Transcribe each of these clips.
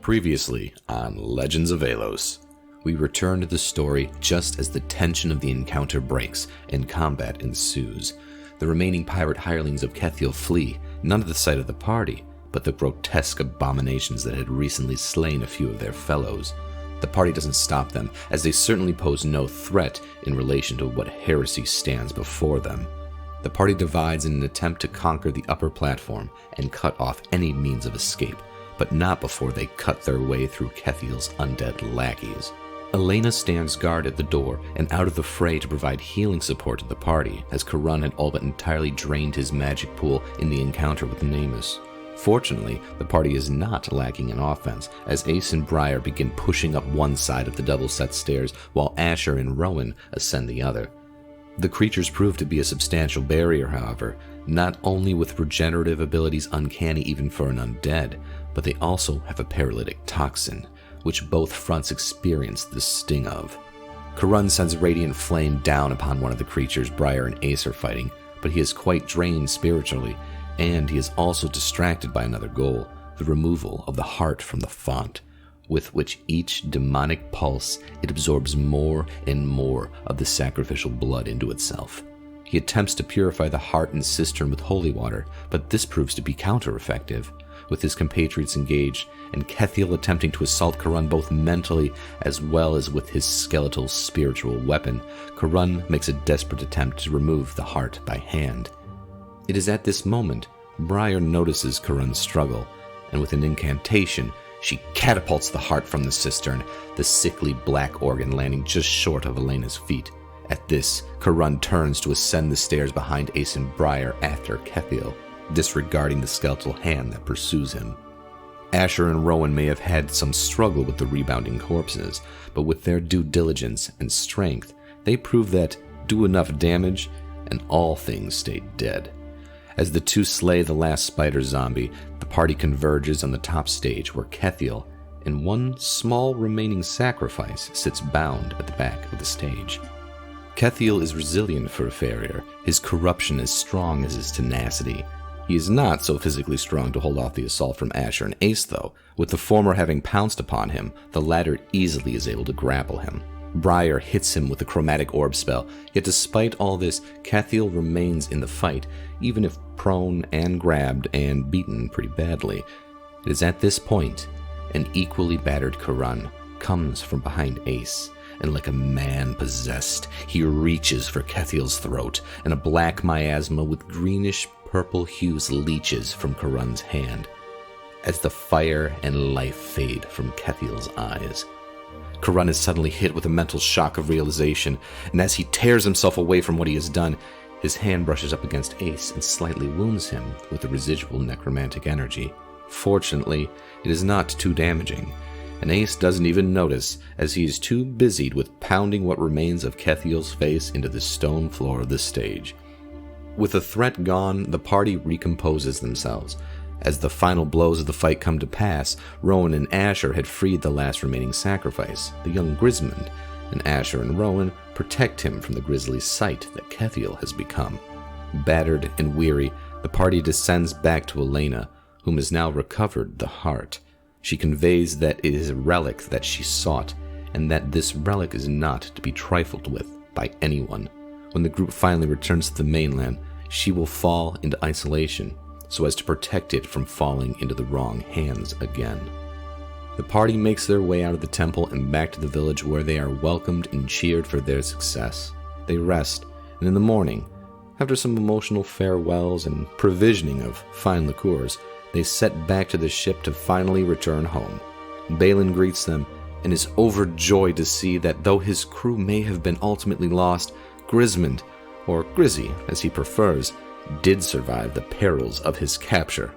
Previously on Legends of Aelos, we return to the story just as the tension of the encounter breaks and combat ensues. The remaining pirate hirelings of Kethiel flee, none at the sight of the party, but the grotesque abominations that had recently slain a few of their fellows. The party doesn't stop them, as they certainly pose no threat in relation to what heresy stands before them. The party divides in an attempt to conquer the upper platform and cut off any means of escape, but not before they cut their way through Kethiel's undead lackeys. Elena stands guard at the door and out of the fray to provide healing support to the party, as Karun had all but entirely drained his magic pool in the encounter with Namus. Fortunately, the party is not lacking in offense, as Ace and Briar begin pushing up one side of the double-set stairs, while Asher and Rowan ascend the other. The creatures prove to be a substantial barrier, however, not only with regenerative abilities uncanny even for an undead, but they also have a paralytic toxin, which both fronts experience the sting of. Karun sends radiant flame down upon one of the creatures Briar and Ace are fighting, but he is quite drained spiritually, and he is also distracted by another goal, the removal of the heart from the font, with which each demonic pulse it absorbs more and more of the sacrificial blood into itself. He attempts to purify the heart and cistern with holy water, but this proves to be counter-effective. With his compatriots engaged, and Kethiel attempting to assault Karun both mentally as well as with his skeletal spiritual weapon, Karun makes a desperate attempt to remove the heart by hand. It is at this moment Briar notices Karun's struggle, and with an incantation, she catapults the heart from the cistern, the sickly black organ landing just short of Elena's feet. At this, Karun turns to ascend the stairs behind Ace and Briar after Kethiel, disregarding the skeletal hand that pursues him. Asher and Rowan may have had some struggle with the rebounding corpses, but with their due diligence and strength, they prove that do enough damage and all things stay dead. As the two slay the last spider zombie, the party converges on the top stage where Kethiel, in one small remaining sacrifice, sits bound at the back of the stage. Kethiel is resilient for a farrier, his corruption as strong as his tenacity. He is not so physically strong to hold off the assault from Asher and Ace though. With the former having pounced upon him, the latter easily is able to grapple him. Briar hits him with the chromatic orb spell, yet despite all this, Kethiel remains in the fight, even if prone and grabbed and beaten pretty badly. It is at this point, an equally battered Karun comes from behind Ace, and like a man possessed, he reaches for Kethiel's throat, and a black miasma with greenish purple hues leeches from Karun's hand, as the fire and life fade from Kethiel's eyes. Karun is suddenly hit with a mental shock of realization, and as he tears himself away from what he has done, his hand brushes up against Ace and slightly wounds him with the residual necromantic energy. Fortunately, it is not too damaging, and Ace doesn't even notice, as he is too busied with pounding what remains of Kethiel's face into the stone floor of the stage. With the threat gone, the party recomposes themselves. As the final blows of the fight come to pass, Rowan and Asher had freed the last remaining sacrifice, the young Grismond, and Asher and Rowan protect him from the grisly sight that Kethiel has become. Battered and weary, the party descends back to Elena, whom has now recovered the heart. She conveys that it is a relic that she sought, and that this relic is not to be trifled with by anyone. When the group finally returns to the mainland, she will fall into isolation, so as to protect it from falling into the wrong hands again. The party makes their way out of the temple and back to the village, where they are welcomed and cheered for their success. They rest, and in the morning, after some emotional farewells and provisioning of fine liqueurs, they set back to the ship to finally return home. Balin greets them and is overjoyed to see that though his crew may have been ultimately lost, Grismond, or Grizzy as he prefers, did survive the perils of his capture.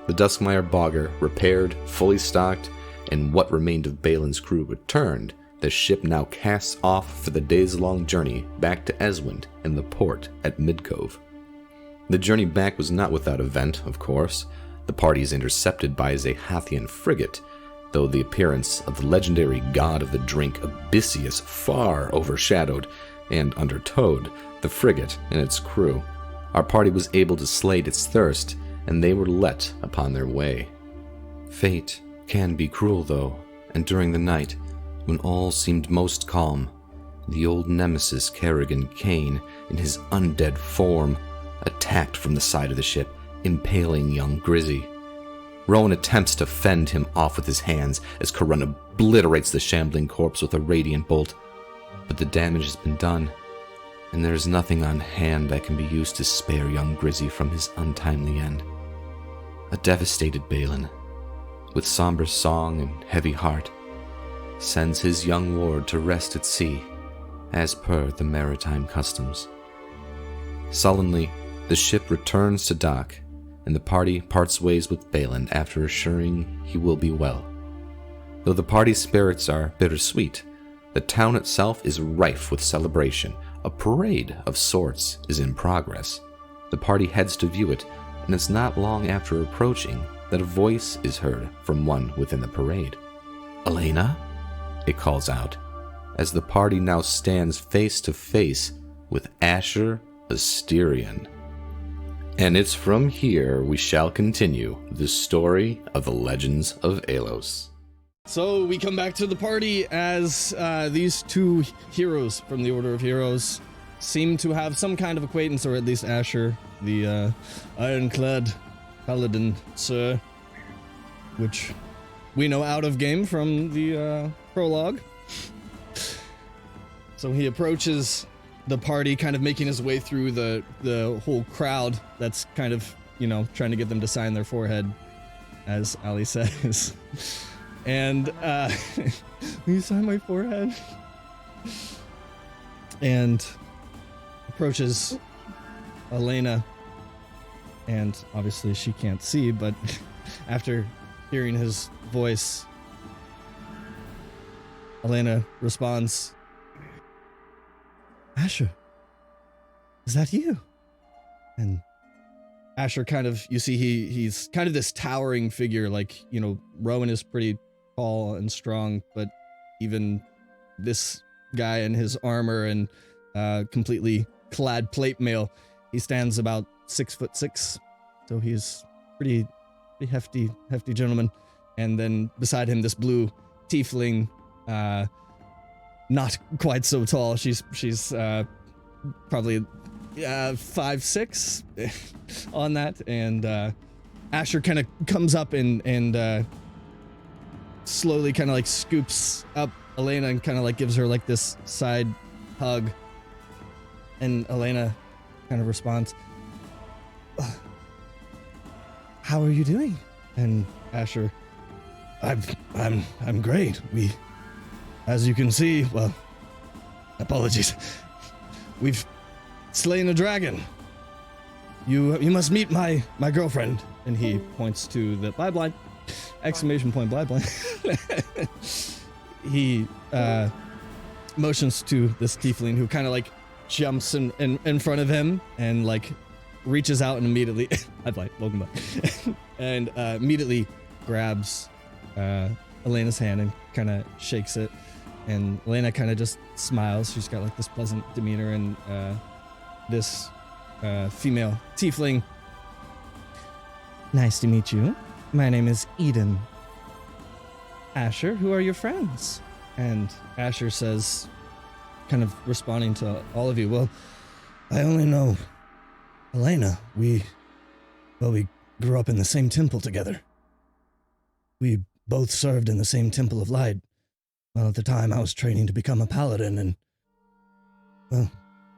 The Duskmire Bogger, repaired, fully stocked, and what remained of Balin's crew returned, the ship now casts off for the days-long journey back to Eswind and the port at Midcove. The journey back was not without event, of course. The party is intercepted by a Zahathian frigate, though the appearance of the legendary god of the drink Abyssius far overshadowed and undertowed the frigate and its crew. Our party was able to slate its thirst, and they were let upon their way. Fate can be cruel, though, and during the night, when all seemed most calm, the old nemesis Kerrigan Kane, in his undead form, attacked from the side of the ship, impaling young Grizzy. Rowan attempts to fend him off with his hands as Corunna obliterates the shambling corpse with a radiant bolt, but the damage has been done, and there is nothing on hand that can be used to spare young Grizzy from his untimely end. A devastated Balin, with somber song and heavy heart, sends his young ward to rest at sea, as per the maritime customs. Sullenly, the ship returns to dock, and the party parts ways with Balin after assuring he will be well. Though the party's spirits are bittersweet, the town itself is rife with celebration. A parade of sorts is in progress. The party heads to view it, and it's not long after approaching that a voice is heard from one within the parade. "Elena?" it calls out, as the party now stands face to face with Asher Asterion. And it's from here we shall continue the story of the Legends of Aelos. So we come back to the party as these two heroes from the Order of Heroes seem to have some kind of acquaintance, or at least Asher, the ironclad paladin, sir, which we know out of game from the prologue. So he approaches the party, kind of making his way through the whole crowd that's kind of, trying to get them to sign their forehead, as Ali says. And, will you sign my forehead? And approaches Elena, and obviously she can't see, but after hearing his voice, Elena responds, "Asher, is that you?" And Asher kind of, you see he's kind of this towering figure, like, Rowan is pretty tall and strong, but even this guy in his armor and completely clad plate mail, he stands about 6'6", so he's pretty hefty gentleman. And then beside him, this blue tiefling, not quite so tall. She's probably 5'6" on that. And Asher kind of comes up and slowly kind of like scoops up Elena and kind of like gives her like this side hug. And Elena kind of responds, "How are you doing?" And Asher, I'm great. We, as you can see, well, apologies, we've slain a dragon. You must meet my girlfriend." And he points to the blind, exclamation point, blind. He motions to this tiefling, who kind of like jumps in front of him and like reaches out and immediately hi blind, welcome back. And immediately grabs Elena's hand and kind of shakes it, and Elena kind of just smiles. She's got like this pleasant demeanor, and this female tiefling, "Nice to meet you. My name is Eden. Asher, who are your friends?" And Asher says, kind of responding to all of you, "Well, I only know Elena. We grew up in the same temple together. We both served in the same Temple of Light. Well, at the time I was training to become a paladin, and, well,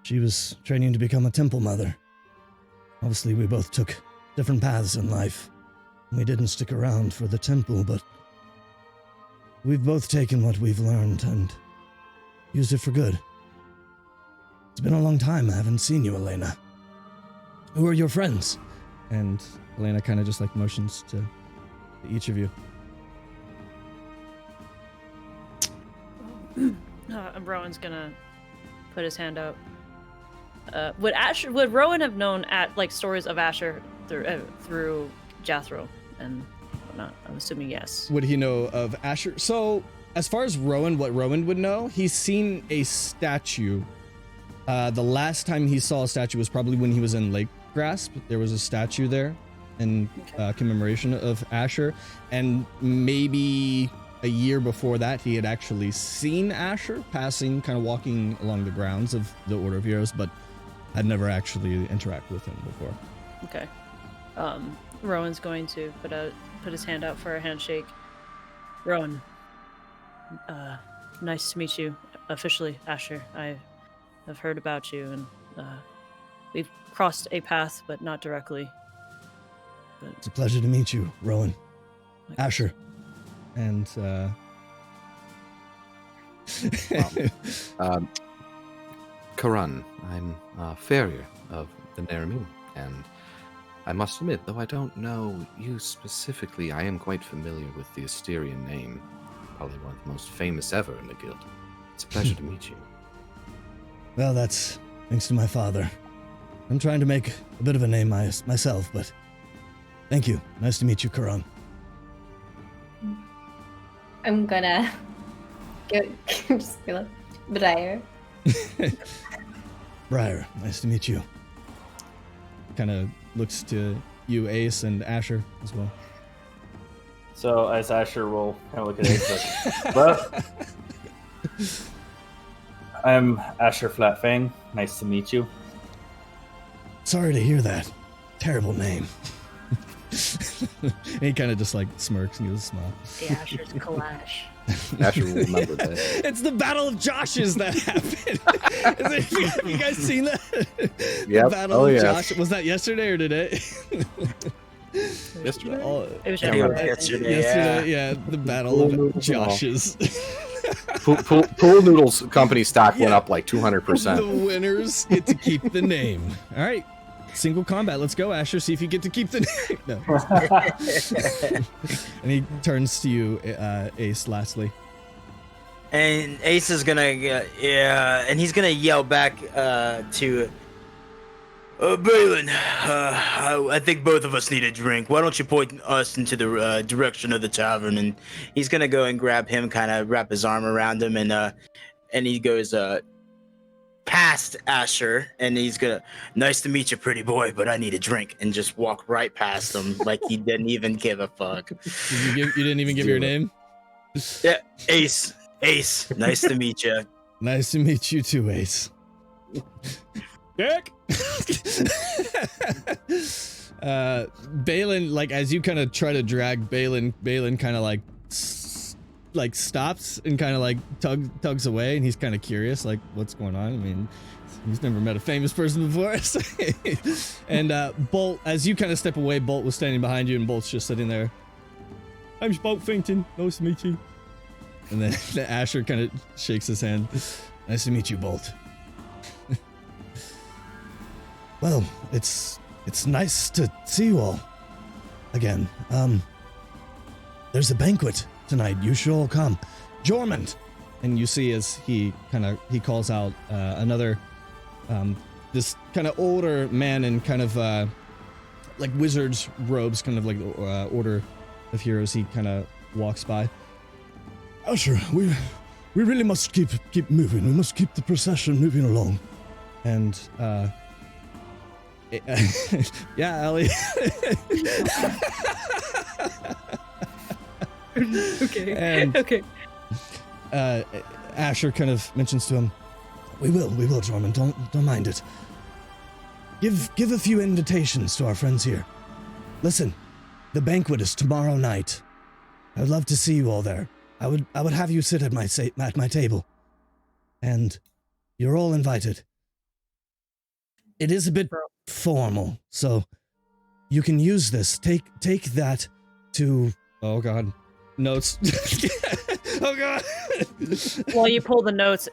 she was training to become a temple mother. Obviously, we both took different paths in life. We didn't stick around for the temple, but we've both taken what we've learned and used it for good. It's been a long time I haven't seen you, Elena. Who are your friends?" And Elena kind of just like motions to each of you. Rowan's gonna put his hand out. Would Rowan have known stories of Asher through Jathro and whatnot? I'm assuming yes. Would he know of Asher? So, as far as Rowan, what Rowan would know, he's seen a statue. The last time he saw a statue was probably when he was in Lake Grasp. There was a statue there. in commemoration of Asher, and maybe a year before that, he had actually seen Asher passing, kind of walking along the grounds of the Order of Heroes, but had never actually interacted with him before. Okay. Rowan's going to put his hand out for a handshake. Rowan, nice to meet you officially, Asher. I have heard about you, and we've crossed a path, but not directly. But It's a pleasure to meet you, Rowan. Asher. And Karan, I'm a farrier of the Naramine, and I must admit, though I don't know you specifically, I am quite familiar with the Asterian name. Probably one of the most famous ever in the guild. It's a pleasure to meet you. Well, that's thanks to my father. I'm trying to make a bit of a name myself, but thank you. Nice to meet you, Karan. I'm gonna just be like, Briar. Briar, nice to meet you. Kind of looks to you, Ace, and Asher as well. So as Asher will kind of look at Ace like, well, I'm Asher Flatfang. Nice to meet you. Sorry to hear that. Terrible name. And he kind of just like smirks and gives a smile. the Asher's Kalash. Asher will remember that. It's the Battle of Joshes that happened. Have you guys seen that? Yep. The Battle Oh, of yes. Josh. Was that yesterday or today? Yesterday. It was Yesterday, yeah. The Battle of Joshes. Pool Noodles company stock went up like 200%. The winners get to keep the name. All right. Single combat. Let's go, Asher. See if you get to keep the name. No. And he turns to you, Ace, lastly. And Ace is gonna, and he's gonna yell back to Balin. I think both of us need a drink. Why don't you point us into the direction of the tavern? And he's gonna go and grab him, kind of wrap his arm around him, and he goes past Asher, and he's gonna, nice to meet you, pretty boy, but I need a drink, and just walk right past him like he didn't even give a fuck. You didn't even give your name? Yeah, Ace, nice to meet you. Nice to meet you too, Ace. Dick! Balin, like, as you kind of try to drag Balin kind of like stops and kind of like tugs away, and he's kind of curious, like, what's going on? I mean, he's never met a famous person before. And Bolt, as you kind of step away, Bolt was standing behind you, and Bolt's just sitting there. I'm Bolt Fington. Nice to meet you. And then Asher kind of shakes his hand. Nice to meet you, Bolt. Well, it's nice to see you all again. There's a banquet tonight. You should all come. Jormund! And you see as he calls out another, this kind of older man in kind of like wizard's robes, kind of like Order of Heroes. He kind of walks by. Usher, we really must keep moving. We must keep the procession moving along. And yeah, Ellie. Okay. And, okay. Asher kind of mentions to him, We will, Jorman. Don't mind it. Give a few invitations to our friends here. Listen, the banquet is tomorrow night. I'd love to see you all there. I would have you sit at my table, and you're all invited. It is a bit formal, so you can use this. Take that to. Oh God, notes. Oh God. While you pull the notes,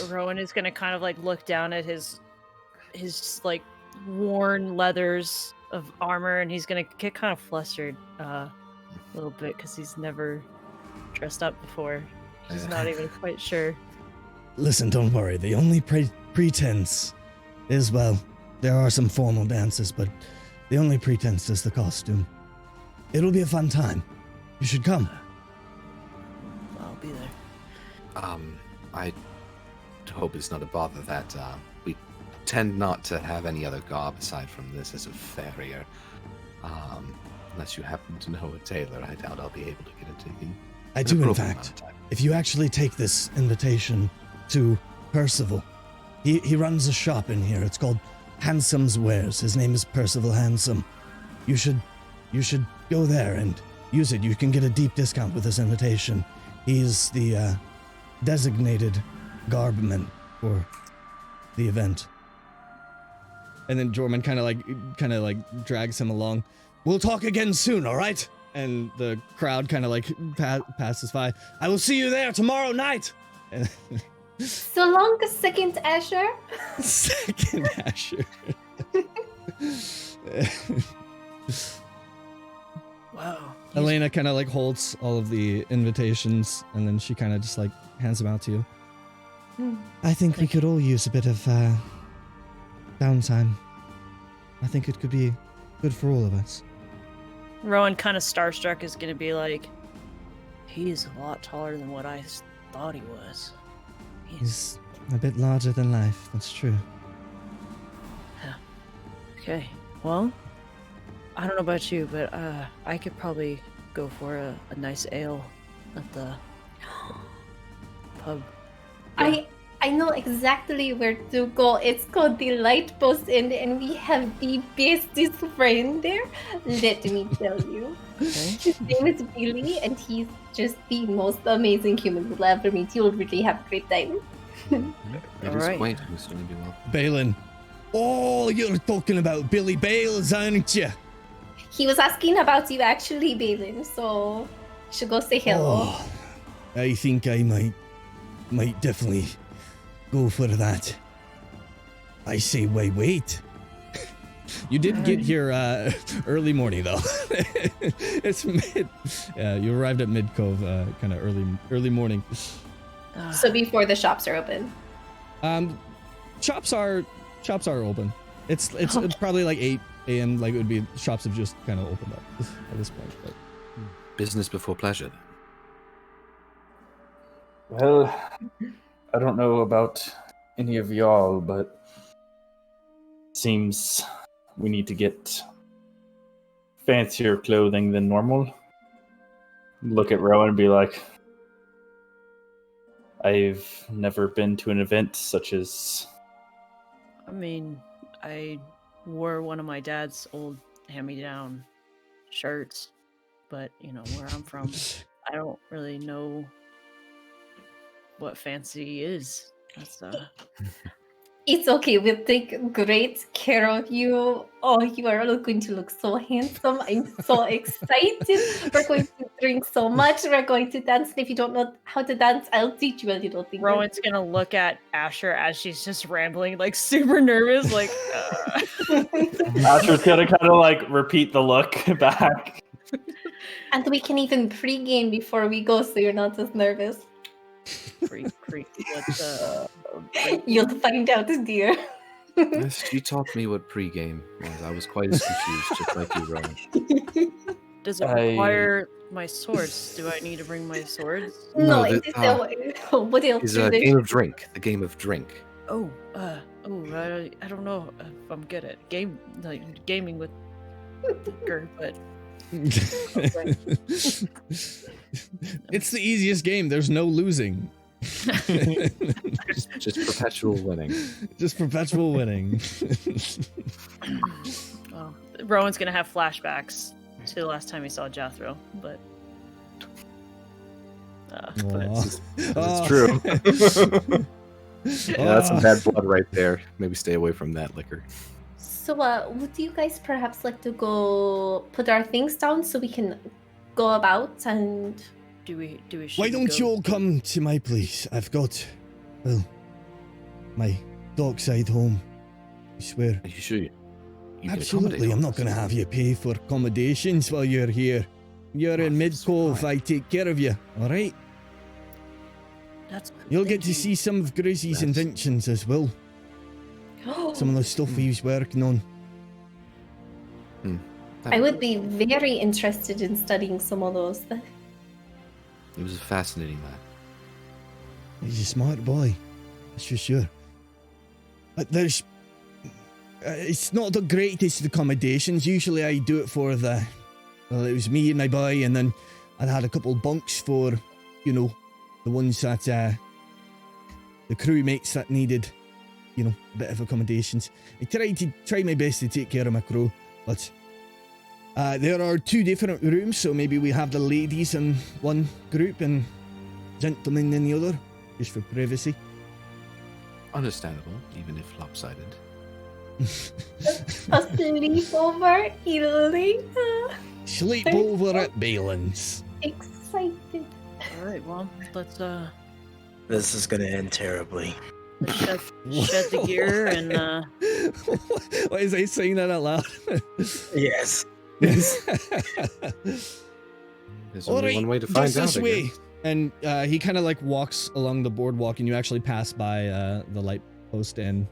Rowan is gonna kind of like look down at his like worn leathers of armor, and he's gonna get kind of flustered a little bit because he's never dressed up before. He's not even quite sure. Listen, don't worry. The only pretense is, well, there are some formal dances, but the only pretense is the costume. It'll be a fun time. You should come. I'll be there. I hope it's not a bother that we tend not to have any other garb aside from this as a farrier. Unless you happen to know a tailor, I doubt I'll be able to get it taken. I do, in fact. If you actually take this invitation to Percival, he runs a shop in here. It's called Handsome's Wares. His name is Percival Handsome. You should go there and use it. You can get a deep discount with this invitation. He's the designated garbman for the event. And then Jorman kind of like drags him along. We'll talk again soon, all right? And the crowd kind of like passes by. I will see you there tomorrow night. So long, second Asher. Second Asher. Wow. Elena kind of like holds all of the invitations, and then she kind of just like hands them out to you. I think we could all use a bit of downtime. I think it could be good for all of us. Rowan, kind of starstruck, is going to be like, he's a lot taller than what I thought he was. He's a bit larger than life, that's true. Yeah. Okay, well, I don't know about you, but I could probably go for a nice ale at the pub. Yeah. I know exactly where to go. It's called the Lightpost Inn, and we have the bestest friend there. Let me tell you. Okay. His name is Billy, and he's just the most amazing human you'll ever meet. You'll really have a great time. It is quaint. It was going to be well. Balin. Oh, you're talking about Billy Bales, aren't you? He was asking about you, actually, Balin, so you should go say hello. Oh, I think I might definitely go for that. I say, wait. You did get here early morning, though. It's mid. Yeah, you arrived at Mid Cove kind of early morning. So before the shops are open. Shops are open. It's probably like 8 a.m. Like it would be shops have just kind of opened up at this point. But. Business before pleasure. Well, I don't know about any of y'all, but seems we need to get fancier clothing than normal. Look at Rowan and be like, I've never been to an event such as... I mean, I wore one of my dad's old hand-me-down shirts, but, you know, where I'm from, I don't really know what fancy is. That's, It's okay. We'll take great care of you. Oh, you are all going to look so handsome. I'm so excited. We're going to drink so much. We're going to dance. And if you don't know how to dance, I'll teach you a little thing. Rowan's gonna look at Asher as she's just rambling, like super nervous, like. Asher's gonna kind of like repeat the look back. And we can even pre-game before we go, so you're not as nervous. You'll find out, dear. Yes, she taught me what pregame was. I was quite as confused, just like you, Rowan. Does it require my swords? Do I need to bring my swords? No, No, it is what else? It's a game of drink. The game of drink. I don't know if I'm good at gaming with liquor, but It's the easiest game. There's no losing. just perpetual winning. Just perpetual winning. well, Rowan's gonna have flashbacks to the last time he saw Jethro, but it's true. Yeah, that's some bad blood right there. Maybe stay away from that liquor. So, would you guys perhaps like to go put our things down so we can go about and... Do we Why don't you all come to my place? I've got, well, my dockside home. I swear. Are you sure? You can Absolutely, accommodate I'm all not going to this? have you pay for accommodations while you're here. You're in Mid Cove, I take care of you, alright? That's You'll get to see some of Gracie's inventions as well. Some of the stuff he's working on. I would be very interested in studying some of those. It was a fascinating lad. He's a smart boy, that's for sure. But there's it's not the greatest accommodations. Usually I do it for it was me and my boy, and then I had a couple bunks for, you know, the ones that, the crewmates that needed, you know, a bit of accommodations. I tried my best to take care of my crew, but there are 2 different rooms, so maybe we have the ladies in one group and gentlemen in the other, just for privacy. Understandable, even if lopsided. A sleepover, Elaine. Sleepover at Balin's. Excited. All right, well, let's This is gonna end terribly. shed the gear and Why is he saying that out loud? Yes. There's All only right, one way to find just out. this I way. guess. And he kind of like walks along the boardwalk, and you actually pass by the light post and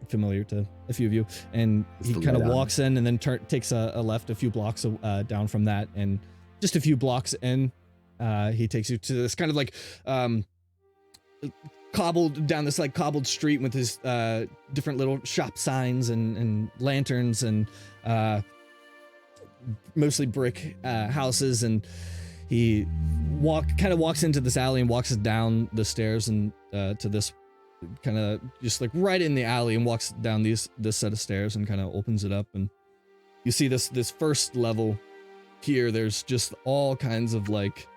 familiar to a few of you. And he the kind of light on. walks in and then takes a left a few blocks down from that, and just a few blocks in, he takes you to this kind of like cobbled street with his different little shop signs and lanterns and mostly brick houses, and he walks into this alley and walks down the stairs and to this kind of just like right in the alley, and walks down this set of stairs and kind of opens it up, and you see this first level here. There's just all kinds of like,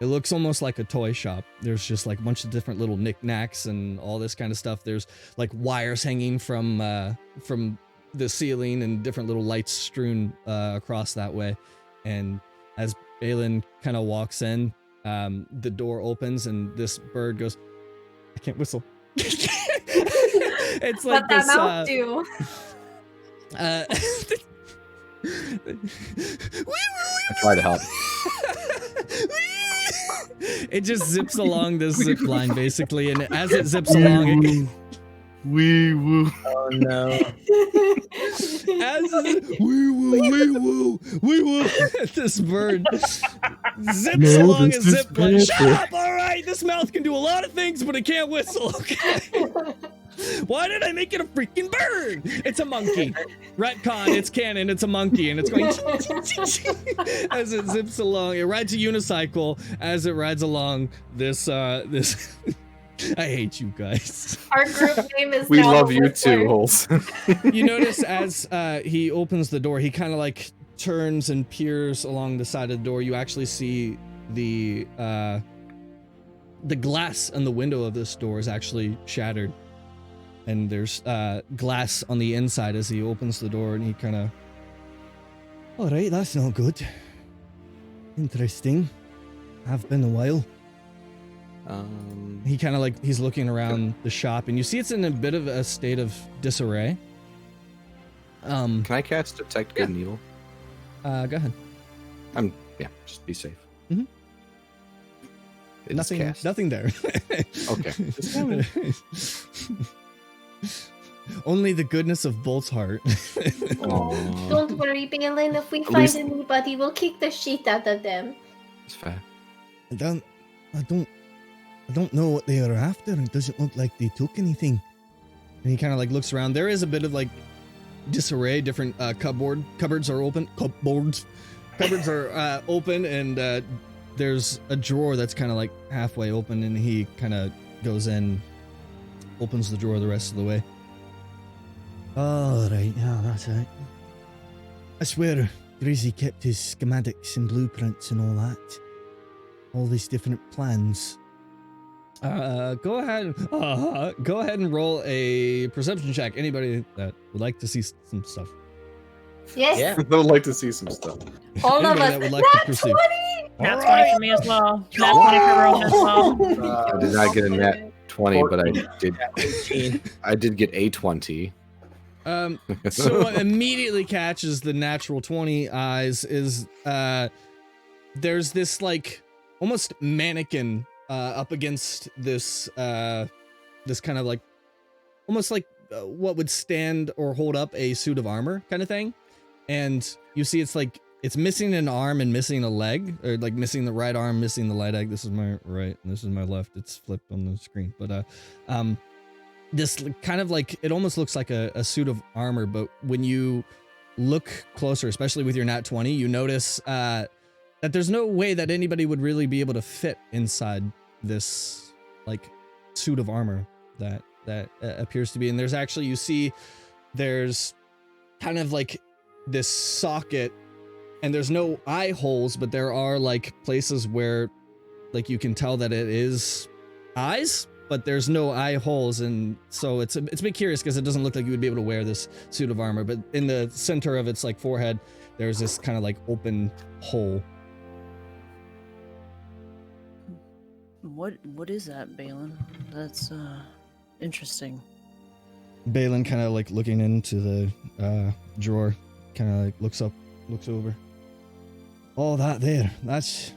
it looks almost like a toy shop. There's just like a bunch of different little knickknacks and all this kind of stuff. There's like wires hanging from the ceiling and different little lights strewn across that way. And as Balin kind of walks in, the door opens and this bird goes, I can't whistle. It's like What that this, mouth do? I try to help. It just zips along this zip line basically, and as it zips along, Wee woo. Oh no. wee woo, this bird zips along a zip line. Shut up! All right, this mouth can do a lot of things, but it can't whistle. Okay. Why did I make it a freaking bird? It's a monkey. Retcon, it's canon, it's a monkey, and it's going as it zips along. It rides a unicycle as it rides along this this I hate you guys. Our group name is We now love you Whistler. too, Holes. You notice as he opens the door, he kind of like turns and peers along the side of the door. You actually see the glass on the window of this door is actually shattered. And there's glass on the inside as he opens the door, and he kind of, all right, that's not good. Interesting. Have been a while. He kind of like, he's looking around the shop, and you see it's in a bit of a state of disarray. Can I cast Detect Good and Evil? Go ahead. Just be safe. Mhm. It's cast. Nothing there. Okay. Only the goodness of Bolt's heart. Aw, Don't worry, Balin. If we At find least- anybody, we'll kick the shit out of them. it's fair. I don't know what they are after. It doesn't look like they took anything. And he kind of like looks around. There is a bit of like disarray. Different cupboards are open. Cupboards are open, and there's a drawer that's kind of like halfway open, and he kind of goes in, opens the drawer the rest of the way. All right, yeah, that's it. That's where Grizzy kept his schematics and blueprints and all that. All these different plans. Go ahead and roll a perception check. Anybody that would like to see some stuff. Yes, Yeah. I would like to see some stuff. all of Anybody us. that would like to Nat proceed. 20! Nat 20 for me as well. Nat 20 for Rowan as well. I did not get a net 20, but I did. 18. I did get a 20. So what immediately catches the natural 20 eyes is there's this like almost mannequin up against this this kind of like almost like what would stand or hold up a suit of armor kind of thing. And you see it's like it's missing an arm and missing a leg, or like missing the right arm, missing the light egg. This is my right and this is my left. It's flipped on the screen. But this kind of like, it almost looks like a suit of armor, but when you look closer, especially with your nat 20, you notice that there's no way that anybody would really be able to fit inside this like suit of armor that appears to be. And there's actually, you see there's kind of like this socket, and there's no eye holes, but there are like places where like you can tell that it is eyes, but there's no eye holes. And so it's a bit curious because it doesn't look like you would be able to wear this suit of armor, but in the center of its like forehead, there's this kind of like open hole. What is that, Balin? That's interesting. Balin kind of like looking into the drawer, kind of like looks over. Oh, that there, that's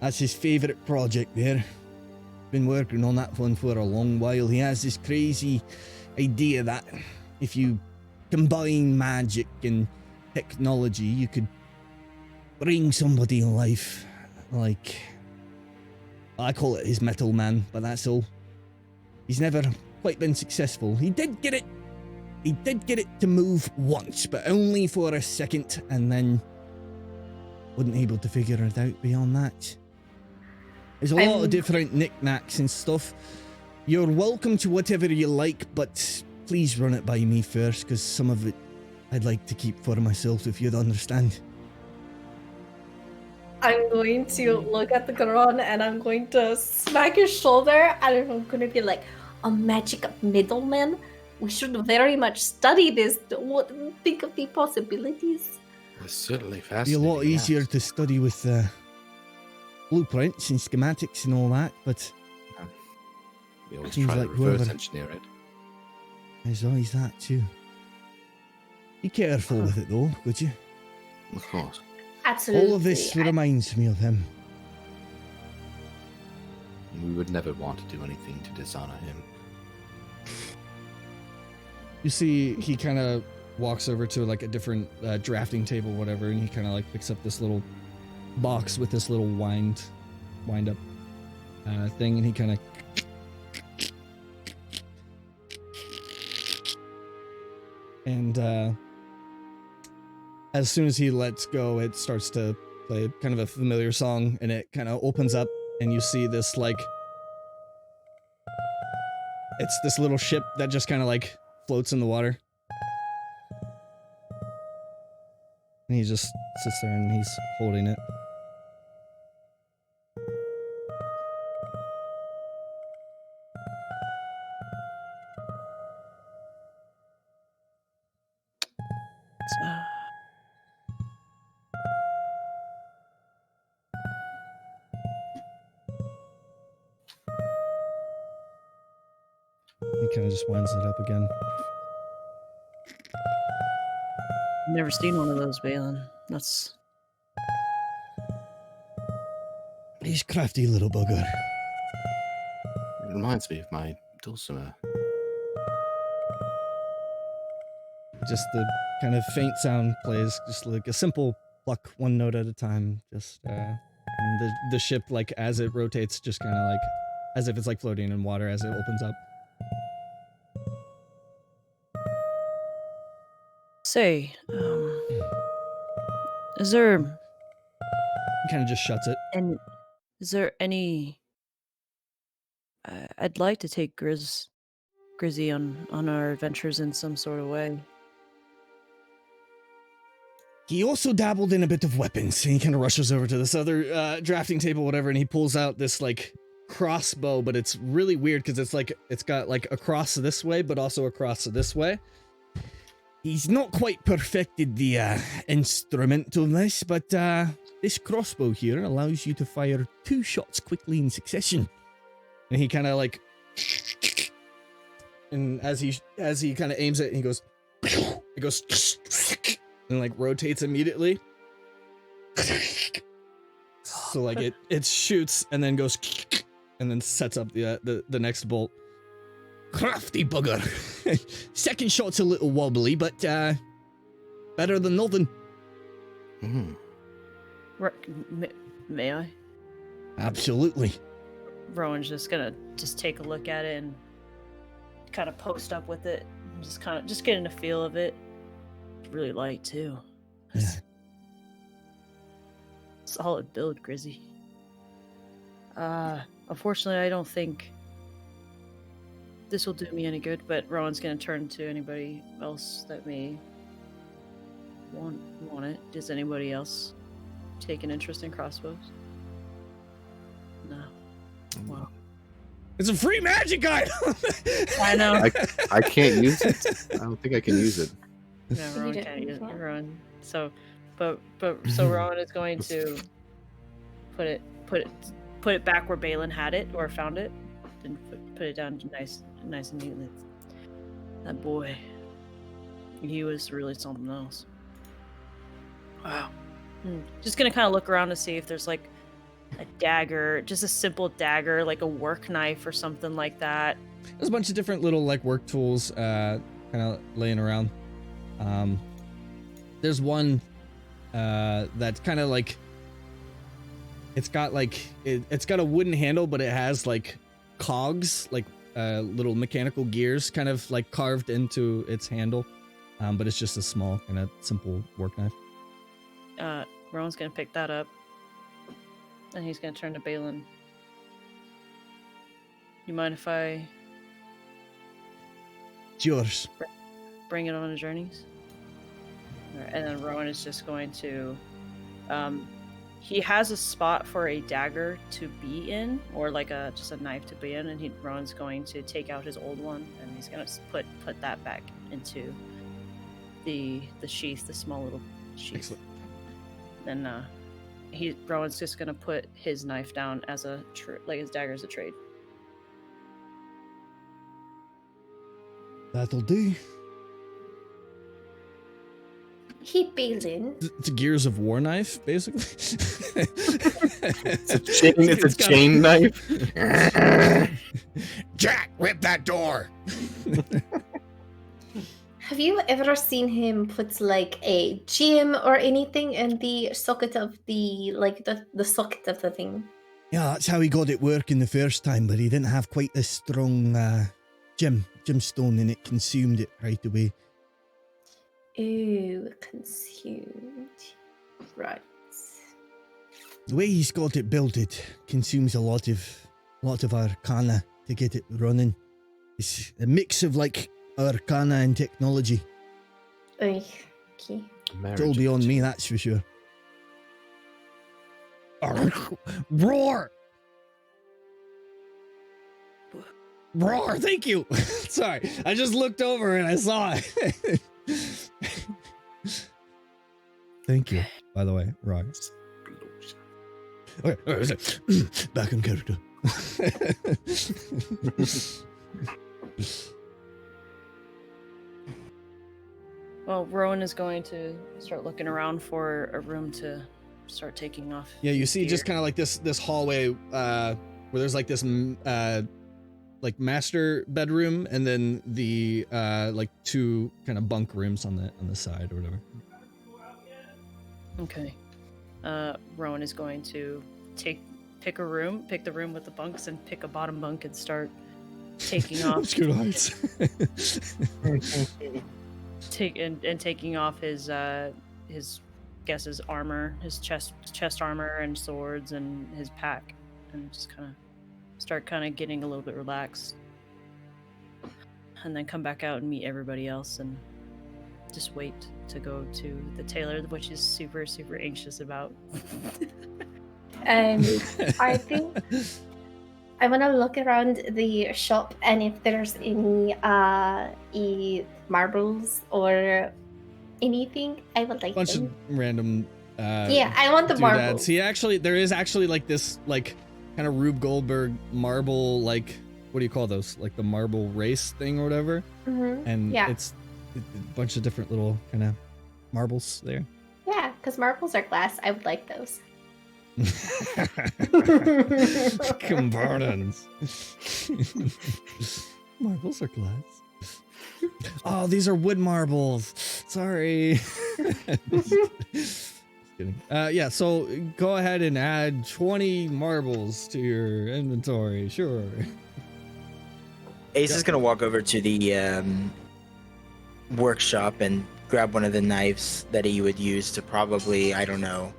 his favorite project there. Been working on that one for a long while. He has this crazy idea that if you combine magic and technology, you could bring somebody to life. Like, I call it his metal man, but that's all. He's never quite been successful. He did get it to move once, but only for a second, and then wasn't able to figure it out beyond that. There's a lot of different knickknacks and stuff. You're welcome to whatever you like, but please run it by me first, because some of it I'd like to keep for myself, if you'd understand. I'm going to look at the Garon and I'm going to smack his shoulder, and I'm going to be like, a magic middleman? We should very much study this. Think of the possibilities. It's certainly It'd be a fascinating. lot easier to study with blueprints and schematics and all that, but We always seems try like to reverse whoever- engineer it. there's always that too. Be careful with it though, could you? Of course. Absolutely. All of this reminds me of him. We would never want to do anything to dishonor him. You see, he kind of walks over to like a different drafting table, whatever, and he kind of like picks up this little box with this little wind up thing, and he kind of and as soon as he lets go, it starts to play kind of a familiar song, and it kind of opens up, and you see this like, it's this little ship that just kind of like floats in the water. And he just sits there and he's holding it. He kind of just winds it up again. Never seen one of those, Balin. That's He's crafty little bugger. It reminds me of my dulcimer. Just the kind of faint sound plays, just like a simple pluck, one note at a time. Just and the ship, like as it rotates, just kind of like as if it's like floating in water as it opens up. say, is there He kind of just shuts it. any I'd like to take Grizzy on our adventures in some sort of way. He also dabbled in a bit of weapons. And he kind of rushes over to this other drafting table, whatever, and he pulls out this like crossbow, but it's really weird because it's got like a cross this way, but also a cross this way. He's not quite perfected the instrument of this, but this crossbow here allows you to fire 2 shots quickly in succession. And he kind of like, and as he kind of aims it, he goes, and like rotates immediately. So like it shoots and then goes, and then sets up the next bolt. Crafty bugger. Second shot's a little wobbly, but better than nothing. May I? Absolutely. Rowan's just gonna take a look at it and kind of post up with it, just getting a feel of it. It's really light too. Yeah. Solid build, Grizzy. Unfortunately, I don't think this will do me any good, but Rowan's gonna turn to anybody else that may want it. Does anybody else take an interest in crossbows? No. Wow. It's a free magic item. I know. I can't use it. I don't think I can use it. No, Rowan didn't can't use it. use that? Rowan. So Rowan is going to put it back where Balin had it or found it, and put it down nice and neatly. That boy, he was really something else. Wow. Just gonna kind of look around to see if there's like a dagger, just a simple dagger, like a work knife or something like that. There's a bunch of different little like work tools kind of laying around. There's one that's kind of like it's got a wooden handle, but it has like cogs, like little mechanical gears kind of like carved into its handle. But it's just a small kind of simple work knife. Rowan's gonna pick that up, and he's gonna turn to Balin. You mind if I It's yours. bring it on the journeys? Alright, and then Rowan is just going to he has a spot for a dagger to be in, or like just a knife to be in, and Rowan's going to take out his old one, and he's gonna put that back into the sheath, the small little sheath. Excellent. Then Rowan's just gonna put his knife down as like his dagger as a trade. That'll do. He Balin. It's a Gears of War knife, basically. It's a chain knife. Jack, rip that door. Have you ever seen him put like a gem or anything in the socket of the socket of the thing? Yeah, that's how he got it working the first time, but he didn't have quite a strong gemstone, and it consumed it right away. Ooh, consumed. Right. The way he's got it built, it consumes a lot of arcana to get it running. It's a mix of like arcana and technology. Oy, okay. It's all beyond me, that's for sure. Roar! Roar, thank you. Sorry, I just looked over and I saw it. Thank you, by the way, Roar. Okay, back in character. Well, Rowan is going to start looking around for a room to start taking off. Yeah, you see gear. just kind of like this hallway where there's like this like master bedroom, and then the like two kind of bunk rooms on the side or whatever. Okay. Rowan is going to pick the room with the bunks, and pick a bottom bunk and start taking off. Let's go to heights. Taking off his armor, his chest armor and swords and his pack, and just start getting a little bit relaxed, and then come back out and meet everybody else, and just wait to go to the tailor, which is super super anxious about. I think I want to look around the shop, and if there's any marbles or anything, I would like Bunch them. of random. Yeah, I want the doodads. marbles. There is actually like this like kind of Rube Goldberg marble, like what do you call those? Like the marble race thing or whatever. Mm-hmm. And Yeah. it's a bunch of different little kind of marbles there. Yeah, because marbles are glass. I would like those. Components. Marbles are glass. Oh, these are wood marbles. Sorry. Just kidding. Yeah, so go ahead and add 20 marbles to your inventory. Sure. Ace Yep. is gonna walk over to the workshop and grab one of the knives that he would use to probably, I don't know,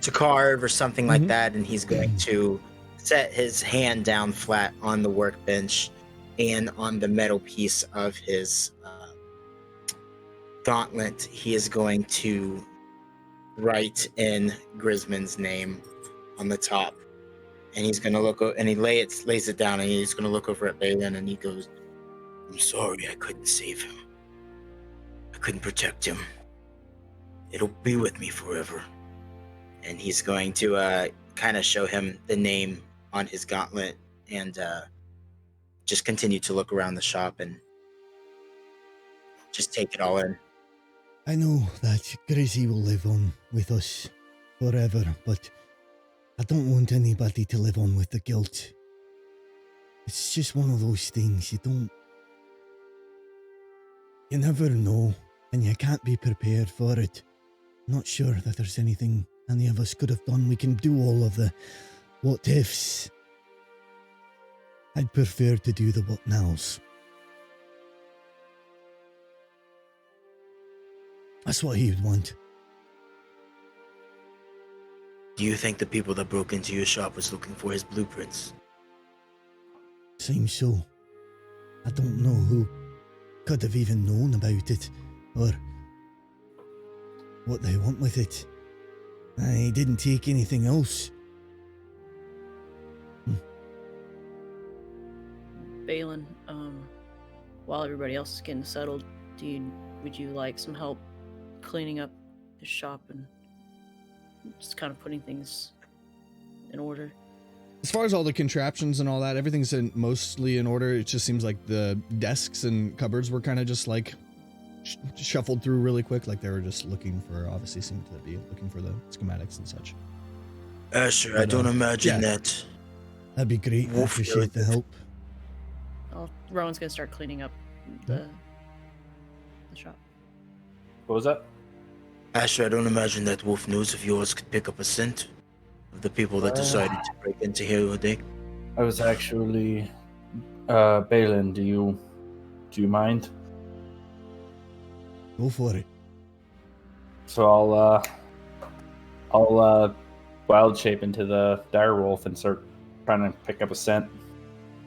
to carve or something like Mhm. that, and he's going to set his hand down flat on the workbench and on the metal piece of his gauntlet. He is going to write in Grisman's name on the top, and he's gonna look and he lays it down, and he's gonna look over at Balin, and he goes, "I'm sorry, I couldn't save him. I couldn't protect him. It'll be with me forever." And he's going to kind of show him the name on his gauntlet, and just continue to look around the shop and just take it all in. I know that Gracie will live on with us forever, but I don't want anybody to live on with the guilt. It's just one of those things you never know, and you can't be prepared for it. Not sure that there's anything any of us could have done. We can do all of the what ifs. I'd prefer to do the what nows. That's what he would want. Do you think the people that broke into your shop was looking for his blueprints? Seems so. I don't know who could have even known about it, or what they want with it. I didn't take anything else. Balin, while everybody else is getting settled, would you like some help cleaning up the shop and just kind of putting things in order? As far as all the contraptions and all that, everything's mostly in order. It just seems like the desks and cupboards were kind of just like shuffled through really quick. Like they were just looking for, obviously seemed to be looking for the schematics and such. Asher, I don't imagine that. That'd be great. I Wolf appreciate the help. Rowan's gonna start cleaning up the shop. What was that? Asher, I don't imagine that wolf nose of yours could pick up a scent of the people that decided to break into here today. I was actually, Balin. Do you mind? Go for it. So I'll wild shape into the dire wolf and start trying to pick up a scent.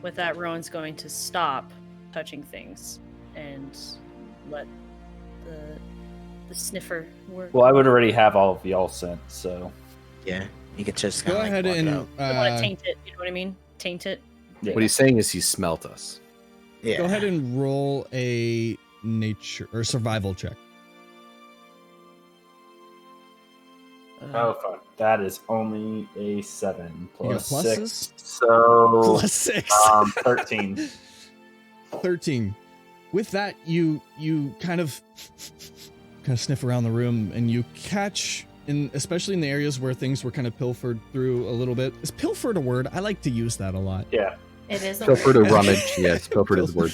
With that, Rowan's going to stop touching things and let the sniffer work. Well, I would already have all of y'all scent, so Yeah, you could just Go kind of ahead walk and out. I want to taint it. You know what I mean? Taint it. yeah. What he's saying is he smelt us. Yeah. Go ahead and roll a nature or survival check. Oh fuck! That is only a 7 You got plus pluses? 6, so Plus 6. 13. 13. With that, you kind of sniff around the room, and you catch, especially in the areas where things were kind of pilfered through a little bit. Is pilfered a word? I like to use that a lot. Yeah. It is a Pilfered or word. rummage. Yes, pilfered is the word.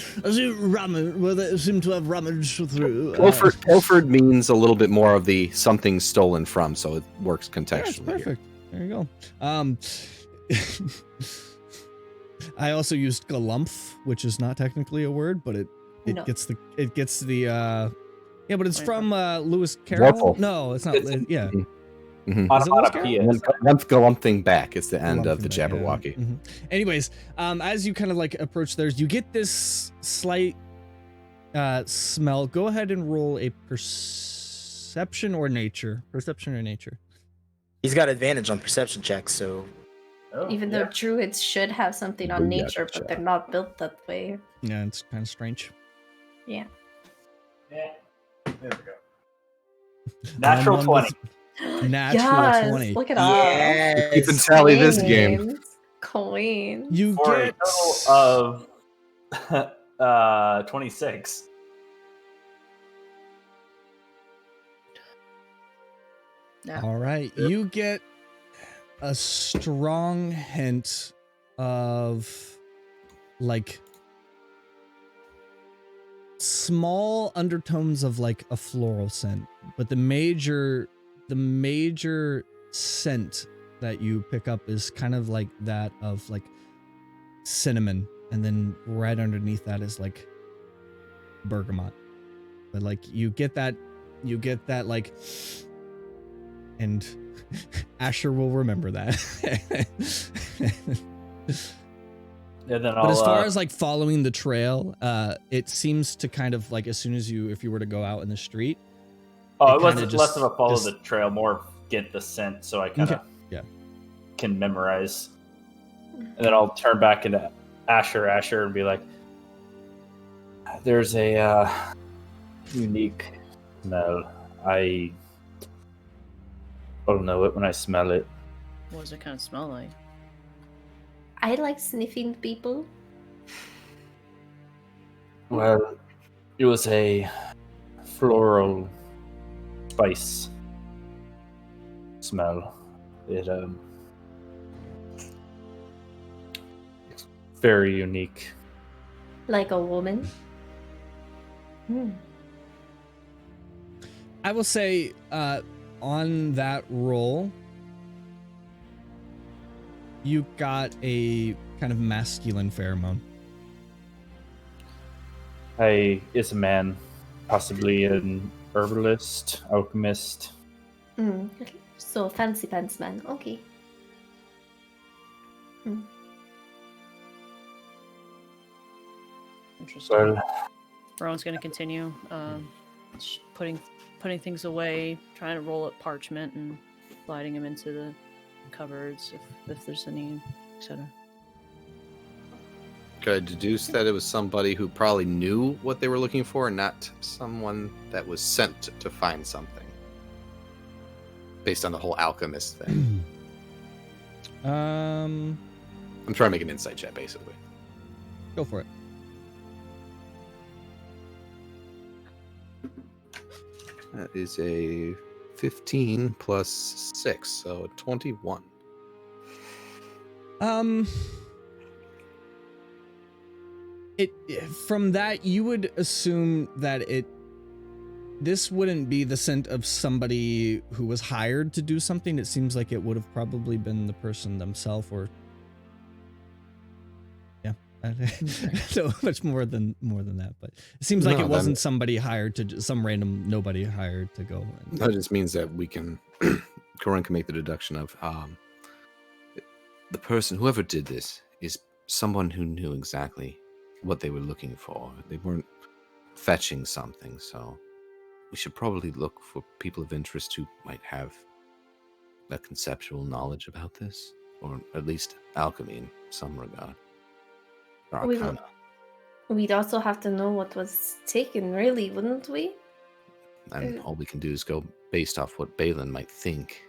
Well, they seem to have rummaged through. Pilfered means a little bit more of the something stolen from, so it works Yeah, it's contextually. here. perfect. There you go. I also used galumph, which is not technically a word, but it No. gets the yeah, but it's from Lewis Carroll. Warple. No, it's not. Yeah, Mhm. Is it Lewis Carroll? Onomatopoeia. And then galumphing back. It's the end of the Galumph, yeah. Jabberwocky. Mhm. Anyways, as you kind of like approach theirs, you get this slight smell. Go ahead and roll a perception or nature. Perception or nature. He's got advantage on perception checks, so Oh, Even though druids should have something on Booyah, nature, but they're not built that way. Yeah, it's kind of strange. Yeah. Yeah. There we go. Natural And one 20. Natural Yes, 20. look at us. yes. Keep and tally this game. Coins. You For a get total of 26. Yeah. all right. Yep. You get a strong hint of like small undertones of like a floral scent, but the major scent that you pick up is kind of like that of like cinnamon, and then right underneath that is like bergamot. But like you get that like, and Asher will remember that. And then But as far as like following the trail, it seems to kind of like as soon as if you were to go out in the street. it kinda wasn't less just- of a follow just- the trail, more get the scent, so I kind of Yeah. can memorize. And then I'll turn back into Asher, and be like, "There's a unique smell. I'll know it when I smell it." What does it kind of smell like? I like sniffing people. Well, it was a floral spice smell. It's very unique. Like a woman. I will say, on that roll, you got a kind of masculine pheromone. Is a man, possibly an herbalist, alchemist. Okay. So fancy pants man. Okay. Interesting. Well, Rowan's gonna continue putting things away, trying to roll up parchment and sliding them into the cupboards if there's any, etc. Could I deduce that it was somebody who probably knew what they were looking for, and not someone that was sent to find something? Based on the whole alchemist thing. I'm trying to make an insight check, basically. Go for it. That is a 15 plus 6, so 21. From that you would assume that this wouldn't be the scent of somebody who was hired to do something. It seems like it would have probably been the person themselves, or so much more than that. But it seems like No, it wasn't somebody hired to some random nobody hired to go. That just means that we can, Corin can make the deduction of the person, whoever did this, is someone who knew exactly what they were looking for. They weren't fetching something, so we should probably look for people of interest who might have a conceptual knowledge about this, or at least alchemy in some regard. Or We arcana. We'd also have to know what was taken, really, wouldn't we? And all we can do is go based off what Balin might think.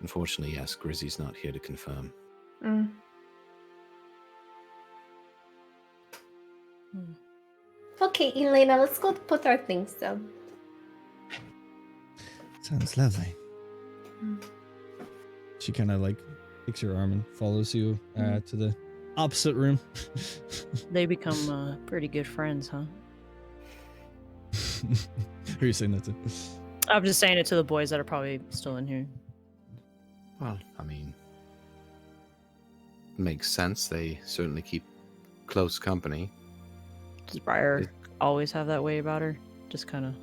Unfortunately, yes, Grizzy's not here to confirm. Okay, Elena, let's go put our things down. Sounds lovely. She kind of like takes your arm and follows you to the opposite room. They become pretty good friends, huh? Who are you saying that to? I'm just saying it to the boys that are probably still in here. Well, I mean, makes sense. They certainly keep close company. Does Briar always have that way about her? Just kind of,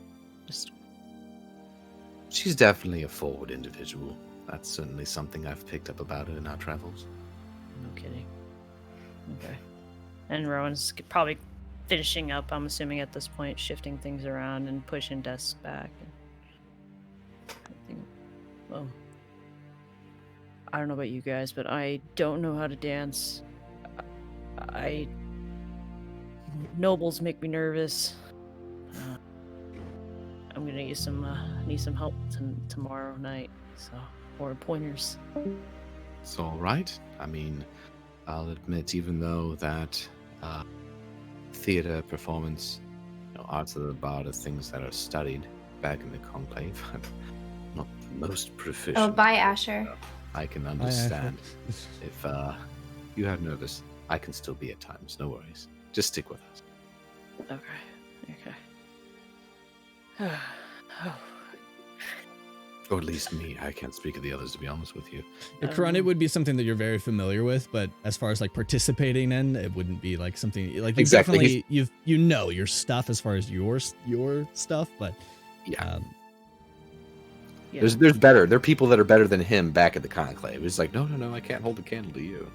She's definitely a forward individual. That's certainly something I've picked up about her in our travels. No kidding. Okay. And Rowan's probably finishing up, I'm assuming at this point, shifting things around and pushing desks back. Well, I don't know about you guys, but I don't know how to dance. Nobles make me nervous. I'm gonna need some help tomorrow night. So, or pointers. It's all right. I mean, I'll admit, even though that theater performance, arts of the bard are things that are studied back in the conclave, I'm not the most proficient. Oh, bye, Asher. I can understand. If you have nervous, I can still be at times. No worries. Just stick with us. Okay. Or at least me. I can't speak of the others, to be honest with you. Karan, it would be something that you're very familiar with, but as far as like participating in, it wouldn't be like something like you Exactly. definitely you know your stuff as far as your stuff, but Yeah. Yeah. There's better. There are people that are better than him back at the conclave. It's like, no, I can't hold the candle to you.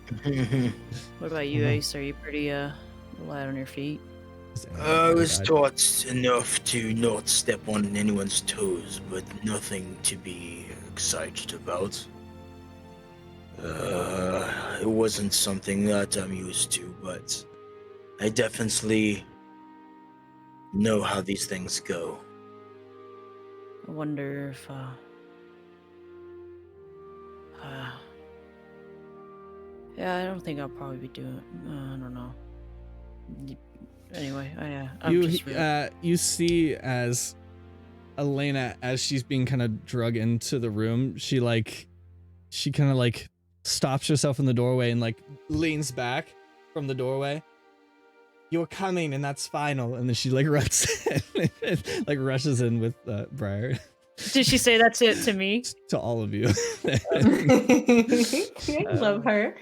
What about you, Ace? Are you pretty light on your feet? I was taught enough to not step on anyone's toes, but nothing to be excited about. It wasn't something that I'm used to, but I definitely know how these things go. I wonder if yeah, I don't think I'll probably be doing. I don't know. Anyway, I'm just really... you see as Elena, as she's being kind of drug into the room, she kind of like stops herself in the doorway and like leans back from the doorway. You're coming, and that's final. And then she like runs in, like rushes in with Briar. Did she say that to me? To all of you. I love her.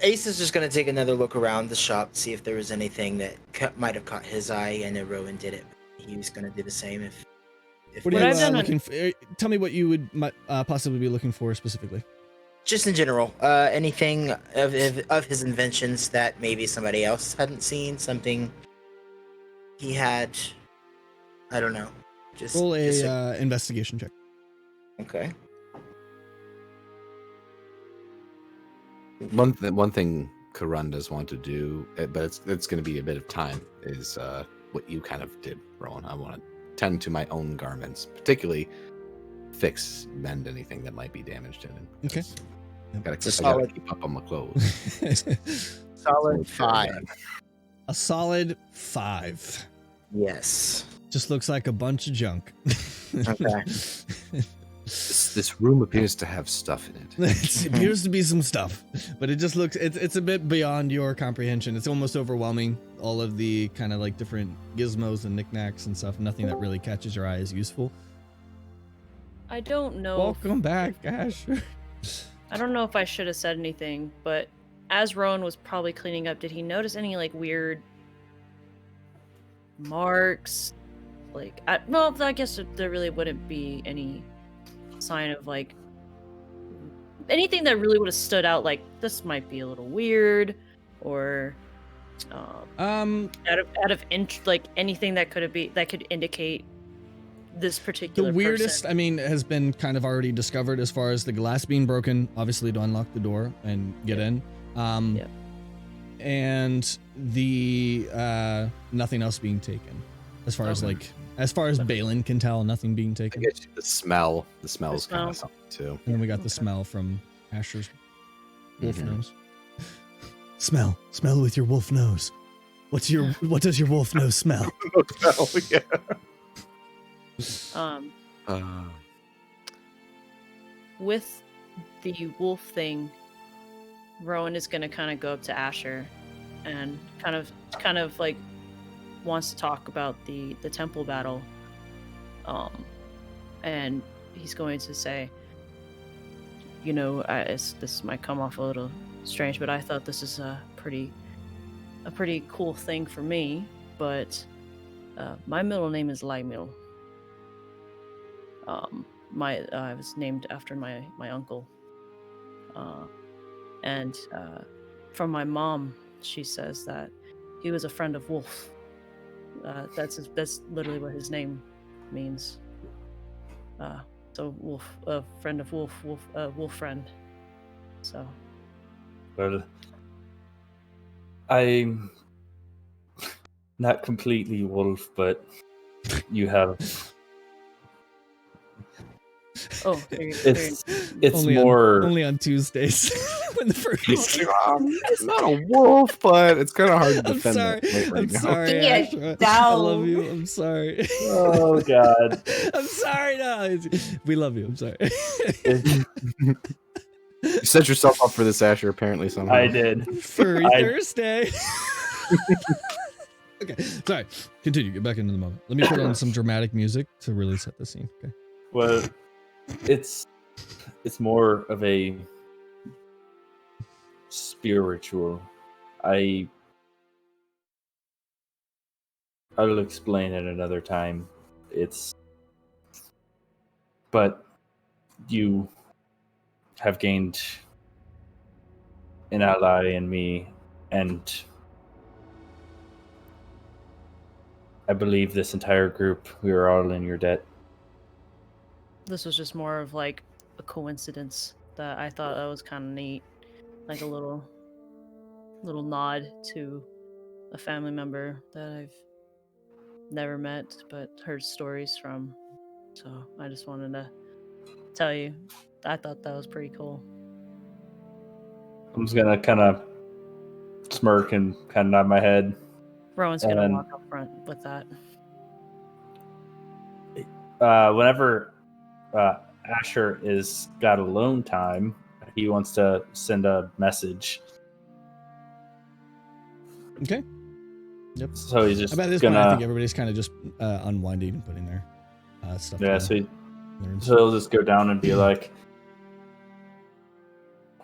Ace is just gonna take another look around the shop, see if there was anything that might have caught his eye. I know Rowan did it. He was gonna do the same if What are What you I've done looking for? Tell me what you would possibly be looking for specifically. just in general, anything of his inventions that maybe somebody else hadn't seen, something he had. I don't know. Roll a investigation check. Okay. One thing Karan does want to do, but it's going to be a bit of time, is what you kind of did, Rowan. I want to tend to my own garments, particularly fix, mend anything that might be damaged in it. Okay. Gotta keep up on my clothes. Solid 5. A solid 5. Yes. Just looks like a bunch of junk. Okay. This room appears to have stuff in it. It appears to be some stuff, but it just looks, it's a bit beyond your comprehension. It's almost overwhelming. All of the kind of like different gizmos and knickknacks and stuff. Nothing that really catches your eye as useful. I don't know. Welcome back, Ash. I don't know if I should have said anything, but as Rowan was probably cleaning up, did he notice any like weird marks? Like, I guess there really wouldn't be any sign of like anything that really would have stood out. Like, this might be a little weird, or out of like anything that could indicate this particular the weirdest, person. I mean, has been kind of already discovered as far as the glass being broken, obviously to unlock the door and get in. Yep. And the nothing else being taken. As far as Balin can tell, nothing being I taken. get you. The smell is kind smell. of something too. And then we got the smell from Asher's wolf Mhm. nose. Smell with your wolf nose. What does your wolf nose smell? Yeah. With the wolf thing, Rowan is gonna kind of go up to Asher and kind of like wants to talk about the temple battle, and he's going to say, you know, this might come off a little strange, but I thought this is a pretty cool thing for me. But my middle name is Lymil. I was named after my uncle, and from my mom, she says that he was a friend of Wolf. That's literally what his name means. So Wolf, friend of Wolf, Wolf friend. So. Well, I'm not completely wolf, but you have. Oh, It's only more. only on Tuesdays. When the first. It's not a wolf, but it's kind of hard to I'm defend. sorry. that I'm right now. sorry. Yeah, Ash. I down. love you. I'm sorry. Oh God. I'm sorry. No, we love you. I'm sorry. You set yourself up for this, Asher. Apparently, somehow. I did. Furry I- Thursday. Okay, sorry. Continue. Get back into the moment. Let me put on some dramatic music to really set the scene. Okay. Well, it's more of a spiritual. I'll explain it another time. But you have gained an ally in me, and I believe this entire group, we are all in your debt. This was just more of like a coincidence that I thought that was kind of neat, like a little nod to a family member that I've never met but heard stories from. So I just wanted to tell you, I thought that was pretty cool. I'm just gonna kind of smirk and kind of nod my head. Rowan's gonna And walk up front with that. whenever Asher is got alone time, he wants to send a message. Okay. Yep. So he's just About this gonna. point, I think everybody's kind of just unwinding and putting their stuff. Yeah, together. so he'll just go down and be like,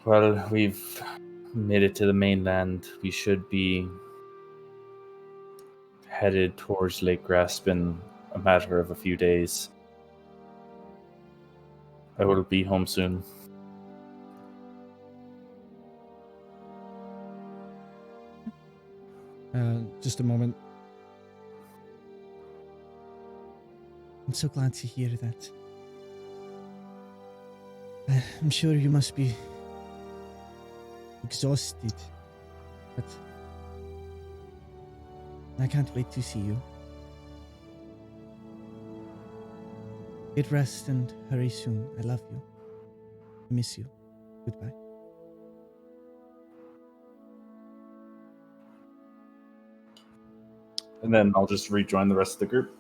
"Well, we've made it to the mainland. We should be headed towards Lake Grasp in a matter of a few days. I will be home soon." Just a moment. I'm so glad to hear that. I'm sure you must be exhausted, but I can't wait to see you. Get rest and hurry soon. I love you. I miss you. Goodbye. And then I'll just rejoin the rest of the group.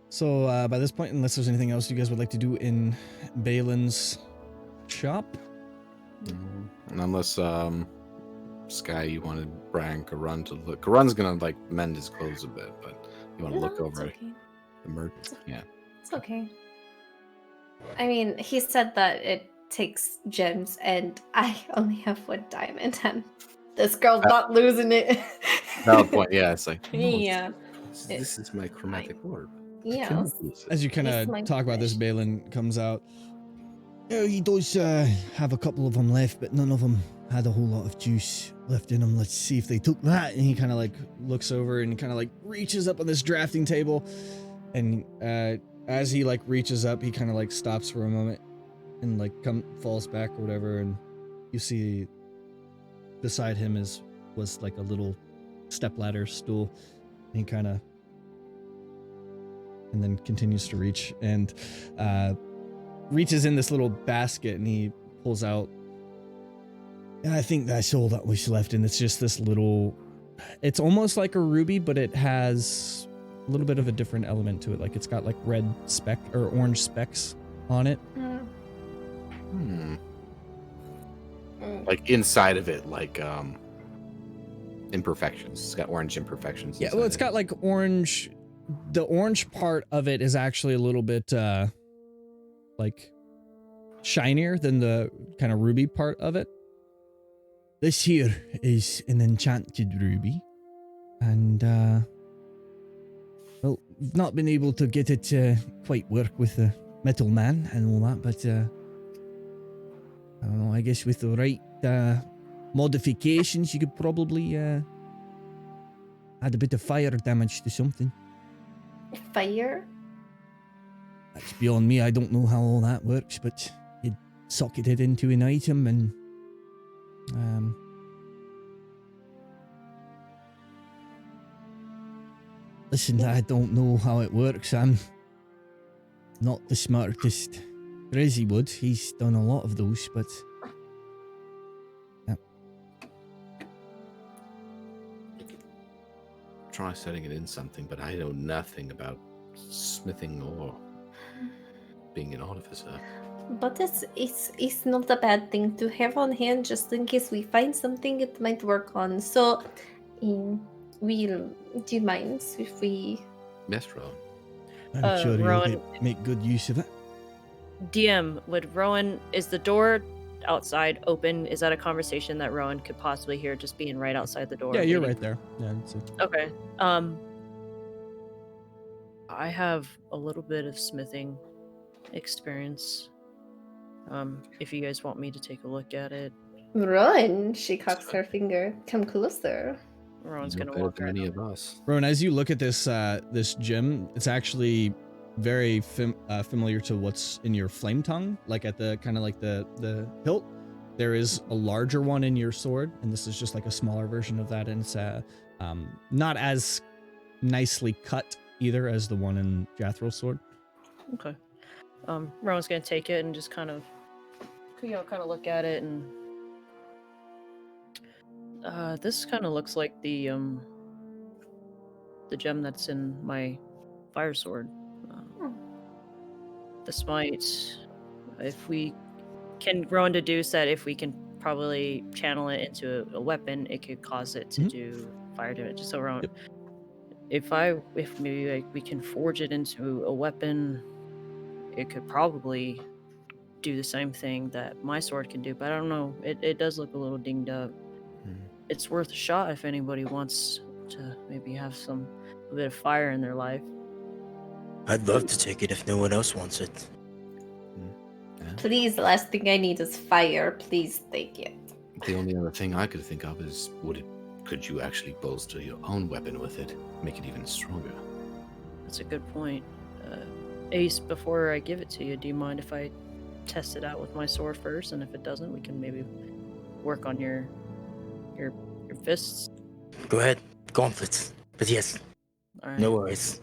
So by this point, unless there's anything else you guys would like to do in Balin's shop, And unless Sky, you wanted Brank or Run to look. Run's gonna like mend his clothes a bit, but you want to look over It's okay. the merch. Yeah. It's okay. I mean, he said that it takes gems, and I only have one diamond, and this girl's not losing it. Valid point. Yeah, it's like no, Yeah. This is my chromatic orb. I Yes. cannot lose it. as you kind It's my of talk about this, wish. Balin comes out. Oh, he does have a couple of them left, but none of them had a whole lot of juice left in them. Let's see if they took that. And he kind of like looks over and kind of like reaches up on this drafting table, and as he like reaches up, he kind of like stops for a moment and like falls back or whatever, and you see beside him was like a little stepladder stool, and he kind of and then continues to reach and reaches in this little basket, and he pulls out. And I think that's all that was left in. It's just this little, it's almost like a ruby, but it has a little bit of a different element to it. Like it's got like red speck or orange specks on it. Like inside of it, like imperfections. It's got orange imperfections. Yeah, well, it's got like orange. The orange part of it is actually a little bit like shinier than the kind of ruby part of it. This here is an enchanted ruby. And, well, we've not been able to get it to quite work with the metal man and all that, but, I don't know, I guess with the right modifications, you could probably add a bit of fire damage to something. Fire? That's beyond me. I don't know how all that works, but you'd socket it into an item and listen, I don't know how it works. I'm not the smartest. Rizzy would. He's done a lot of those, but Try setting it in something, but I know nothing about smithing or being an artificer. But it's not a bad thing to have on hand just in case we find something it might work on. So We'll. Do you mind if we? Yes, Rowan. I'm sure Rowan- you'll make good use of it. DM, would Rowan, is the door outside open? Is that a conversation that Rowan could possibly hear just being right outside the door? Yeah, you're waiting? right there. Yeah, it's Okay. I have a little bit of smithing experience. If you guys want me to take a look at it, Run! She cocks her finger. Come closer. Rowan's You know gonna better walk than right any over. of us. Rowan, as you look at this gem, it's actually very familiar to what's in your flame tongue, like at the kind of like the hilt. There is a larger one in your sword, and this is just like a smaller version of that, and it's not as nicely cut either as the one in Jathryl's sword. Okay. Rowan's gonna take it and just kind of look at it, and this kind of looks like the gem that's in my fire sword. This might, if we can, Rowan deduce that if we can probably channel it into a weapon, it could cause it to do fire damage. So Rowan, if maybe like we can forge it into a weapon, it could probably do the same thing that my sword can do, but I don't know. It does look a little dinged up. It's worth a shot if anybody wants to maybe have a bit of fire in their life. I'd love to take it if no one else wants it. Please, the last thing I need is fire. Please take it. The only other thing I could think of is, could you actually bolster your own weapon with it, make it even stronger? That's a good point. Ace, before I give it to you, do you mind if I test it out with my sword first? And if it doesn't, we can maybe work on your fists. Go ahead, gauntlets. But yes, All right. no worries.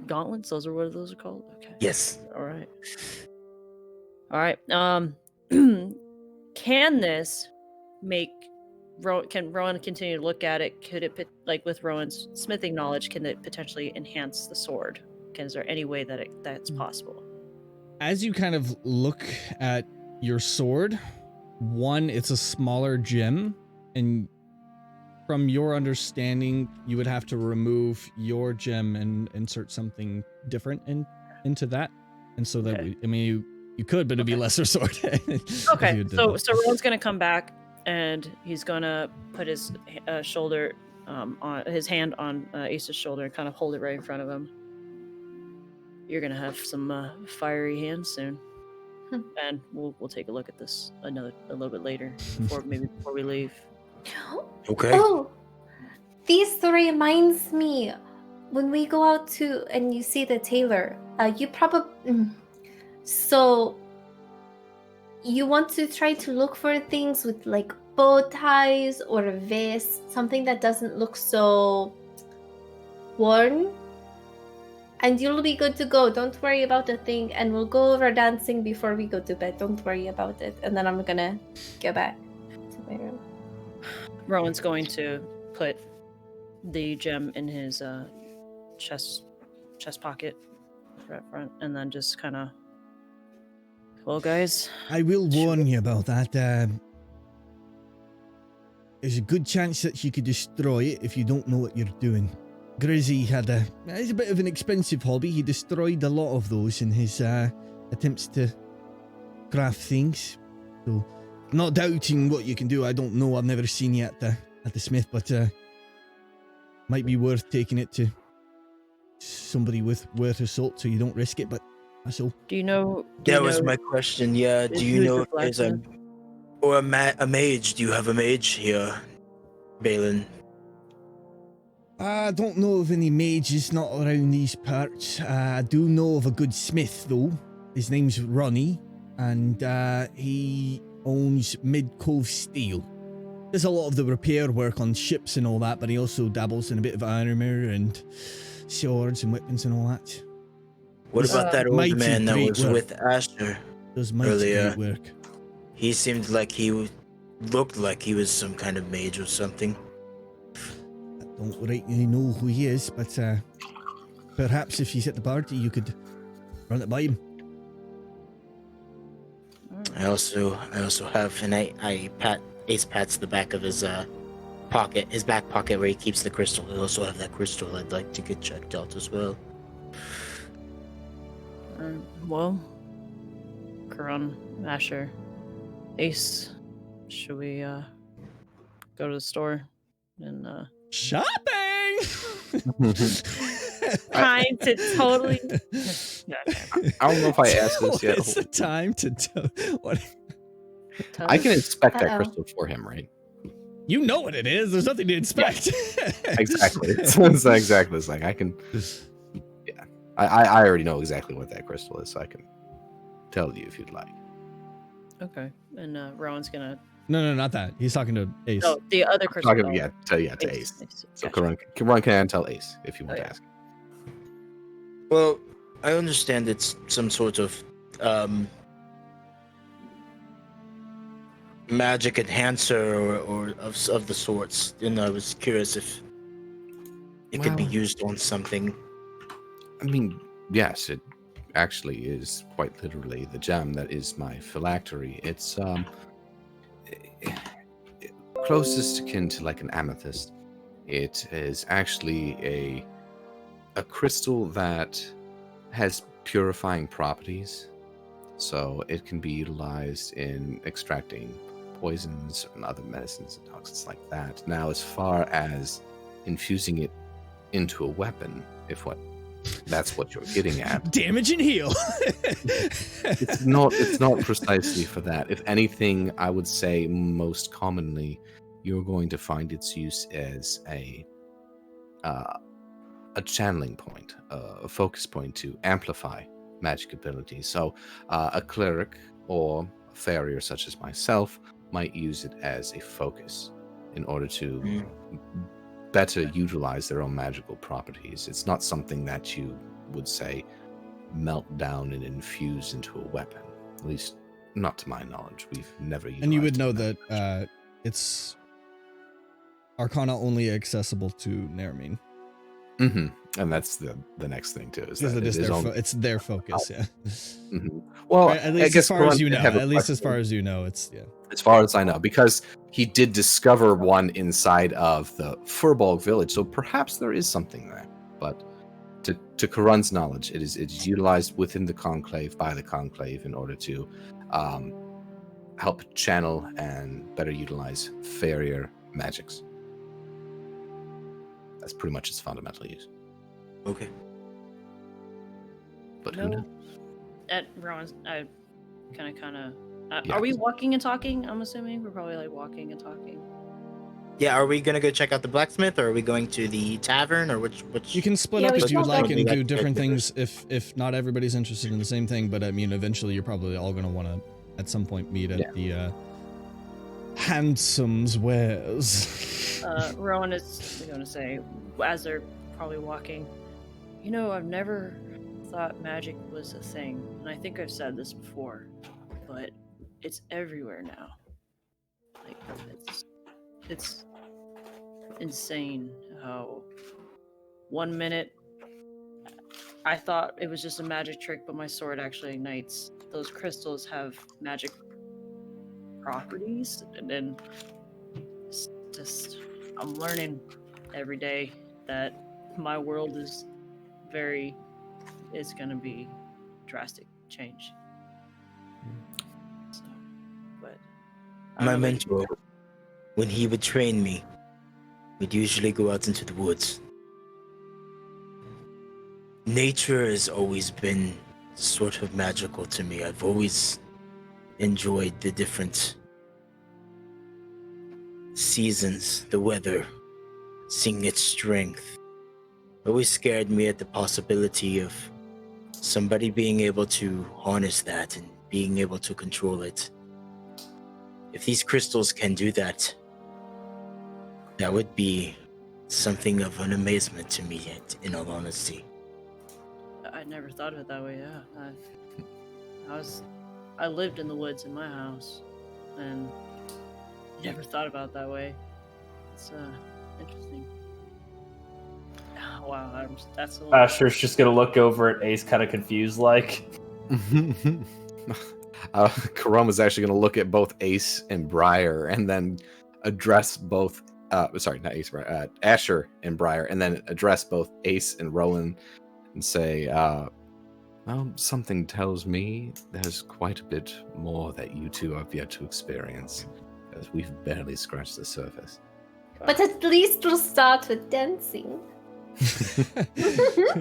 Gauntlets? Those are what those are called? Okay. Yes. All right. All right. Can this make can Rowan continue to look at it? Could it, like with Rowan's smithing knowledge, can it potentially enhance the sword? Is there any way that that's possible? As you kind of look at your sword, one, it's a smaller gem, and from your understanding, you would have to remove your gem and insert something different into that. And so that Okay. you could, but it'd be lesser sword. Okay, so Rowan's gonna come back and he's gonna put his shoulder on his hand on Ace's shoulder and kind of hold it right in front of him. You're gonna have some fiery hands soon, and we'll take a look at this a little bit later before we leave. Okay. Oh, this reminds me. When we go out to and you see the tailor, you probably so you want to try to look for things with like bow ties or a vest, something that doesn't look so worn. And you'll be good to go. Don't worry about a thing. And we'll go over dancing before we go to bed. Don't worry about it. And then I'm gonna go back to my room. Rowan's going to put the gem in his chest pocket right front, and then just kind of, well, guys. I will warn you about that. There's a good chance that you could destroy it if you don't know what you're doing. Grizzy it's a bit of an expensive hobby. He destroyed a lot of those in his attempts to craft things. So, not doubting what you can do. I don't know. I've never seen you at the smith, but might be worth taking it to somebody worth of salt so you don't risk it. But that's all. Do you know? That was my question. Yeah. Do you know if there's a mage? Do you have a mage here, Balin? I don't know of any mages not around these parts. I do know of a good smith, though. His name's Ronnie, and he owns Mid-Cove Steel. Does a lot of the repair work on ships and all that, but he also dabbles in a bit of armor and swords and weapons and all that. What about that old mighty man that great was work. with Asher? Does mighty Earlier. great work. He seemed like looked like he was some kind of mage or something. I don't rightly know who he is, but perhaps if he's at the party, you could run it by him. I also have, and Ace pats the back of his pocket, his back pocket where he keeps the crystal. I also have that crystal I'd like to get checked out as well. Well, Karan, Asher, Ace, should we go to the store and Shopping. time to totally. Yeah, okay. I don't know if I asked this yet. It's the time to what? I can inspect that Uh-oh. crystal for him, right? You know what it is. There's nothing to inspect. Exactly. It's exactly. It's like I can. Yeah, I already know exactly what that crystal is, so I can tell you if you'd like. Okay, and Rowan's gonna. No, not that. He's talking to Ace. Oh, the other crystal. Talking, to Ace. So Gotcha. Karan can tell Ace if you want Oh, to yeah. ask. Well, I understand it's some sort of magic enhancer or of the sorts, and I was curious if it could be Well- used on something. I mean, yes, it actually is quite literally the gem that is my phylactery. It's closest akin to like an amethyst. It is actually a crystal that has purifying properties, so it can be utilized in extracting poisons and other medicines and toxins like that. Now, as far as infusing it into a weapon, if that's what you're getting at, Damage and heal. it's not precisely for that. If anything, I would say most commonly you're going to find its use as a channeling point, a focus point to amplify magic abilities. So a cleric or a farrier such as myself might use it as a focus in order to better utilize their own magical properties. It's not something that you would say melt down and infuse into a weapon. At least not to my knowledge. We've never used. And you would know that it's Arcana only accessible to Nermine. Mm-hmm. And that's the next thing too. Is Because that it is it is their only- it's their focus, yeah. Mhm. Well, Right, at I least guess as far as Karan you did know. have a At least as question. far as you know, it's yeah. As far as I know, because he did discover one inside of the Furbolg village, so perhaps there is something there. But to Karan's knowledge, it's utilized within the conclave by the conclave in order to help channel and better utilize farrier magics. That's pretty much its fundamental use. Okay. But who knows? At Rowan's, I kind of. Yeah. Are we walking and talking? I'm assuming we're probably like walking and talking. Yeah, are we gonna go check out the blacksmith, or are we going to the tavern, or which? You can split Yeah, up we if should you would all like go. and Yeah, do different yeah, things if not everybody's interested in the same thing, but I mean eventually you're probably all gonna wanna at some point meet at the Handsome's Wares. Rowan is going to say, as they're probably walking, you know, I've never thought magic was a thing, and I think I've said this before, but it's everywhere now. Like, it's insane how 1 minute I thought it was just a magic trick, but my sword actually ignites. Those crystals have magic properties, and then it's just I'm learning every day that my world is it's gonna be drastic change. So, but I My don't know about you. mentor, when he would train me, we'd usually go out into the woods. Nature has always been sort of magical to me. I've always enjoyed the different seasons, the weather, seeing its strength. It always scared me at the possibility of somebody being able to harness that and being able to control it. If these crystals can do that, that would be something of an amazement to me, in all honesty. I never thought of it that way. Yeah, I lived in the woods in my house, and never thought about it that way. It's interesting. Oh, wow, that's a little. Asher's just gonna look over at Ace, kind of confused, like. Karan was actually going to look at both Ace and Briar and then address both sorry, not Ace, Asher and Briar, and then address both Ace and Rowan and say, well, something tells me there's quite a bit more that you two have yet to experience, because we've barely scratched the surface. But at least we'll start with dancing.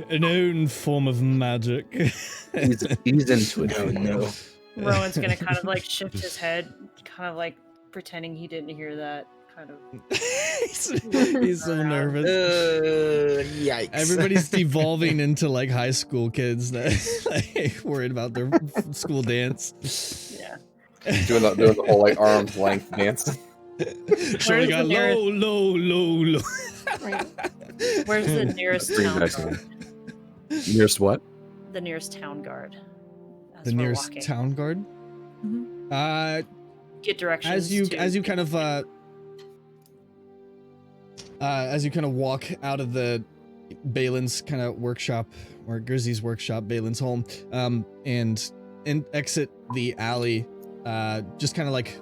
An own form of magic. He's into it. Oh no. Rowan's gonna kind of like shift his head, kind of like pretending he didn't hear that. Kind of. He's so nervous. Yikes. Everybody's devolving into like high school kids that like worried about their school dance. Yeah. doing the whole like arm's length dance. Showing the out nearest- low. Where's the nearest Pretty town nice. guard? Nearest what? The nearest town guard. As The we're nearest walking. town guard. Mhm. Get directions. As you kind of walk out of the Balin's kind of workshop or Grizzy's workshop, Balin's home, and exit the alley, just kind of like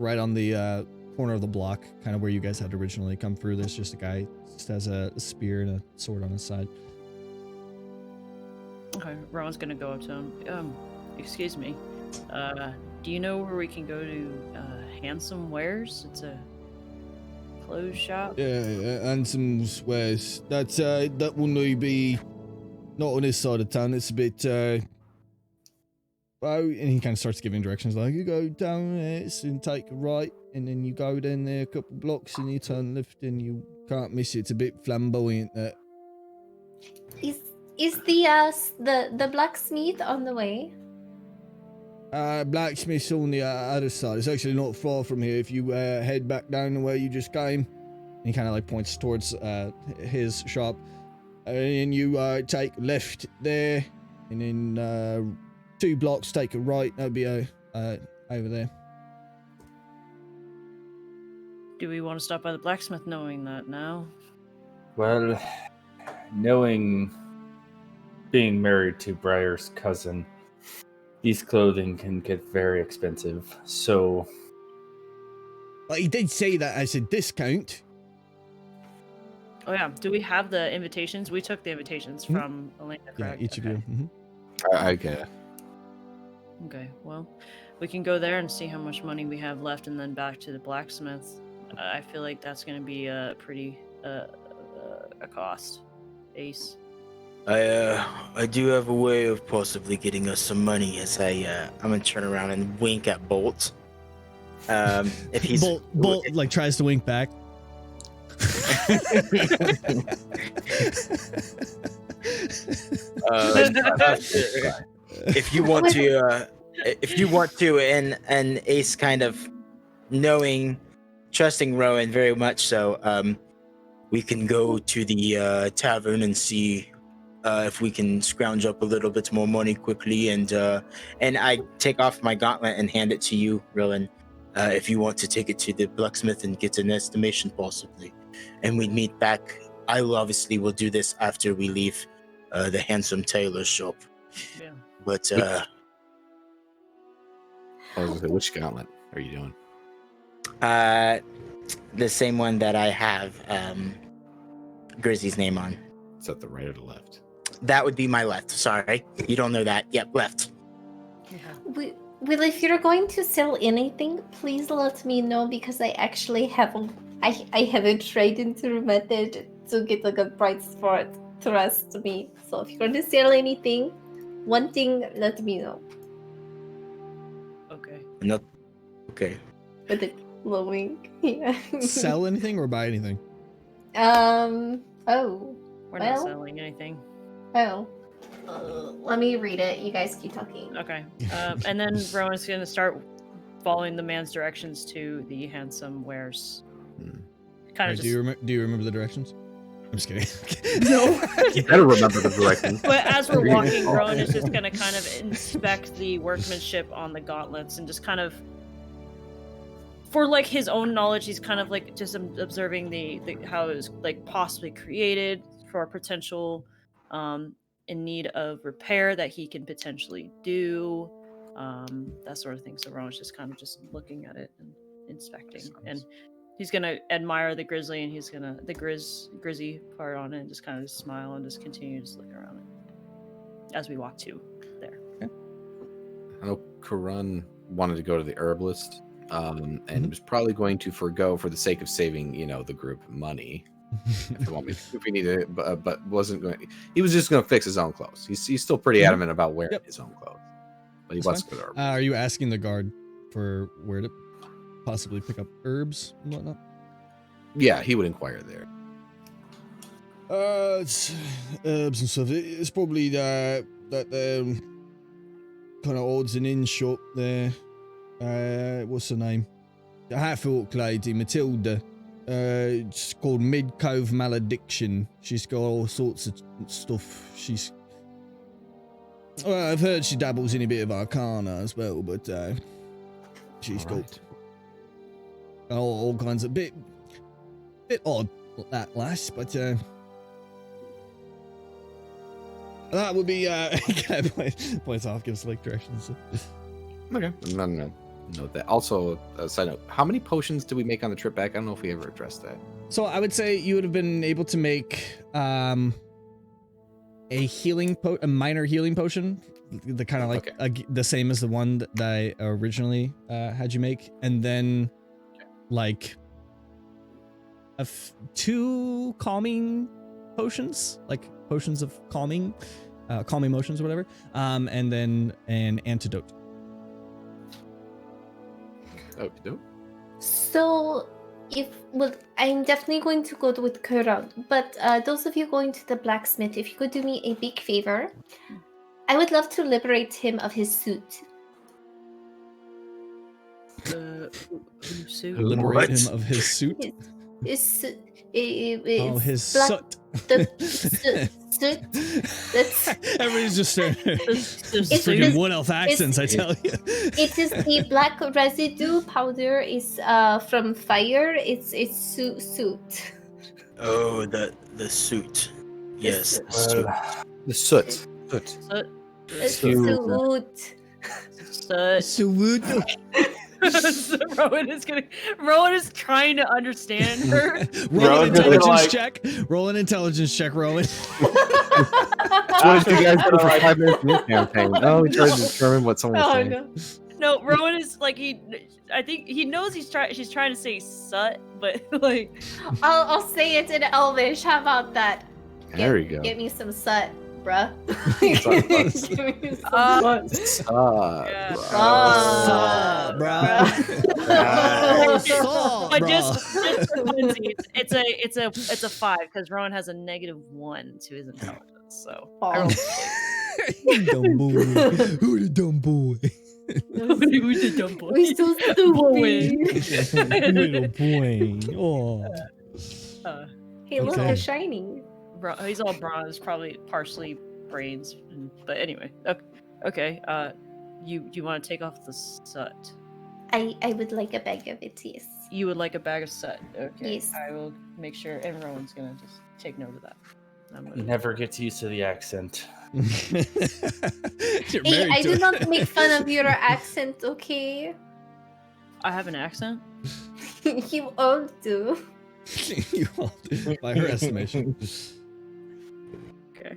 right on the corner of the block, kind of where you guys had originally come through. There's just a guy just has a spear and a sword on his side. Okay, Rowan's gonna go up to him. Excuse me. Do you know where we can go to Handsome Wares? It's a clothes shop. Yeah, Ansom's Wares. That will not be not on this side of town. It's a bit well, and he kind of starts giving directions like you go down there and take a right, and then you go down there a couple blocks and you turn left and you can't miss it. It's a bit flamboyant. Is the blacksmith on the way? Blacksmith's on the other side. It's actually not far from here. If you head back down the way you just came, and he kind of like points towards his shop, and you take left there, and then 2 blocks take a right. That'll be over there. Do we want to stop by the blacksmith knowing that now? Well, knowing being married to Briar's cousin, these clothing can get very expensive. So, Well, he did say that as a discount. Oh yeah. Do we have the invitations? We took the invitations from Elena, Yeah, correct? each of Okay. you. Mhm. I get it. Okay, well, we can go there and see how much money we have left, and then back to the blacksmith. I feel like that's going to be a pretty a cost. Ace. I do have a way of possibly getting us some money. As I'm gonna turn around and wink at Bolt. If he's Bolt like tries to wink back. if you want to, and Ace kind of trusting Rowan very much so, we can go to the tavern and see if we can scrounge up a little bit more money quickly, and I take off my gauntlet and hand it to you, Rowan, if you want to take it to the blacksmith and get an estimation possibly, and we meet back. I obviously will do this after we leave the handsome tailor shop. Yeah. But I was gonna say, which gauntlet are you doing? the same one that I have Grizzy's name on. Is that the right or the left? That would be my left. Sorry, you don't know that. Yep, left. Yeah. Well, if you're going to sell anything, please let me know, because I actually have I have a trade-in method to get like a bright spot. Trust me. So if you're going to sell anything, one thing, let me know. Okay. No. Okay. With a glowing, yeah. Sell anything or buy anything? Oh. We're Well- not selling anything. Oh. Let me read it. You guys keep talking. Okay. And then Rowan's going to start following the man's directions to the handsome wares. Kind Alright, of do just. you remember the directions? I'm just kidding. No. You better remember the directions. But as we're walking, Rowan is just going to kind of inspect the workmanship on the gauntlets and just kind of, for like his own knowledge, he's kind of like just observing the how it was like possibly created for potential in need of repair that he can potentially do, that sort of thing. So Rowan's just kind of just looking at it and inspecting, and he's gonna admire the grizzly, and he's gonna the grizzy part on it, and just kind of smile and just continue just looking around it as we walk to there. I know Karun wanted to go to the herbalist, and was probably going to forego for the sake of saving, the group money. If we needed it, but wasn't going. He was just going to fix his own clothes. He's still pretty adamant about wearing his own clothes, but he wants to go to the herbalist. Are you asking the guard for where to possibly pick up herbs and whatnot? Yeah, he would inquire there. It's herbs and stuff. It's probably that kind of odds and ends shop there. What's her name? The half-orc lady, Matilda. It's called Mid Cove Malediction. She's got all sorts of stuff. Well, I've heard she dabbles in a bit of arcana as well, but she's got all kinds of bit odd that lass, but that would be points off, gives like directions. Okay. No. Note that. Also, side note: how many potions did we make on the trip back? I don't know if we ever addressed that. So I would say you would have been able to make a minor healing potion, the kind of like the same as the one that I originally had you make, and then like two calming potions, like potions of calming motions or whatever, and then an antidote. So, I'm definitely going to go with Kuran, but those of you going to the blacksmith, if you could do me a big favor, I would love to liberate him of his suit. Suit? Liberate him of his suit? His suit. His soot. Soot. Everybody's just It's freaking Wood Elf accents, I tell you. It is the black residue powder. Is from fire. It's suit. Oh, the suit. Yes, the suit. The soot. Soot. Rowan is trying to understand her. Roll an intelligence check. Roll an intelligence check, Rowan. What did you guys do for 5 minutes in this campaign? Oh, we tried to determine what someone was saying. No, Rowan is like I think he knows she's trying to say "sut," but like I'll say it in Elvish. How about that? There you go. Get me some sut, bruh. But just for funsies, it's a 5 because Rowan has a -1 to his intelligence. So I rolled Dumb boy. Who the dumb boy? Who's the dumb boy? We're so stupid. Little boy. Oh. Hey, look, Okay. it's shining. He's all bronze, probably partially brains. But anyway, okay. You want to take off the soot? I would like a bag of it, yes. You would like a bag of soot? Okay. Yes. I will make sure everyone's gonna just take note of that. Never gets used to the accent. You're Hey, married I to do it. not make fun of your accent, okay? I have an accent. You all do. You all do, by her estimation. Okay.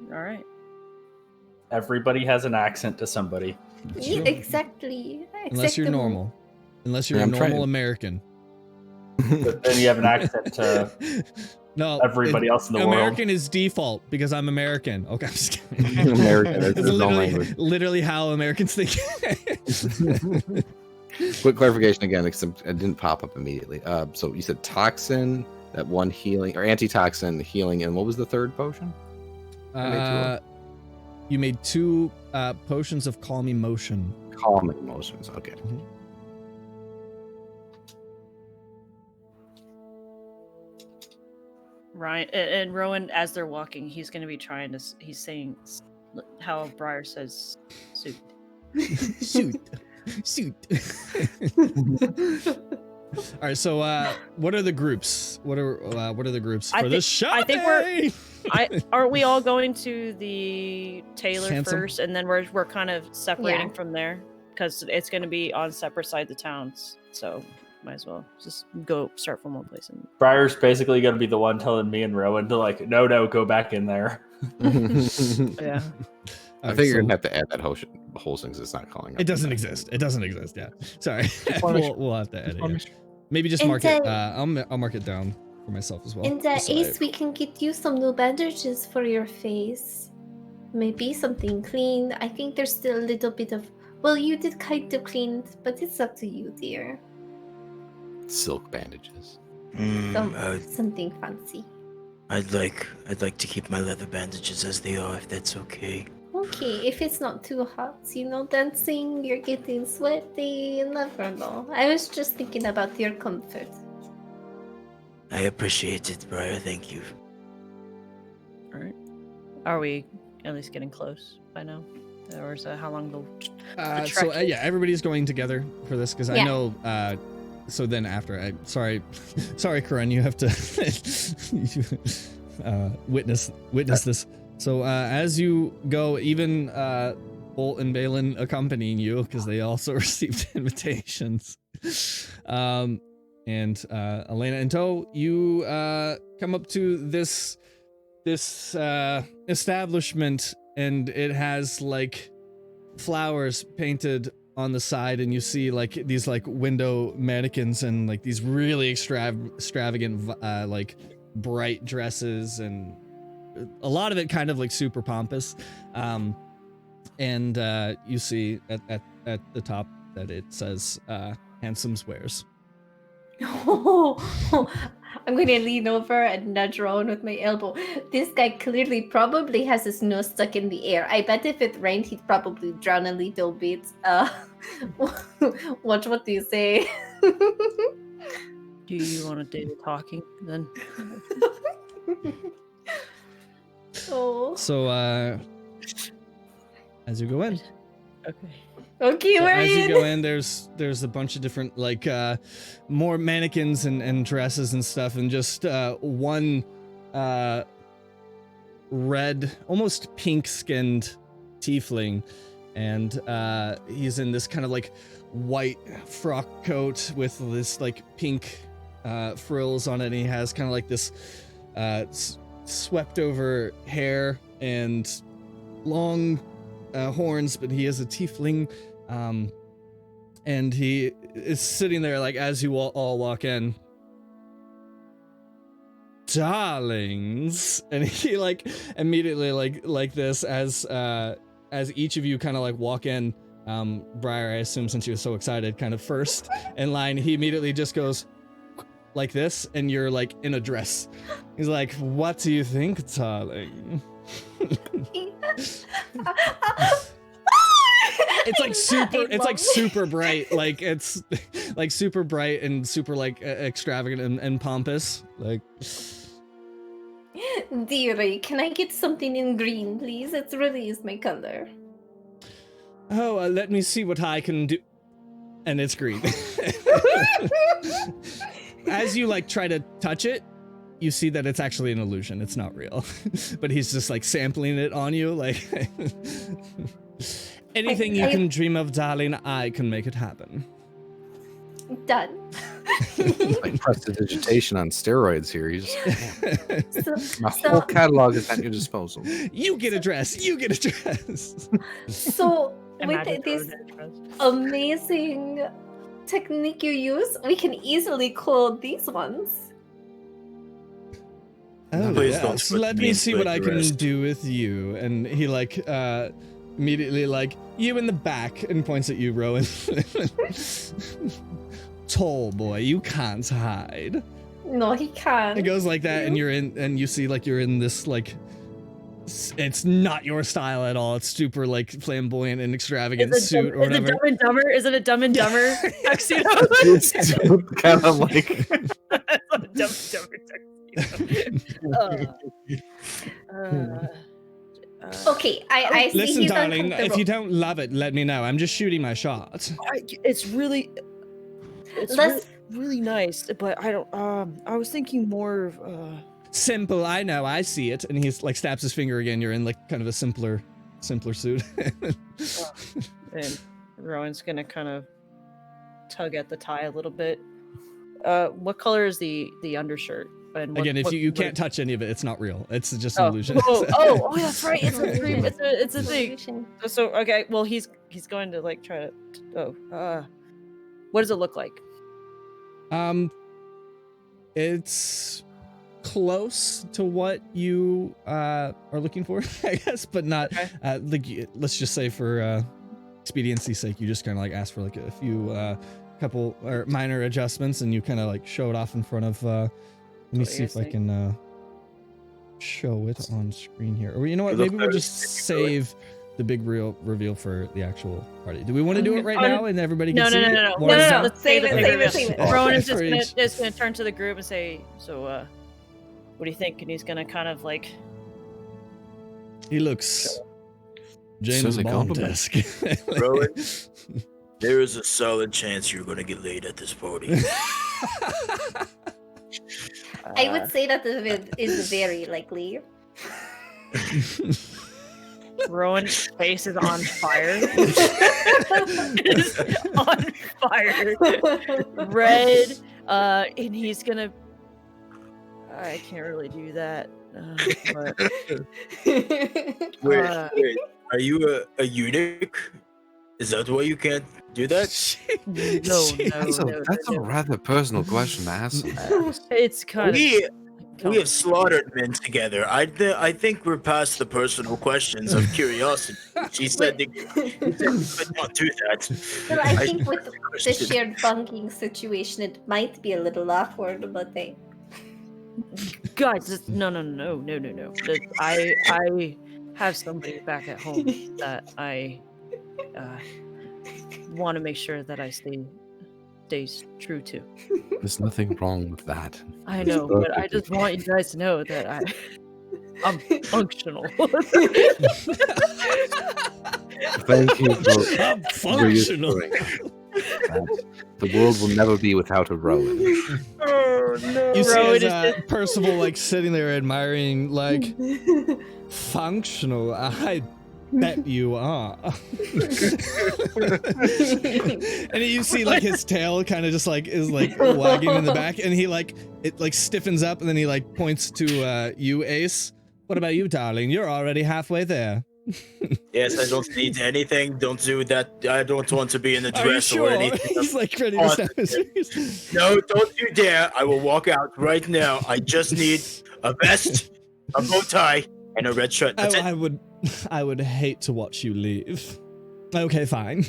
All right. Everybody has an accent to somebody. Yeah, exactly. Unless you're Acceptable. normal. Unless you're Yeah, a I'm normal trying. American. But then you have an accent to No, everybody else in the world. American is default because I'm American. Okay, I'm just kidding. American, it's It's his own language. literally how Americans think. Quick clarification again, because it didn't pop up immediately. So you said toxin, that one healing, or antitoxin, healing, and what was the third potion? You made 2 potions of calming motion. Calming motions. Okay. Ryan and Rowan, as they're walking, he's going to be trying to. He's saying how Briar says "suit." Suit. All right. So, what are the groups? What are the groups for this shot? I think aren't we all going to the tailor Handsome? first, and then we're kind of separating Yeah. from there. because it's going to be on separate sides of towns. So might as well just go start from one place. And Briar's basically going to be the one telling me and Rowan to like, no, go back in there. yeah. I think you're gonna have to add that whole thing because it's not calling up. It doesn't exist. It doesn't exist. Yeah. Sorry. we'll have to edit it. Maybe just And mark it. I'll mark it down for myself as well. And Ace, we can get you some new bandages for your face. Maybe something clean. I think there's still a little bit of. Well, you did kind of clean, but it's up to you, dear. Silk bandages. Something fancy. I'd like to keep my leather bandages as they are, if that's okay. Okay, if it's not too hot, dancing, you're getting sweaty, you never know. I was just thinking about your comfort. I appreciate it, Briar. Thank you. All right. Are we at least getting close by now? Or is that how long the trek is? Yeah, everybody's going together for this because I know. So then after, sorry, Karan, you have to witness this. So as you go, even Bolt and Balin accompanying you because they also received invitations. And Elena and Toe, you come up to this establishment, and it has like flowers painted on the side, and you see like these like window mannequins and like these really extravagant like bright dresses, and a lot of it kind of like super pompous. And you see at the top that it says Handsome's Wares. I'm going to lean over and nudge Rowan with my elbow. This guy clearly probably has his nose stuck in the air. I bet if it rained, he'd probably drown a little bit. What do you say? Do you want to do the talking then? Oh. So as you go in. Okay, we're as in. you go in, there's a bunch of different like more mannequins and dresses and stuff, and just one red, almost pink-skinned tiefling, and he's in this kind of like white frock coat with this like pink frills on it, and he has kind of like this swept over hair and long horns, but he is a tiefling, and he is sitting there like as you all walk in. Darlings, and he like immediately like this as each of you kind of like walk in. Briar, I assume since you were so excited, kind of first in line, he immediately just goes like this, and you're like in a dress. He's like, "What do you think, darling?" It's like super bright, like it's like super bright and super like extravagant and pompous, like. Dearie, can I get something in green, please? It really is my color. Oh, let me see what I can do. And it's green. As you like try to touch it, you see that it's actually an illusion. It's not real. But he's just like sampling it on you, like anything you can dream of, darling, I can make it happen. Done. Like prestidigitation on steroids here. My whole catalog is at your disposal. You get a dress. You get a dress. So with this amazing technique you use, we can easily clone these ones. Oh, Please yes. don't put Let me me into see what a I can dress. do with you. And he like immediately like, you in the back, and points at you, Rowan. Tall boy, you can't hide. No, he can't. It goes like that, and you're in, and you see like you're in this like, it's not your style at all. It's super like flamboyant and extravagant suit or whatever. Is it Dumb and Dumber? Is it a Dumb and Dumber tuxedo? It's kind of like It's a Dumb and Dumber tuxedo. Okay, I see Listen, he's darling, if uncomfortable. you don't love it, let me know. I'm just shooting my shot. It's really nice, but I don't. I was thinking more of. Simple, I know, I see it. And he's like stabs his finger again. You're in like kind of a simpler suit. Rowan's gonna kind of tug at the tie a little bit. What color is the undershirt? And what, Again, if what, you what- can't touch any of it, it's not real. It's just an Oh, illusion. oh, that's right. It's a dream. Illusion. It's a thing. Illusion. So okay, well he's going to like try to. What does it look like? It's close to what you are looking for, I guess, but not Okay. let's just say for expediency's sake, you just kind of like ask for like a few couple or minor adjustments, and you kind of like show it off in front of. Let me what see you're if I saying. can show it on screen here. Or you know what? It looks Maybe we'll very just save the big reveal for the actual party. Do we want to do it right Okay. now and everybody can No, see no, it? no, no, Or no, is no, that- Let's Save save it, it. save it, save it. Rowan is For each. just gonna turn to the group and say, "So, what do you think?" And he's gonna kind of like, He looks James Says a compliment. Bond-esque. Rowan? There is a solid chance you're gonna get laid at this party. I would say that it is very likely. Rowan's face is on fire. Is on fire. Red. And he's gonna. I can't really do that. But, Wait, are you a eunuch? Is that why you can't do that? That's a rather personal question to ask. It's kind We have slaughtered men together. I think we're past the personal questions of curiosity. She said that we could not do that. Well, I think with the shared bunking situation, it might be a little awkward, but guys. No. I have somebody back at home that I want to make sure that I stays true to. There's nothing wrong with that. I know, but I just want you guys to know that I'm functional. Thank you for I'm functional. reassuring that the world will never be without a Rowan. Oh no! You see Rowan as is Percival like sitting there admiring, like, functional. I bet you are. And you see like his tail kind of just like is like wagging in the back, and he like it like stiffens up, and then he like points to you, Ace. What about you, darling? You're already halfway there. Yes, I don't need anything. Don't do that. I don't want to be in a Are you dress sure? or anything. He's like ready to snap his fingers. No, don't you dare. I will walk out right now. I just need a vest, a bow tie, and a red shirt. That's it. I would hate to watch you leave. Okay, fine.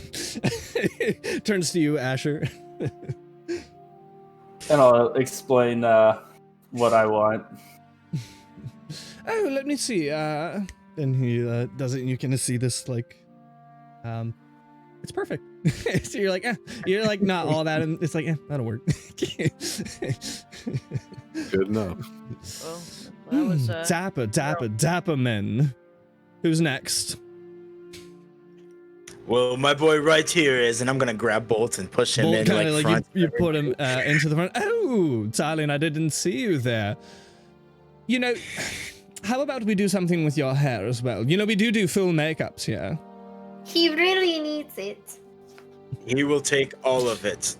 Turns to you, Asher. And I'll explain what I want. Oh, let me see. And he does it, and you can see this like, it's perfect. So you're like not all that, and it's like, that'll work. Good enough. Well, that was Dapper men. Who's next? Well, my boy right here is, and I'm gonna grab Bolt and push him Bolt in kind of like like front. you put him into the front. Oh, darling, I didn't see you there. You know, how about we do something with your hair as well? You know, we do full makeups here. He really needs it. He will take all of it.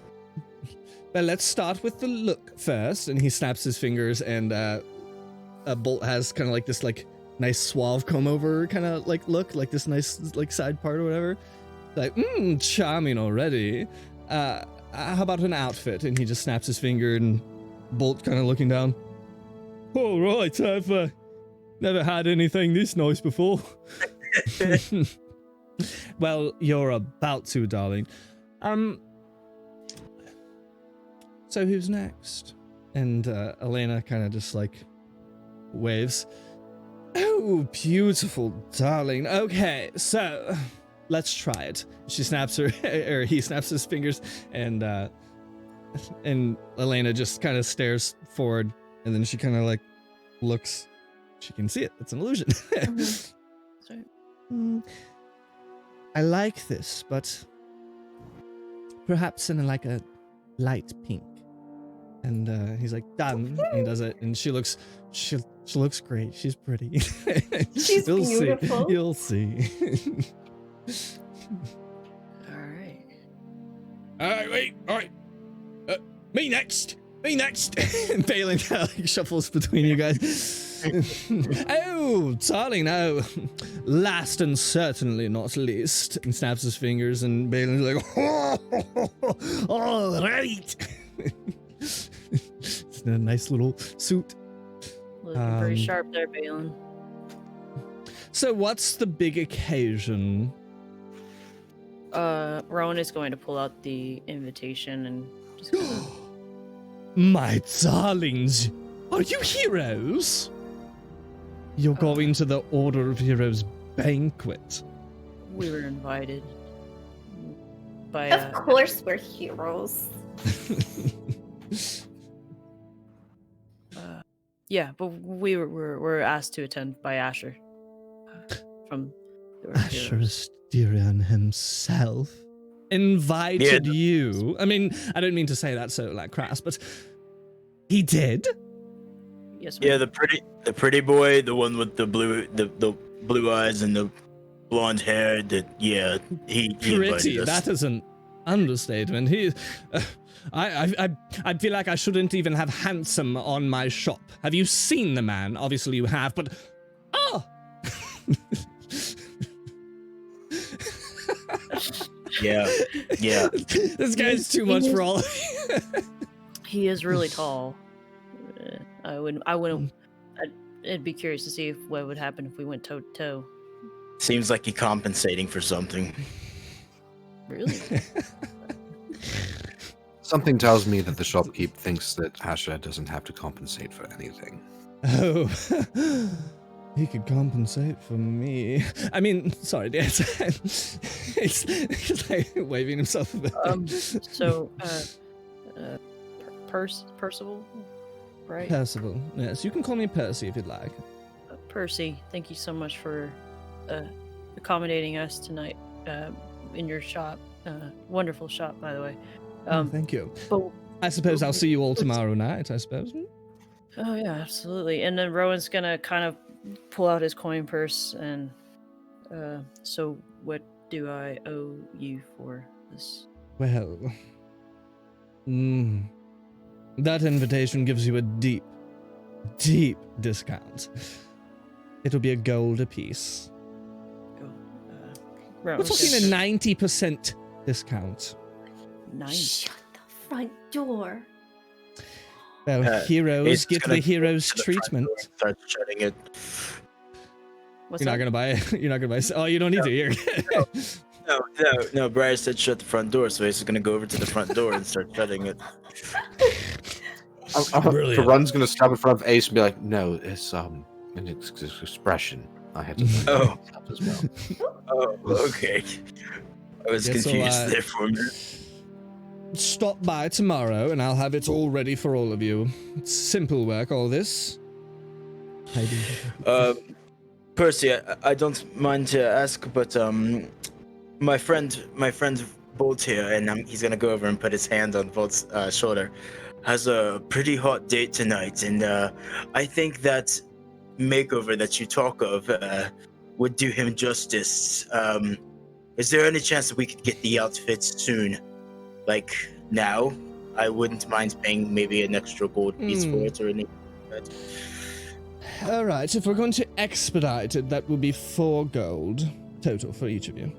Well, let's start with the look first. And he snaps his fingers, and Bolt has kind of like this like nice suave comb over kind of like look, like this nice like side part or whatever. Like, charming already. How about an outfit? And he just snaps his finger, and Bolt kind of looking down. All right, I've never had anything this nice before. Well, you're about to, darling. So who's next? And Elena kind of just like waves. Oh, beautiful, darling. Okay, so let's try it. She snaps her, or he snaps his fingers, and Elena just kind of stares forward, and then she kind of like looks. She can see it. It's an illusion. Sorry. I like this, but perhaps in like a light pink. And he's like, done. And he does it, and she looks great. She's pretty. She's You'll beautiful. See. You'll see. All right. Wait, all right. Me next. Me next. And Balin kind of like shuffles between you guys. Oh, darling, no. Last and certainly not least. And snaps his fingers, and Balin's like, all right. It's in a nice little suit. Looking pretty sharp there, Balin. So what's the big occasion? Rowan is going to pull out the invitation and just gonna... My darlings, are you heroes? You're going to the Order of Heroes banquet. We were invited by. Of course, we're heroes. Yeah, but we were asked to attend by Asher. From the Order of Asher Heroes. Styrian himself invited you. I mean, I don't mean to say that so like crass, but he did. Yes. Yeah, the pretty boy, the one with the blue eyes and the blonde hair. He Pretty. invited us. That is an understatement. He. I feel like I shouldn't even have handsome on my shop. Have you seen the man? Obviously you have, but oh. Yeah. This guy's too much for all of you. He is really tall. I'd be curious to see what would happen if we went toe to toe. Seems like he's compensating for something. Really? Something tells me that the shopkeep thinks that Asher doesn't have to compensate for anything. Oh, he could compensate for me. I mean, sorry, he's like waving himself a bit. So, Percival, right? Percival, yes, you can call me Percy if you'd like. Percy, thank you so much for accommodating us tonight in your shop. Wonderful shop, by the way. Thank you. But, I suppose I'll see you all tomorrow night, I suppose. Oh, yeah, absolutely. And then Rowan's gonna kind of pull out his coin purse and, so what do I owe you for this? Well, that invitation gives you a deep discount. It'll be a gold apiece. We're talking a 90% discount. Nice. Shut the front door. Well, heroes It's get gonna the heroes to the front treatment. door and start shutting it. What's You're not that? gonna buy it. You're not gonna buy it. Oh, you don't need to. You're No. Briar said shut the front door, so he's gonna go over to the front door and start shutting it. Brilliant. Karun's gonna stop in front of Ace and be like, "No, it's an expression. I had to Oh. up as well." Oh, okay. I was Yeah, so, confused there for a minute. Stop by tomorrow, and I'll have it all ready for all of you. It's simple work, all this. Percy, I don't mind to ask, but my friend Bolt here, and he's gonna go over and put his hand on Bolt's shoulder, has a pretty hot date tonight, and I think that makeover that you talk of would do him justice. Is there any chance that we could get the outfits soon? Like now? I wouldn't mind paying maybe an extra gold piece for it or anything like that. All right, if we're going to expedite it, that will be 4 gold total for each of you.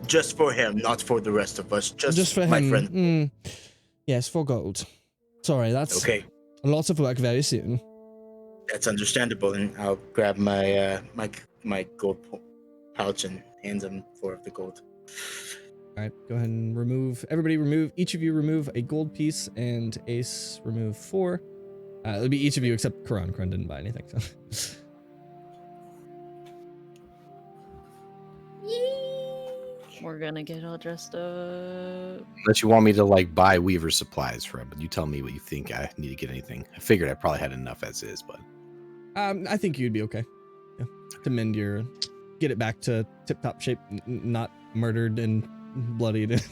Just for him, not for the rest of us. Just for my him. friend. Yes, 4 gold. Sorry, that's Okay, a lot of work very soon. that's understandable, and I'll grab my my gold pouch and hand him 4 of the gold. All right, go ahead and each of you remove a gold piece, and Ace remove 4. It'll be each of you except Karan. Karan didn't buy anything, so. We're gonna get all dressed up. Unless you want me to like buy Weaver supplies for him, but you tell me what you think I need to get anything. I figured I probably had enough as is, but I think you'd be okay. Yeah, to get it back to tip-top shape, not murdered and bloodied.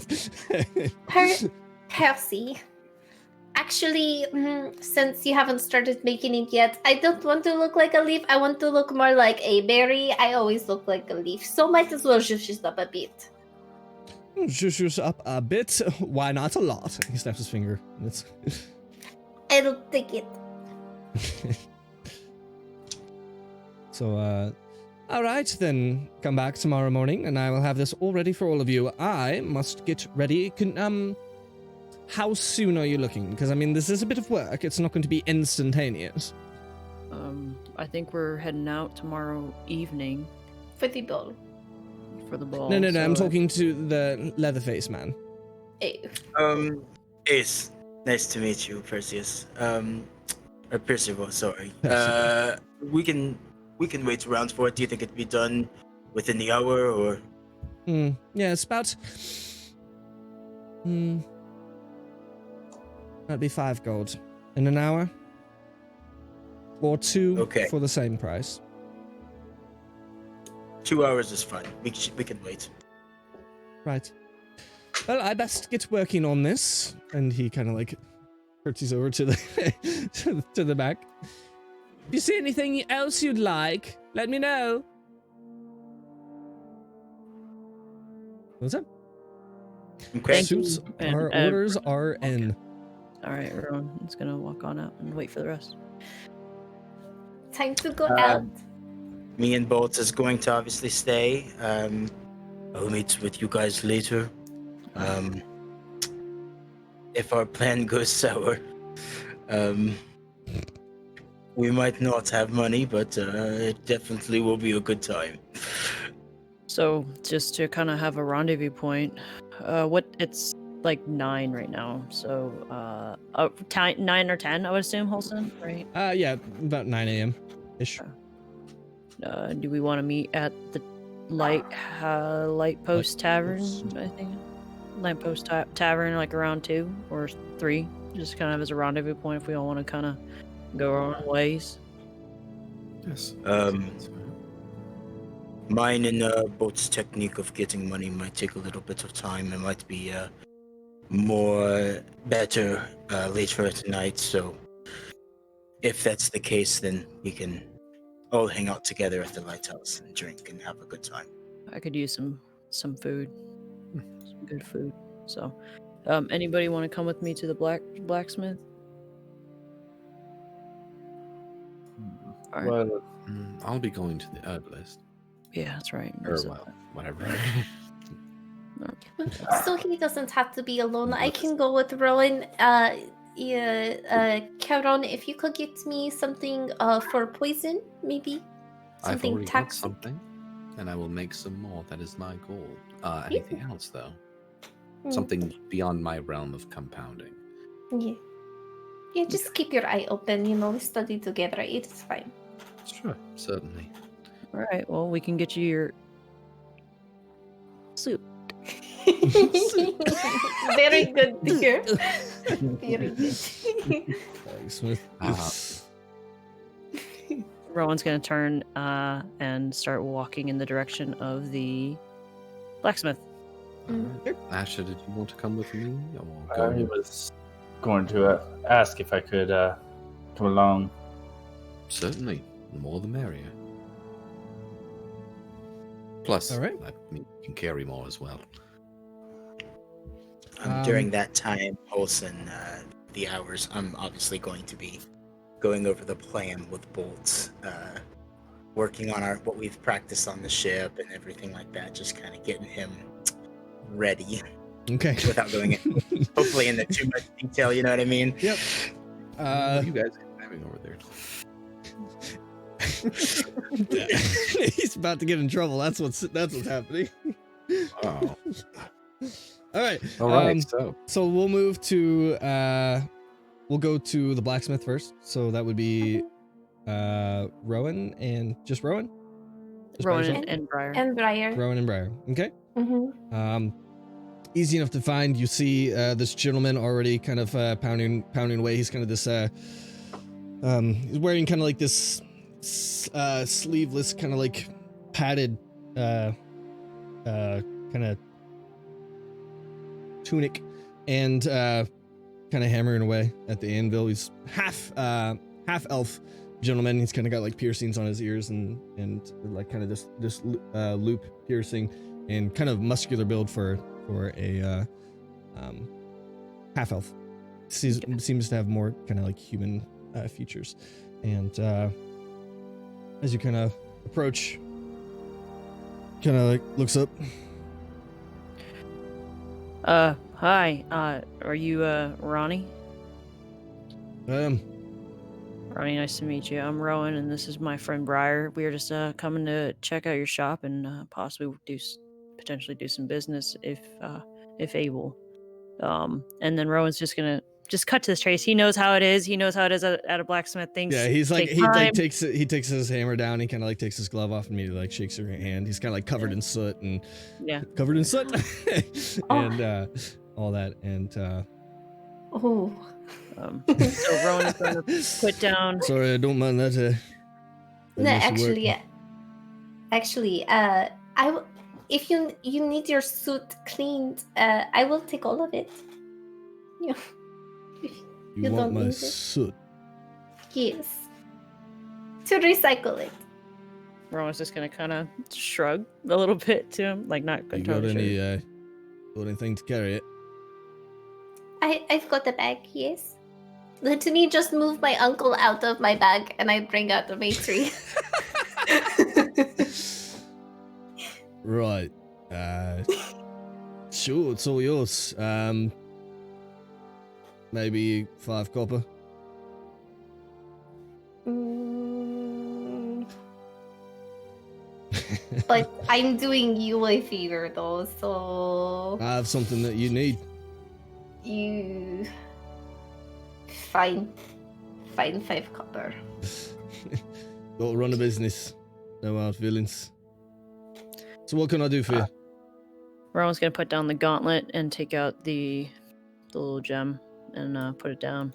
Percy. Actually, since you haven't started making it yet, I don't want to look like a leaf. I want to look more like a berry. I always look like a leaf, so might as well zhuzh it up a bit. Shushu's up a bit. Why not a lot? He snaps his finger. And it's I don't take it. So, all right, then come back tomorrow morning and I will have this all ready for all of you. I must get ready. How soon are you looking? Because, I mean, this is a bit of work. It's not going to be instantaneous. I think we're heading out tomorrow evening For the ball. for the ball. No, I'm so- talking to the Leatherface man. Eh, Ace, nice to meet you, Perseus. Or Percival, sorry. Percival. We can wait around for it. Do you think it'd be done within the hour, or? Yeah, it's about... That'd be 5 gold. In an hour? Or 2 Okay. for the same price. 2 hours is fine. We can wait. Right. Well, I best get working on this. And he kind of like curtsies over to the to the back. If you see anything else you'd like, let me know. What's up? Okay. Thank you. Suits And, our uh, orders are in. All right, Rowan's gonna walk on out and wait for the rest. time to go out. Me and Bolt is going to obviously stay. I'll meet with you guys later. If our plan goes sour, we might not have money, but it definitely will be a good time. So just to kind of have a rendezvous point, it's like 9 right now. So 9 or 10, I would assume, Holston, right? Yeah, about 9 a.m. ish. Do we want to meet at the Lightpost Tavern? I think Lightpost Tavern, like around 2 or 3, just kind of as a rendezvous point if we all want to kind of go our own ways. Yes. Mine and Bolt's technique of getting money might take a little bit of time. It might be better later tonight. So if that's the case, then we can all hang out together at the lighthouse and drink and have a good time. I could use some food, some good food. So, anybody want to come with me to the blacksmith? All right. Well, I'll be going to the herbalist. Yeah, that's right. Or, well, whatever. So he doesn't have to be alone. I can go with Rowan. Caron, if you could get me something for poison, maybe I've something already got toxic. something, and I will make some more. That is my goal. Anything else, though? Mm, Something beyond my realm of compounding. Yeah. Yeah, just keep your eye open. We study together. It's fine. Sure, certainly. All right. Well, we can get you your soup. Very good, dear. Very good. Blacksmith. Rowan's gonna turn and start walking in the direction of the blacksmith. Alright. Asha, did you want to come with me? Or I go? was going to ask if I could come along. Certainly. The more the merrier. Plus, All right. I mean, you can carry more as well. During that time, Olsen, the hours, I'm obviously going to be going over the plan with Bolt, working on what we've practiced on the ship and everything like that, just kind of getting him ready Okay. without going in, hopefully into too much detail, you know what I mean? Yep. What are you guys having over there? He's about to get in trouble. That's what's happening. Oh. All right. All right. So we'll move to we'll go to the blacksmith first. So that would be Rowan and just Rowan? Just by Rowan yourself? and Briar. And Briar. Rowan and Briar. Okay. Mm-hmm. Easy enough to find. You see this gentleman already kind of pounding away. He's kind of this he's wearing kind of like this sleeveless kind of like padded kind of tunic and kind of hammering away at the anvil. He's half elf gentleman. He's kind of got like piercings on his ears and like kind of this loop piercing and kind of muscular build for for a half elf. Seems to have more kind of like human features, and as you kind of approach, kind of like looks up. Hi. Are you Ronnie? Ronnie, nice to meet you. I'm Rowan, and this is my friend Briar. We are just coming to check out your shop and possibly potentially do some business if able. And then Rowan's just gonna cut to the chase. He knows how it is. He knows how it is at a blacksmith. Things Yeah, he's like take he like time. takes his hammer down. He kind of like takes his glove off and immediately like shakes her hand. He's kind of like covered in soot and Yeah. covered in soot and all that and. Oh. So Rowan is going to put down. Sorry, I don't mind that. No, must work. actually, if you need your suit cleaned, I will take all of it. You, You want don't my need it. soot? Yes. To recycle it. Rowan's just gonna kind of shrug a little bit to him, like not You got entirely sure. any got anything to carry it? I've got the bag, yes. Let me just move my uncle out of my bag and I bring out the matrix. Right. Sure, it's all yours. Maybe 5 copper. But I'm doing you a favor though, so I have something that you need. you fine 5 copper. Got to run a business. No hard feelings. So what can I do for you? Rowan's gonna put down the gauntlet and take out the little gem and put it down.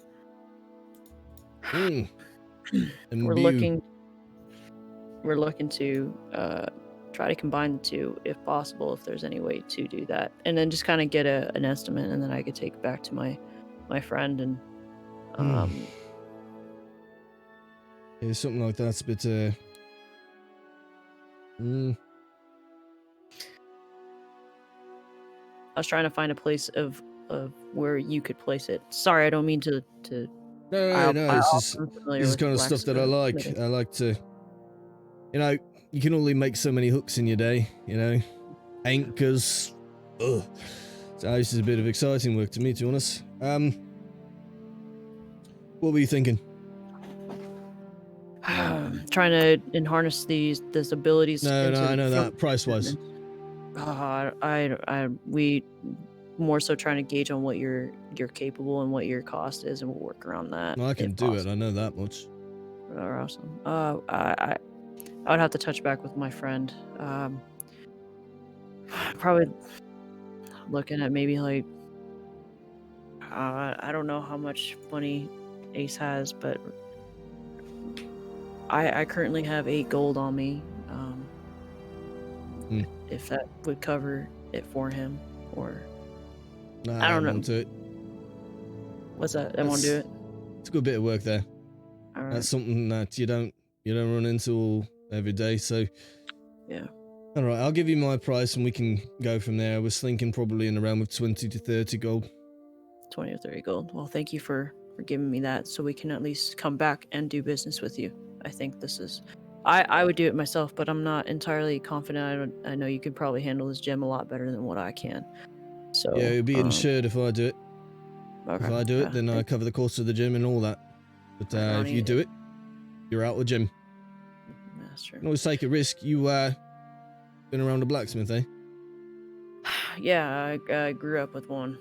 Mm. We're Imbue. looking to try to combine the two if possible, if there's any way to do that, and then just kind of get an estimate, and then I could take it back to my friend and Yeah, something like that's a bit I was trying to find a place of where you could place it. Sorry, I don't mean to. No, this I'm familiar is with the kind of stuff that I like. blacksmithing. I like to, you can only make so many hooks in your day, anchors. Ugh. So this is a bit of exciting work to me, to be honest. What were you thinking? Trying to harness these abilities. No, into I know from- that. Price-wise. We more so trying to gauge on what you're capable and what your cost is, and we'll work around that. I can if do it. possible. I know that much. Awesome. I would have to touch back with my friend. Probably looking at maybe like I don't know how much money Ace has, but I currently have 8 gold on me. If that would cover it for him, or Nah, I don't know. won't do it. What's that? I won't do it. It's a good bit of work there. All right. That's something that you don't run into every day. So Yeah. all right, I'll give you my price and we can go from there. I was thinking probably in the realm of 20 to 30 gold. 20 or 30 gold. Well, thank you for giving me that, so we can at least come back and do business with you. I think this is. I would do it myself, but I'm not entirely confident. I know you could probably handle this gem a lot better than what I can. So Yeah, it'll be insured if I do it. Okay. If I do it, then I cover the cost of the gym and all that. But if you do it, you're out of gym. That's true. You can always take a risk. You been around a blacksmith, eh? Yeah, I grew up with one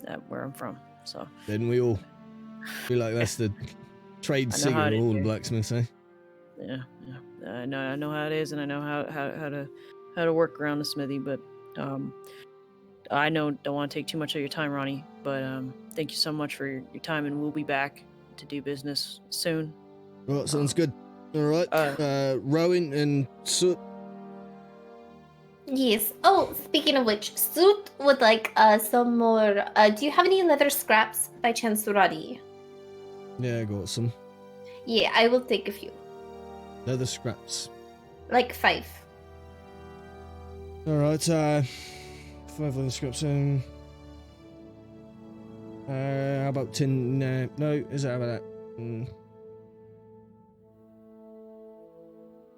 at where I'm from. So Didn't we all? Feel like that's the trade I know how secret it of all is. blacksmiths, eh? yeah. I know how it is, and I know how to work around the smithy. But I don't want to take too much of your time, Ronnie. But thank you so much for your time, and we'll be back to do business soon. Right, sounds good. All right, Rowan and Soot. Yes. Oh, speaking of which, Suit would like some more. Do you have any leather scraps by chance, Roddy? Yeah, I got some Yeah, I will take a few. leather scraps. Like 5. All right, 5 level description. How about 10? No, is that about that?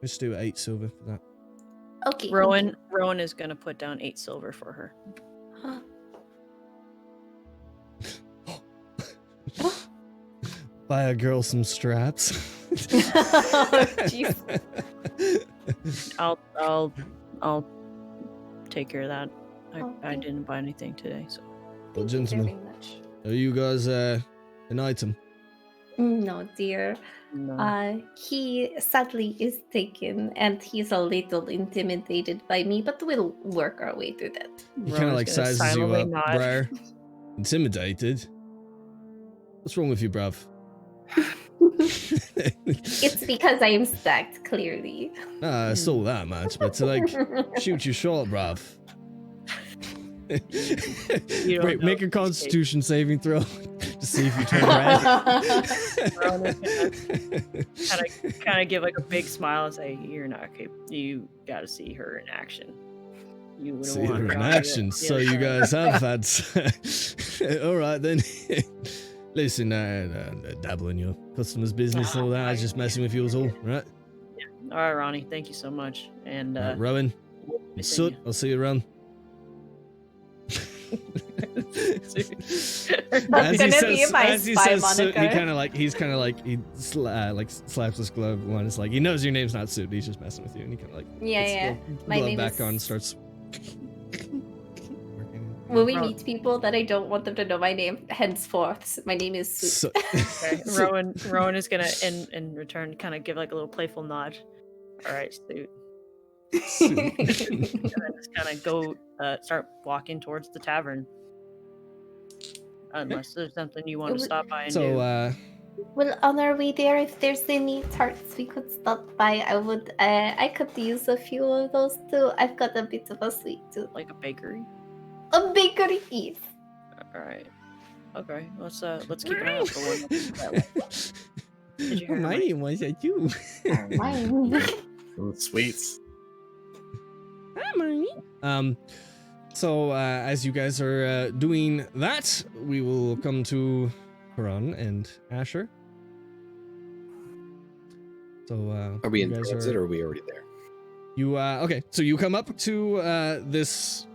Let's do 8 silver for that. Okay. Rowan is gonna put down 8 silver for her. Buy a girl some straps. Jeez. I'll take care of that. I Okay. didn't buy anything today, so. Well, Thank you gentlemen, very much. are you guys an item? No, dear. No. He sadly is taken, and he's a little intimidated by me, but we'll work our way through that. He kind of Rowan's like gonna sizes you silently up, nod. Briar. Intimidated? What's wrong with you, bruv? It's because I am stacked, clearly. Nah, I saw that much, but to like shoot you short, bruv. You don't Wait, know make a if he's Constitution saving throw to see if you turn red. Rowan is gonna kind of give like a big smile and say, "You're not capable. You got to see her in action. You wouldn't See want her in her action. So you guys have had. All right then. Listen, dabble in your customers' business and all that. I was just messing with you all, right? All right, Ronnie. Thank you so much. And Rowan, we'll be seeing Soot, I'll see you around. That's gonna be my spy moniker. He's kind of like he slaps his glove one. It's like he knows your name's not Soot. He's just messing with you, and he kind of like Yeah. puts the My glove name back is- on, starts. When we Rowan. meet people that I don't want them to know my name, henceforth, my name is Sue. Okay. Rowan is gonna in return kind of give like a little playful nod. All right, Suit. And then just kind of go start walking towards the tavern. Unless there's something you want to stop by and do. So, Well, on our way there, if there's any tarts we could stop by, I could use a few of those too. I've got a bit of a sweet tooth. Like a bakery. A bakery piece. All right. Okay. Let's keep an eye out for one. That way. Did you hear my my- name was you. Mine. Sweets. So as you guys are doing that, we will come to Karan and Asher. So Are we you in guys transit or are we already there? You okay? So you come up to this.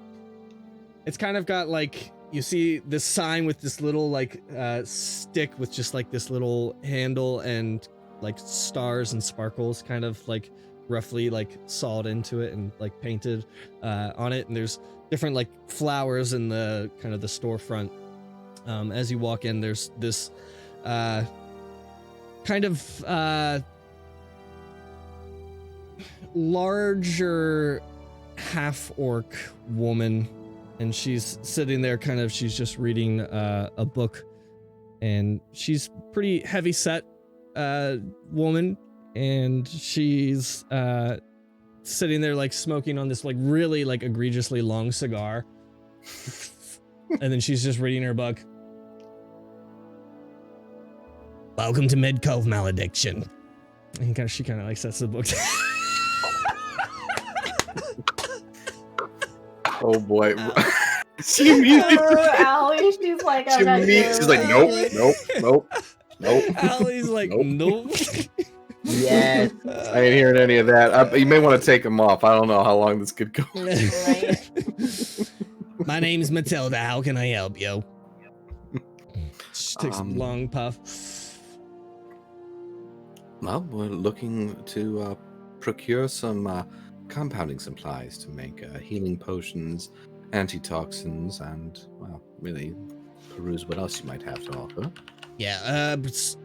It's kind of got like you see this sign with this little like stick with just like this little handle and like stars and sparkles kind of like roughly like sawed into it and like painted on it, and there's different like flowers in the kind of the storefront. As you walk in, there's this kind of larger half-orc woman, and she's sitting there kind of, she's just reading a book, and she's pretty heavy set woman, and she's sitting there like smoking on this like really like egregiously long cigar. And then she's just reading her book. Welcome to Mid Cove Malediction. And she kind of like sets the book down. Oh boy. She immediately. Allie, she's like, I'm not She's like, nope. Allie's like, nope. Yes. I ain't hearing any of that. You may want to take them off. I don't know how long this could go. My name's Matilda. How can I help you? She takes a long puff. Well, we're looking to procure some compounding supplies to make healing potions, antitoxins, and, well, really peruse what else you might have to offer. Yeah,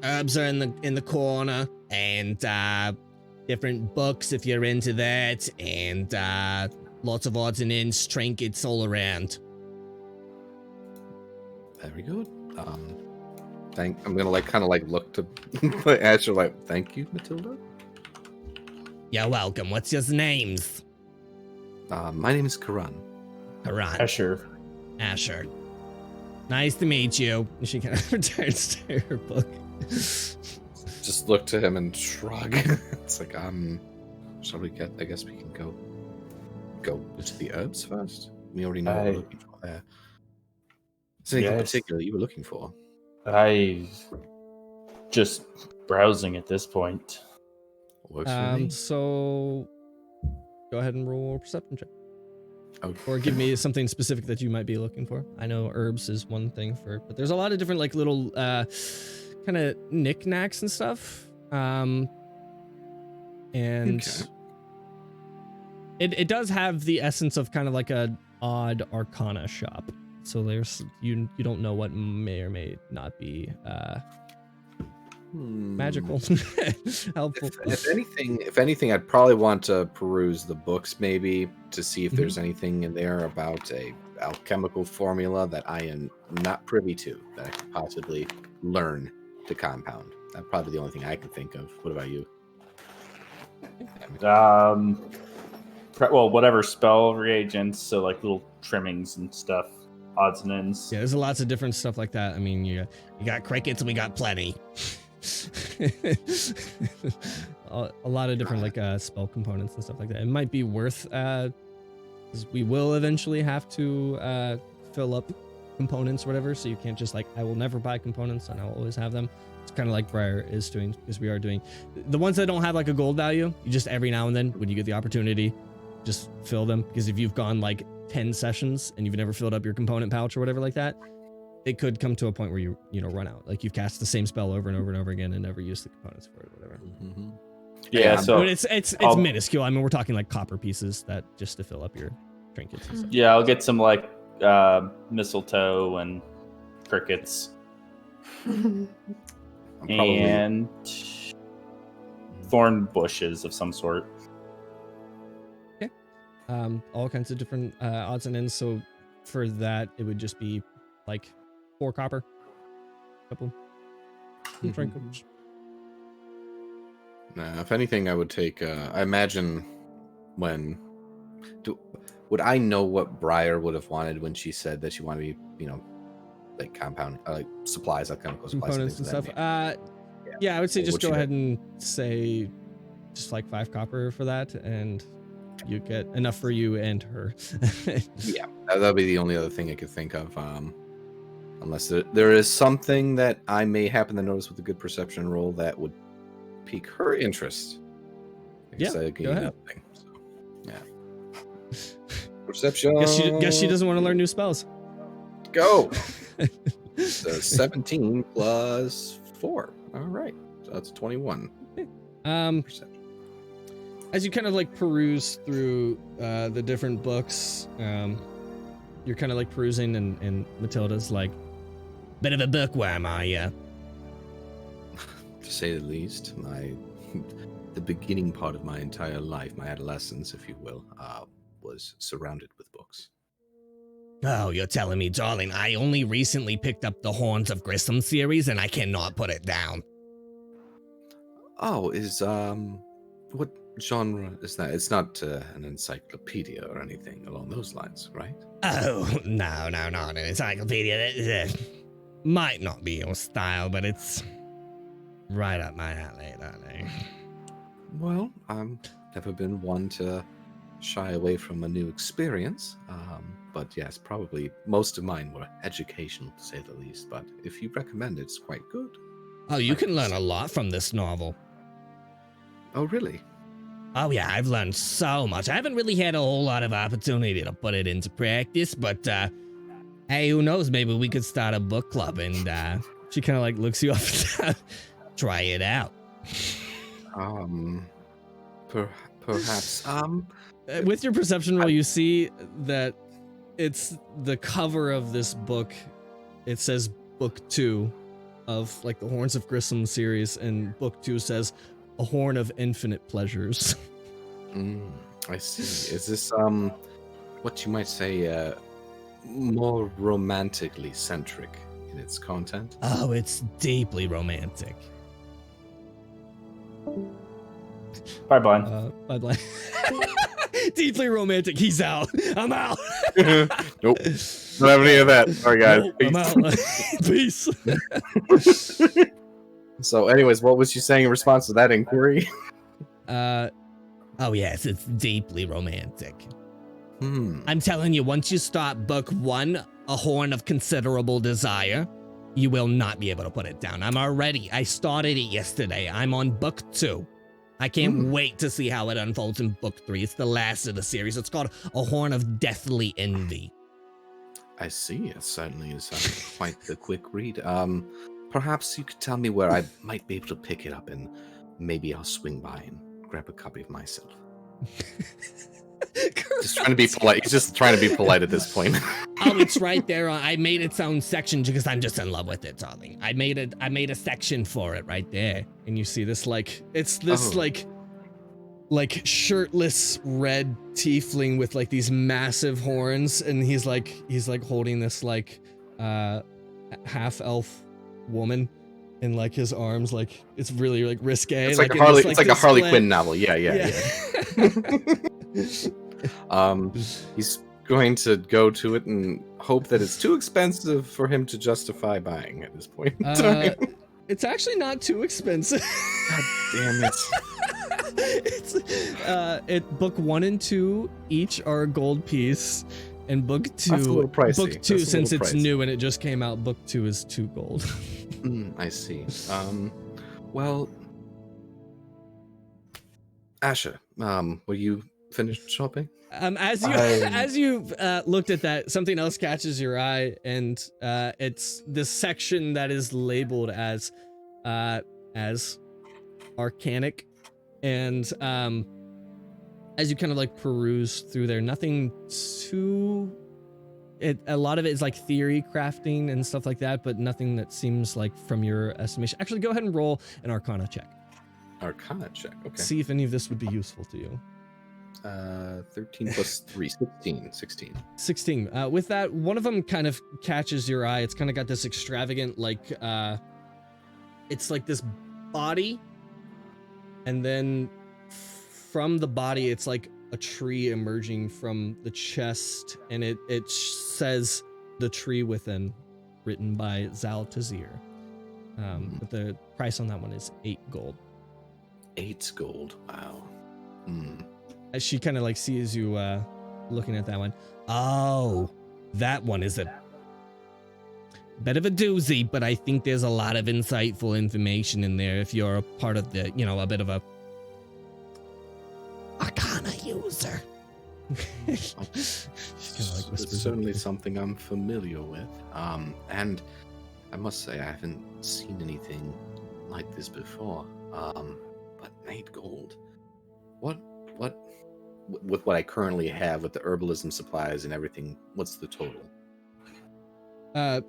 herbs are in the corner, and different books if you're into that, and lots of odds and ends, trinkets all around. Very good. I'm gonna like kind of like look to Asher like, thank you, Matilda. You're welcome. What's your names? My name is Karan. Karan. Sure. Asher. Nice to meet you. And she kind of returns to her book. Just look to him and shrug. It's like, shall we get? I guess we can go to the herbs first. We already know what we're looking for there. Is there anything particular you were looking for? I just browsing at this point. Works for me. So go ahead and roll a perception check. Oh. Or give me something specific that you might be looking for. I know herbs is one thing but there's a lot of different like little kind of knickknacks and stuff. And it does have the essence of kind of like a odd arcana shop. So there's you don't know what may or may not be magical. Helpful. If anything, I'd probably want to peruse the books maybe to see if there's anything in there about a alchemical formula that I am not privy to that I could possibly learn to compound. That's probably the only thing I can think of. What about you? Well, whatever spell reagents, so like little trimmings and stuff, odds and ends. Yeah, there's lots of different stuff like that. I mean, you got crickets and we got plenty. A lot of different like spell components and stuff like that. It might be worth because we will eventually have to fill up components or whatever, so you can't just like, I will never buy components and I'll always have them. It's kind of like Briar is doing, because we are doing the ones that don't have like a gold value. You just every now and then when you get the opportunity, just fill them, because if you've gone like 10 sessions and you've never filled up your component pouch or whatever like that, it could come to a point where you run out. Like you've cast the same spell over and over and over again and never used the components for it, or whatever. Yeah, so but it's minuscule. I mean, we're talking like copper pieces that just to fill up your trinkets and stuff. Yeah, I'll get some like mistletoe and crickets and thorn bushes of some sort. Okay. All kinds of different odds and ends. So for that, it would just be like 4 copper, couple trinkets. If anything, I would take. I imagine would I know what Briar would have wanted when she said that she wanted to be, like compound, like supplies, like chemical supplies, components and stuff. Yeah, I would say just go ahead and say just like 5 copper for that, and you get enough for you and her. Yeah, that'll be the only other thing I could think of. Unless there is something that I may happen to notice with a good perception roll that would pique her interest. Yeah, go ahead. So, yeah. Perception. Guess she doesn't want to learn new spells. Go. So 17 plus 4. All right. So that's 21. Perception. As you kind of like peruse through the different books, you're kind of like perusing, and Matilda's like, bit of a bookworm, are you? To say the least, the beginning part of my entire life, my adolescence, if you will, was surrounded with books. Oh, you're telling me, darling, I only recently picked up the Horns of Grissom series and I cannot put it down. Oh, what genre is that? It's not an encyclopedia or anything along those lines, right? Oh, no, not an encyclopedia. Might not be your style, but it's right up my alley, darling. Well, I've never been one to shy away from a new experience, but yes, probably most of mine were educational, to say the least, but if you recommend it, it's quite good. Oh, you can learn a lot from this novel. Oh, really? Oh yeah, I've learned so much. I haven't really had a whole lot of opportunity to put it into practice, but hey, who knows, maybe we could start a book club and She kind of like looks you up and down. try it out. Perhaps. With your perception roll, you see that it's the cover of this book. It says book 2 of like the Horns of Grissom series, and book 2 says A Horn of Infinite Pleasures. I see. Is this what you might say more romantically centric in its content? Oh, it's deeply romantic. Bye, Blind. Bye, Blind. Deeply romantic. He's out. I'm out. Nope. Don't have any of that. Sorry, guys. Nope, I'm out. Peace. So, anyways, what was you saying in response to that inquiry? Oh yes, it's deeply romantic. I'm telling you, once you start book 1, A Horn of Considerable Desire, you will not be able to put it down. I started it yesterday. I'm on book 2. I can't wait to see how it unfolds in book 3. It's the last of the series. It's called A Horn of Deathly Envy. I see. It certainly is quite the quick read. Perhaps you could tell me where I might be able to pick it up, and maybe I'll swing by and grab a copy of myself. Just trying to be polite. He's just trying to be polite at this point. Oh, it's right there. I made its own section because I'm just in love with it, darling. I made a section for it right there. And you see this like shirtless red tiefling with like these massive horns, and he's like holding this like half elf woman in like his arms, like it's really like risque. It's like a Harley. It's like a Harley Quinn novel. Yeah. He's going to go to it and hope that it's too expensive for him to justify buying at this point. It's actually not too expensive. God damn it. It's book 1 and 2 each are a gold piece, and book 2 That's a little pricey. book 2 That's a since little it's pricey. new and it just came out, book 2 is 2 gold. I see. Well, Asher, were you finished shopping? As you've looked at that, something else catches your eye, and it's this section that is labeled as arcanic, and as you kind of like peruse through there, nothing too. A lot of it is like theory crafting and stuff like that, but nothing that seems like from your estimation. Actually, go ahead and roll an Arcana check. Arcana check. Okay. See if any of this would be useful to you. 13 plus 3, 16. 16. With that, one of them kind of catches your eye. It's kind of got this extravagant, like, it's like this body, and then from the body, it's like a tree emerging from the chest, and it says "The Tree Within," written by Zal Tazir. But the price on that one is 8 gold. 8 gold. Wow. As she kind of like sees you looking at that one. Oh, that one is a bit of a doozy, but I think there's a lot of insightful information in there if you're a part of the, a bit of a Arcana user. She's gonna like whisper. It's certainly something I'm familiar with. And I must say I haven't seen anything like this before. But 8 gold. What with what I currently have with the herbalism supplies and everything, what's the total?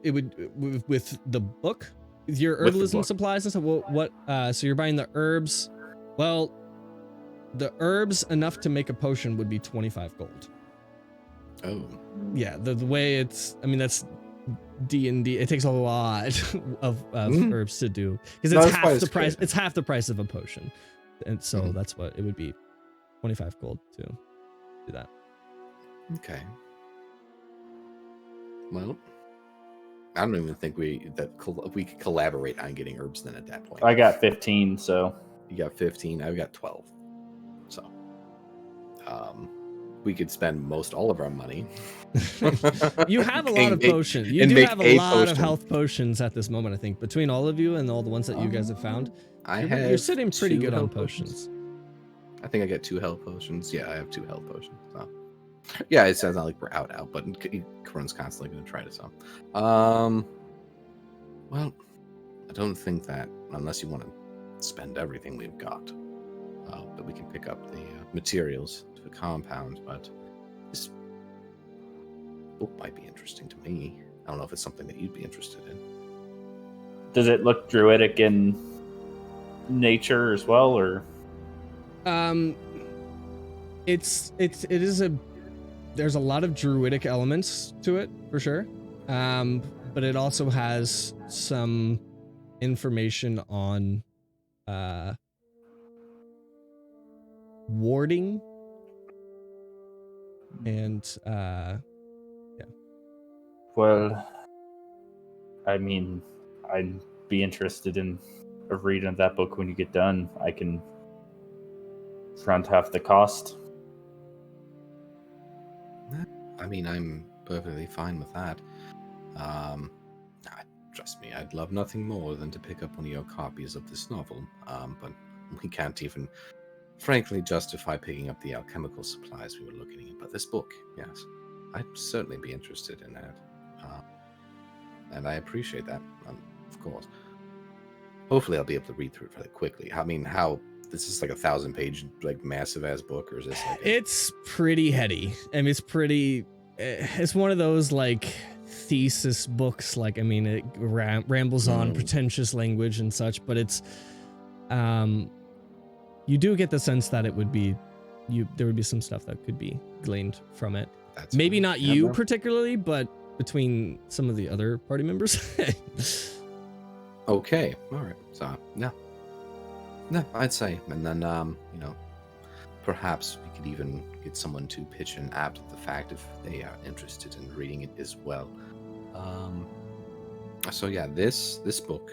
It would with the book, your herbalism supplies and stuff. What? So you're buying the herbs. Well, the herbs enough to make a potion would be 25 gold. Oh. Yeah, the way it's. I mean, that's D&D. It takes a lot of herbs to do because it's half the price. It's half the price of a potion, and so that's what it would be. 25 gold to do that. Okay. Well, I don't even think we could collaborate on getting herbs then at that point. I got 15, so You got 15. I've got 12. So, we could spend most all of our money. You have a lot of potions. You do have a lot of health potions at this moment, I think, between all of you and all the ones that you guys have found. You're sitting pretty good on potions. I think I get 2 health potions. Yeah, I have 2 health potions. So. Yeah, it sounds not like we're out, but Corinne's constantly going to try to sell. Well, I don't think that, unless you want to spend everything we've got, that we can pick up the materials to the compound, but this book might be interesting to me. I don't know if it's something that you'd be interested in. Does it look druidic in nature as well, or? There's a lot of druidic elements to it for sure. But it also has some information on warding and yeah. Well, I mean, I'd be interested in reading that book when you get done. I can front half the cost. I mean, I'm perfectly fine with that. Trust me, I'd love nothing more than to pick up one of your copies of this novel, but we can't even, frankly, justify picking up the alchemical supplies we were looking at. But this book, yes, I'd certainly be interested in that. And I appreciate that, of course. Hopefully I'll be able to read through it really quickly. I mean, this is like 1,000-page, like, massive-ass book, or is this like... It's pretty heady. I mean, it's one of those, like, thesis books. Like, I mean, it rambles on pretentious language and such, but it's, you do get the sense that it would be, there would be some stuff that could be gleaned from it. That's Maybe fine. not you particularly, but between some of the other party members. Okay, all right. So, yeah, I'd say, and then perhaps we could even get someone to pitch an app to the fact if they are interested in reading it as well. So yeah, this book,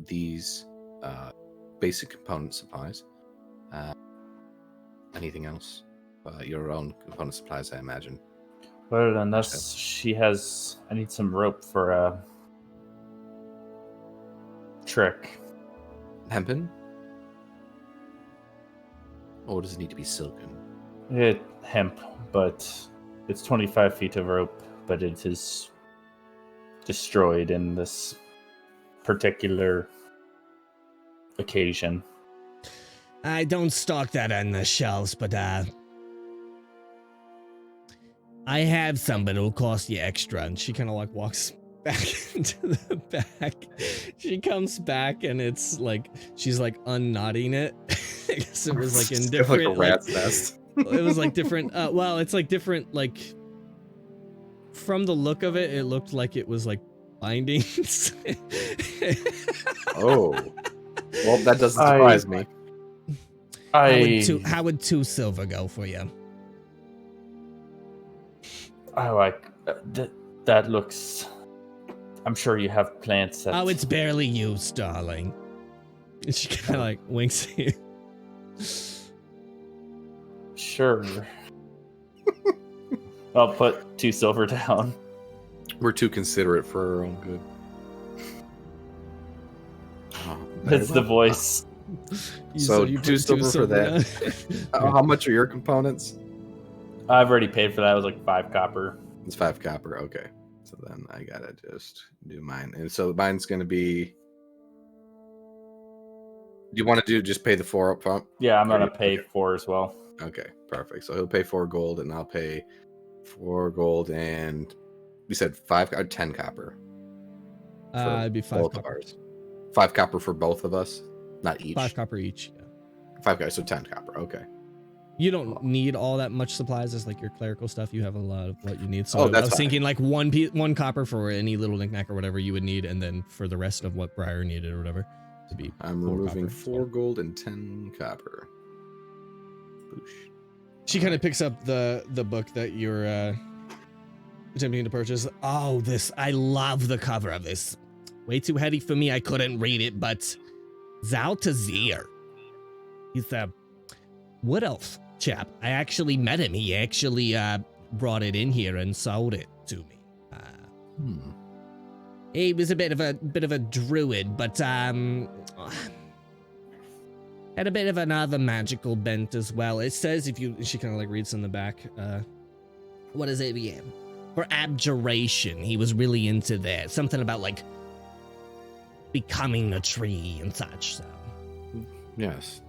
these basic component supplies. Anything else? Your own component supplies, I imagine. Well, unless she has, I need some rope for a trick. Hempen? Or does it need to be silken? Hemp, but it's 25 feet of rope, but it is destroyed in this particular occasion. I don't stock that on the shelves, but I have some, but it'll cost you extra. And she kind of like walks back into the back. She comes back and it's like she's like unknotting it. I guess it was like in different, like a rat's nest. It was like different. Well, it's like different. Like from the look of it, it looked like it was like bindings. Oh, well, that doesn't surprise me. How would 2 silver go for you? I like that. Looks. I'm sure you have plants that... Oh, it's barely used, darling. And she kind of like winks at you. Sure. I'll put 2 silver down. We're too considerate for our own good. Oh, That's the voice. So 2 silver for that. How much are your components? I've already paid for that. It was like 5 copper. It's 5 copper. Okay. So then I gotta just do mine. And so mine's gonna be... Do you want to just pay the 4 up front? Yeah, I'm gonna pay 4 as well. Okay, perfect. So he'll pay 4 gold and I'll pay 4 gold and... You said 5 or 10 copper? It'd be 5 both copper. of ours. 5 copper for both of us? Not each? 5 copper each, yeah. 5 guys, so 10 copper. Okay. You don't need all that much supplies as like your clerical stuff. You have a lot of what you need. So Oh, I that's was fine. thinking like one copper for any little knickknack or whatever you would need, and then for the rest of what Briar needed or whatever to be. I'm 4 removing copper. 4 gold and 10 copper. Boosh. She kind of picks up the book that you're attempting to purchase. Oh, I love the cover of this. Way too heady for me. I couldn't read it, but Zaltazir. He's a wood elf chap. I actually met him. He actually brought it in here and sold it to me. He was a bit of a druid, but had a bit of another magical bent as well. It says she kind of like reads in the back. What is it? Yeah. For abjuration, he was really into that. Something about like becoming a tree and such. So Yes.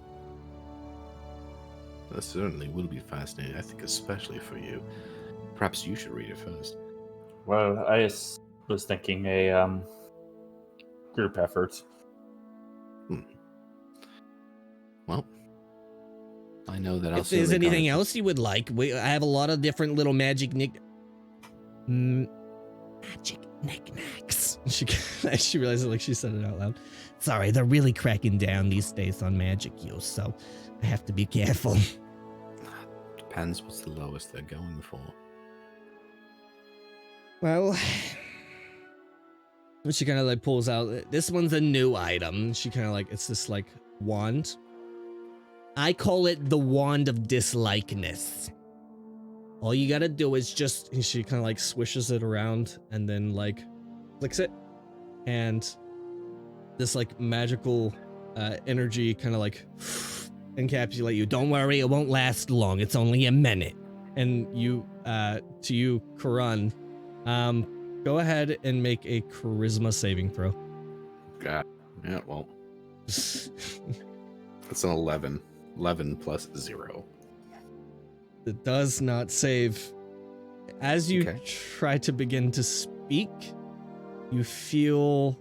That certainly will be fascinating, I think, especially for you. Perhaps you should read it first. Well, I was thinking a group effort. Well, I know that I'll if there's certainly anything garner- else you would like, I have a lot of different little magic magic knickknacks. She realizes like she said it out loud. Sorry, they're really cracking down these days on magic use, so I have to be careful. Depends what's the lowest they're going for. Well, she kind of like pulls out, this one's a new item. She kind of like, it's this like wand. I call it the Wand of Dislikeness. All you gotta do is just, and she kind of like swishes it around and then like flicks it, and this like magical energy kind of like encapsulate you. Don't worry, it won't last long. It's only a minute. And you, to you, Karan, go ahead and make a charisma saving throw. God. Yeah, well. It's an 11. 11 plus 0. It does not save. As you Okay. try to begin to speak, you feel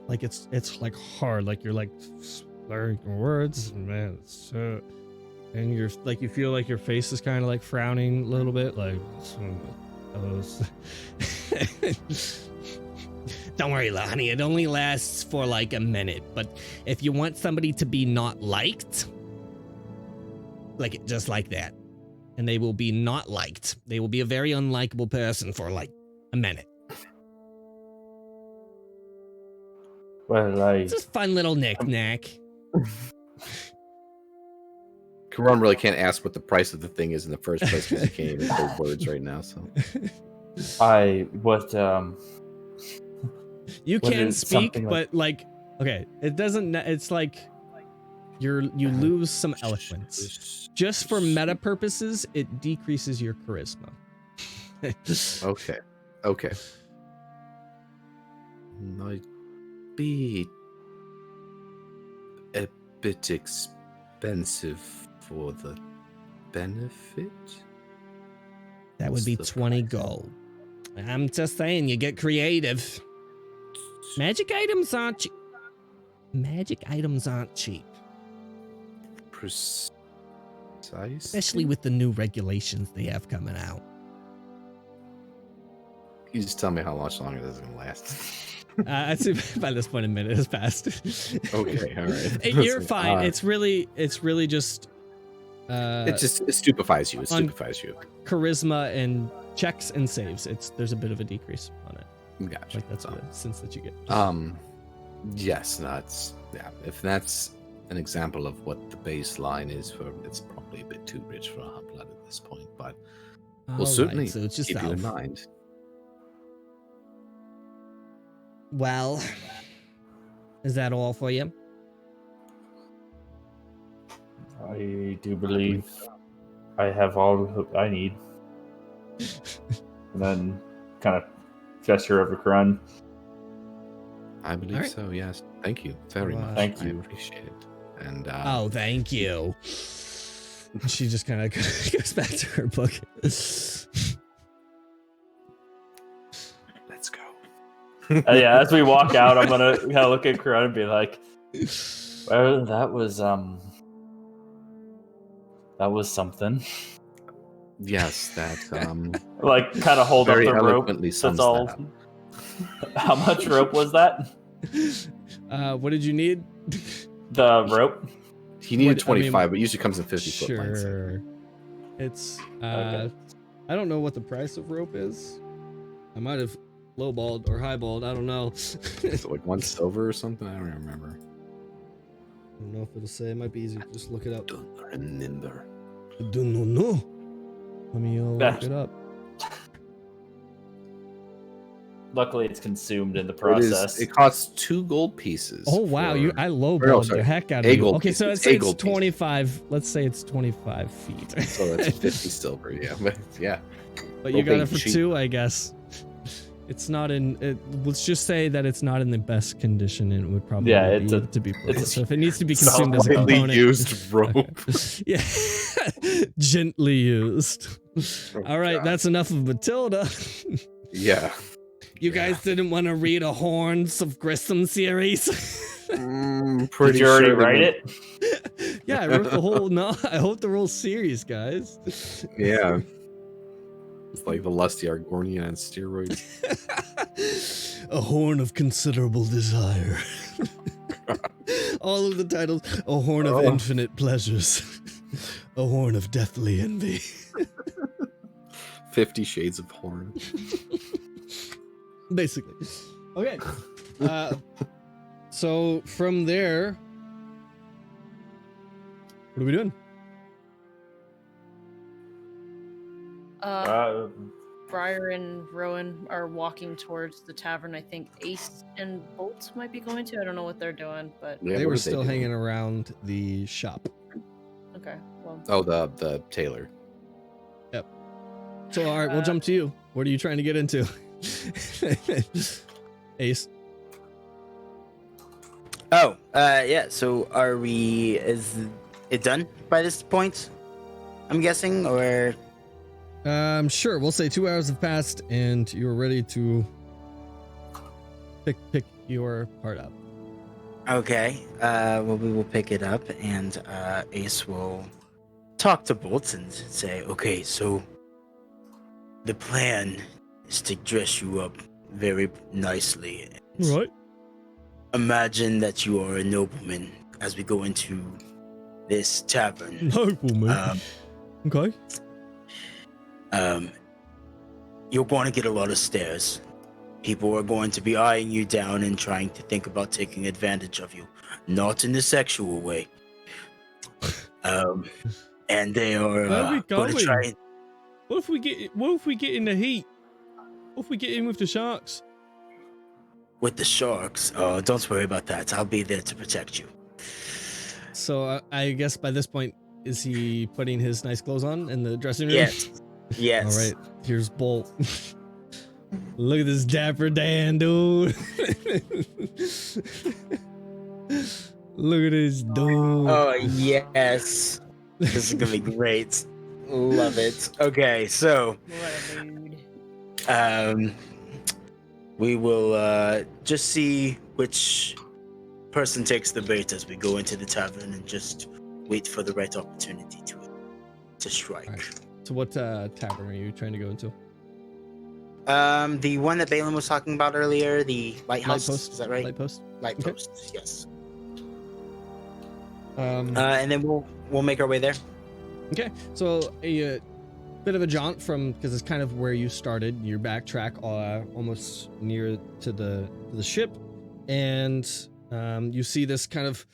like it's like hard, like you're like slurring your words, man. And you're like, you feel like your face is kind of like frowning a little bit, like. Don't worry, honey. It only lasts for like a minute. But if you want somebody to be not liked, like it just like that, and they will be not liked. They will be a very unlikable person for like a minute. Well, It's just fun little knick-knack. Karan really can't ask what the price of the thing is in the first place because he can't even say words right now. So You What can is speak, something but like, okay, it doesn't. It's like you lose some eloquence. Just for meta purposes, it decreases your charisma. Okay. Might be a bit expensive for the benefit. That would be 20 gold. I'm just saying, you get creative. Magic items aren't cheap. Magic items aren't cheap. Precise. Especially with the new regulations they have coming out. You just tell me how much longer this is gonna last. I'd say by this point a minute has passed. Okay, all right. You're fine. It's really just it stupefies you. It on- stupefies you. charisma and checks and saves. There's a bit of a decrease on it. Gotcha. Like that's the sense that you get. Yes, if that's an example of what the baseline is for, it's probably a bit too rich for a hot blood at this point, but we'll certainly so it's just keep you in elf. mind. Well, is that all for you? I do believe I have all I need. And then kind of gesture over Karan. I believe Alright. so, yes. Thank you very much. Thank I you. appreciate it. And Oh, thank you. She just kind of goes back to her book. let's go. Yeah, as we walk out, I'm gonna kind of look at Karan and be like, "Well, that was something." Yes, that Like, kind of hold up very the rope. eloquently sums That's all. that up. How much rope was that? What did you need? The rope. He needed What- I mean, 25, but usually comes in 50-foot lengths. Sure. It's Okay. I don't know what the price of rope is. I might have lowballed or highballed. I don't know. Is it like 1 silver or something? I don't even remember. I don't know if it'll say. It might be easy to just look it up. Don't remember. I don't know. Let me look it up. Luckily, it's consumed in the process. It costs 2 gold pieces. Oh wow, for- I lowballed no, sorry. the heck out A of you. gold Okay, so piece. let's A say it's gold piece. 25. Let's say it's 25 feet. So that's 50 silver, yeah. But yeah. But you Rope got it ain't for cheap. 2, I guess. It's not in. Let's just say that it's not in the best condition, and it would probably it's be a- to be it's put. a So if it needs to be consumed as a Slightly component, used rope. Okay. Yeah, gently used. Oh, All right, God. that's enough of Matilda. Yeah. You guys didn't want to read a Horns of Grissom series? Pretty Did you already sure they write went- it? Yeah, I wrote the whole. No, I wrote the whole series, guys. Yeah. It's like the lusty Argonian on steroids. A horn of considerable desire. All of the titles. A horn of Oh. infinite pleasures. A horn of deathly envy. 50 Shades of Horn. Basically. Okay. So from there, what are we doing? Briar and Rowan are walking towards the tavern. I think Ace and Bolt might be going to. I don't know what they're doing, but Yeah, They what were are still doing? hanging around the shop. okay. Well, Oh, the tailor. So, all right, we'll jump to you. What are you trying to get into? Ace. Oh, yeah. So is it done by this point? I'm guessing, or Sure. We'll say 2 hours have passed, and you're ready to pick your part up. okay. Well, we will pick it up, and Ace will talk to Bolt and say, "Okay, so the plan is to dress you up very nicely. And Right. imagine that you are a nobleman as we go into this tavern. Nobleman. Okay. You're going to get a lot of stares. People are going to be eyeing you down and trying to think about taking advantage of you, not in a sexual way. And they are Where are we going to going? try. What if we get in the heat? What if we get in with the sharks? With the sharks. Oh, don't worry about that. I'll be there to protect you. So I guess by this point, is he putting his nice clothes on in the dressing room? Yes. Yes. All right. Here's Bolt. Look at this dapper Dan, dude. Look at this dude. Oh, yes. This is going to be great. Love it. Okay, so what a mood. we will just see which person takes the bait as we go into the tavern and just wait for the right opportunity to strike. Right. So what tavern are you trying to go into? The one that Balin was talking about earlier, the lighthouse. Lightpost. Is that right? Lightpost. Lightpost. Yes. And then we'll make our way there. Okay, so a bit of a jaunt because it's kind of where you started. You backtrack almost near to the ship, and you see this kind of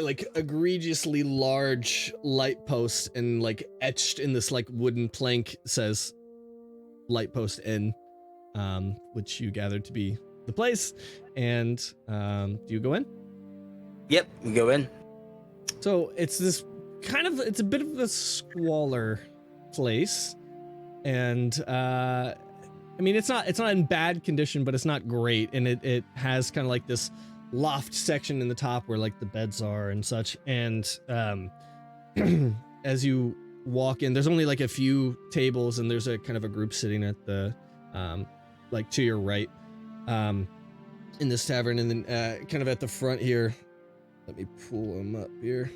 like egregiously large light post, and like etched in this like wooden plank says "Light Post Inn," which you gathered to be the place. And do you go in? Yep, we go in. So it's this it's a bit of a squalor place, and I mean it's not in bad condition, but it's not great, and it has kind of like this loft section in the top where like the beds are and such. And as you walk in, there's only like a few tables, and there's a kind of a group sitting at the like to your right in this tavern. And then kind of at the front here, let me pull them up here.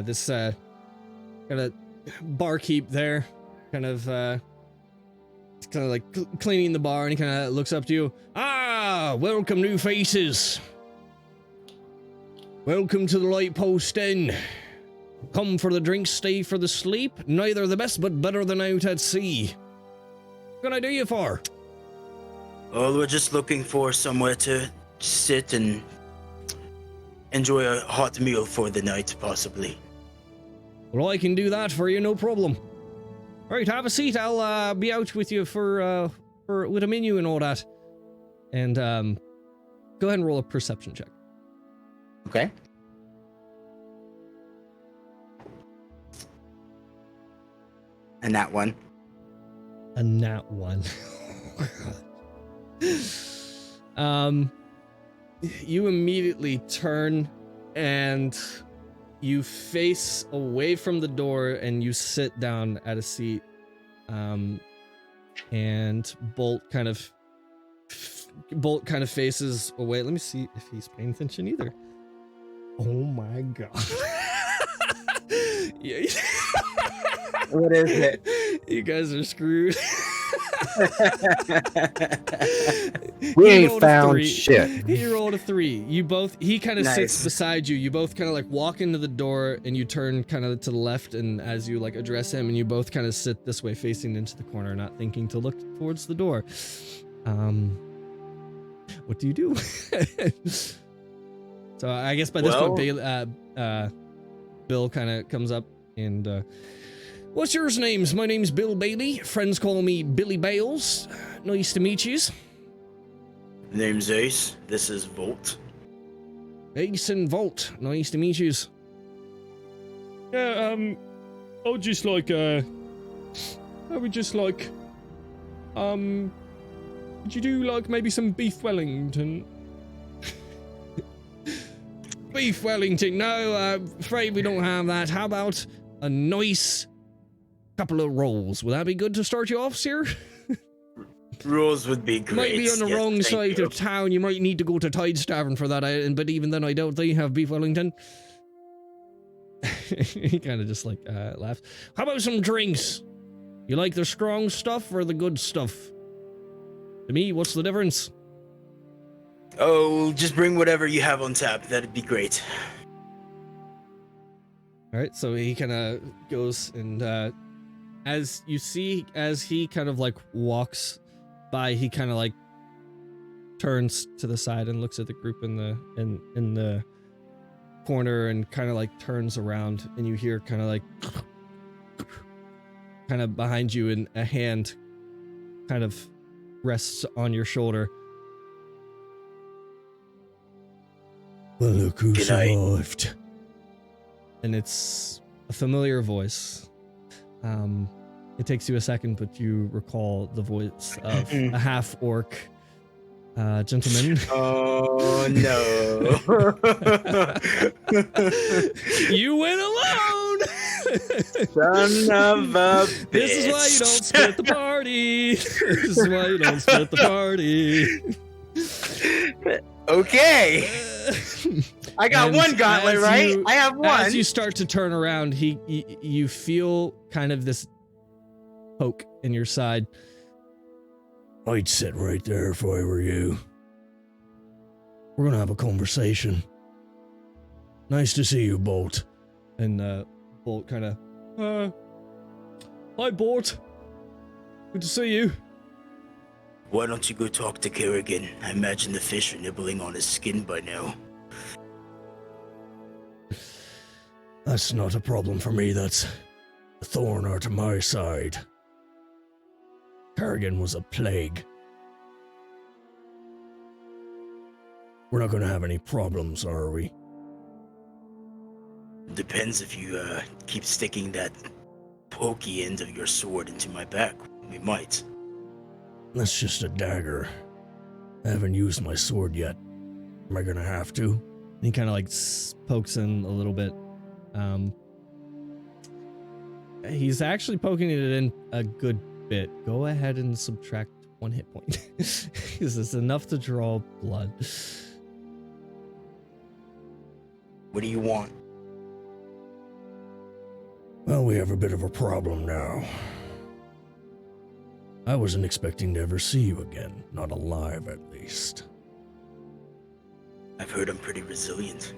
This kind of barkeep there, kind of like cleaning the bar, and he kind of looks up to you. Ah, welcome, new faces. Welcome to the Light Post Inn. Come for the drink, stay for the sleep. Neither the best, but better than out at sea. What can I do you for? Well, we're just looking for somewhere to sit and enjoy a hot meal for the night, possibly. Well, I can do that for you, no problem. Right, have a seat. I'll be out with you for with a menu and all that. And go ahead and roll a perception check. Okay. And that one. A nat one. You immediately turn and you face away from the door and you sit down at a seat. And Bolt kind of faces away. Let me see if he's paying attention either. Oh my god. Yeah. What is it? You guys are screwed. We He ain't rolled a found 3. shit. He rolled a 3. He kind of Nice. sits beside you. You both kind of like walk into the door and you turn kind of to the left, and as you like address him, and you both kind of sit this way facing into the corner, not thinking to look towards the door. What do you do? So I guess by this Well- point, Bill kind of comes up and, what's yours names? My name's Bill Bailey. Friends call me Billy Bales. Nice to meet yous. Name's Ace. This is Volt. Ace and Volt. Nice to meet yous. Yeah, I would just like, would you do like maybe some beef Wellington? Beef Wellington? No, afraid we don't have that. How about a nice couple of rolls? Would that be good to start you off, sir? Rules would be great. Might be on the Yes, wrong thank side you. of town. You might need to go to Tide's Tavern for that. But even then, I doubt they have beef Wellington. He kind of just like laughs. How about some drinks? You like the strong stuff or the good stuff? To me, what's the difference? Oh, just bring whatever you have on tap. That'd be great. All right, so he kind of goes and as you see, as he kind of like walks by, he kind of like turns to the side and looks at the group in the corner and kind of like turns around, and you hear kind of like kind of behind you, and a hand kind of rests on your shoulder. Well, look who Good night. survived. And it's a familiar voice. It takes you a second, but you recall the voice of a half-orc gentleman. Oh no! You went alone! Son of a bitch! This is why you don't split the party! This is why you don't split the party! Okay, I got And one gauntlet, as right? you- I have one. As you start to turn around, you feel kind of this poke in your side. I'd sit right there if I were you. We're gonna have a conversation. Nice to see you, Bolt. And Bolt kind of, hi Bolt. Good to see you. Why don't you go talk to Kerrigan? I imagine the fish are nibbling on his skin by now. That's not a problem for me, that's a thorn out of my side. Kerrigan was a plague. We're not gonna have any problems, are we? Depends if you keep sticking that pokey end of your sword into my back. We might. That's just a dagger. I haven't used my sword yet. Am I gonna have to? And he kind of like pokes in a little bit. He's actually poking it in a good bit. Go ahead and subtract 1 hit point. Because it's enough to draw blood. What do you want? Well, we have a bit of a problem now. I wasn't expecting to ever see you again. Not alive, at least. I've heard I'm pretty resilient.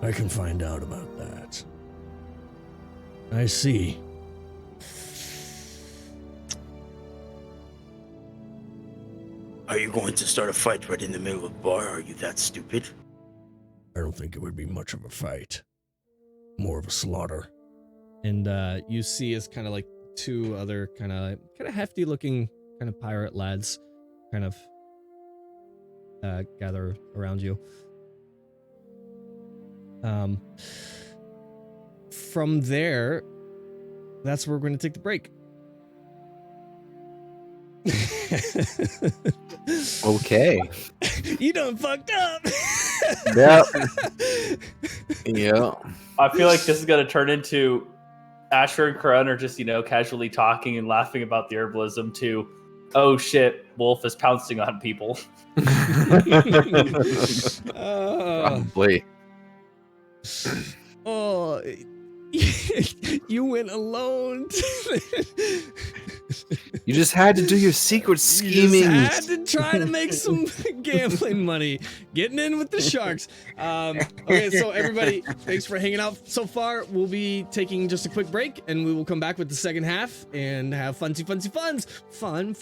I can find out about that. I see. Are you going to start a fight right in the middle of the bar? Are you that stupid? I don't think it would be much of a fight. More of a slaughter. And you see as kind of like two other kind of hefty looking kind of pirate lads kind of gather around you. From there, that's where we're going to take the break. Okay. You done fucked up. Yep. Yeah. I feel like this is gonna turn into Asher and Karun are just, casually talking and laughing about the herbalism to, oh shit, Wolf is pouncing on people. Probably. Oh, you went alone. You just had to do your secret scheming. You just had to try to make some gambling money, getting in with the sharks. Okay, so everybody, thanks for hanging out so far. We'll be taking just a quick break, and we will come back with the second half and have funsy funs. Fun.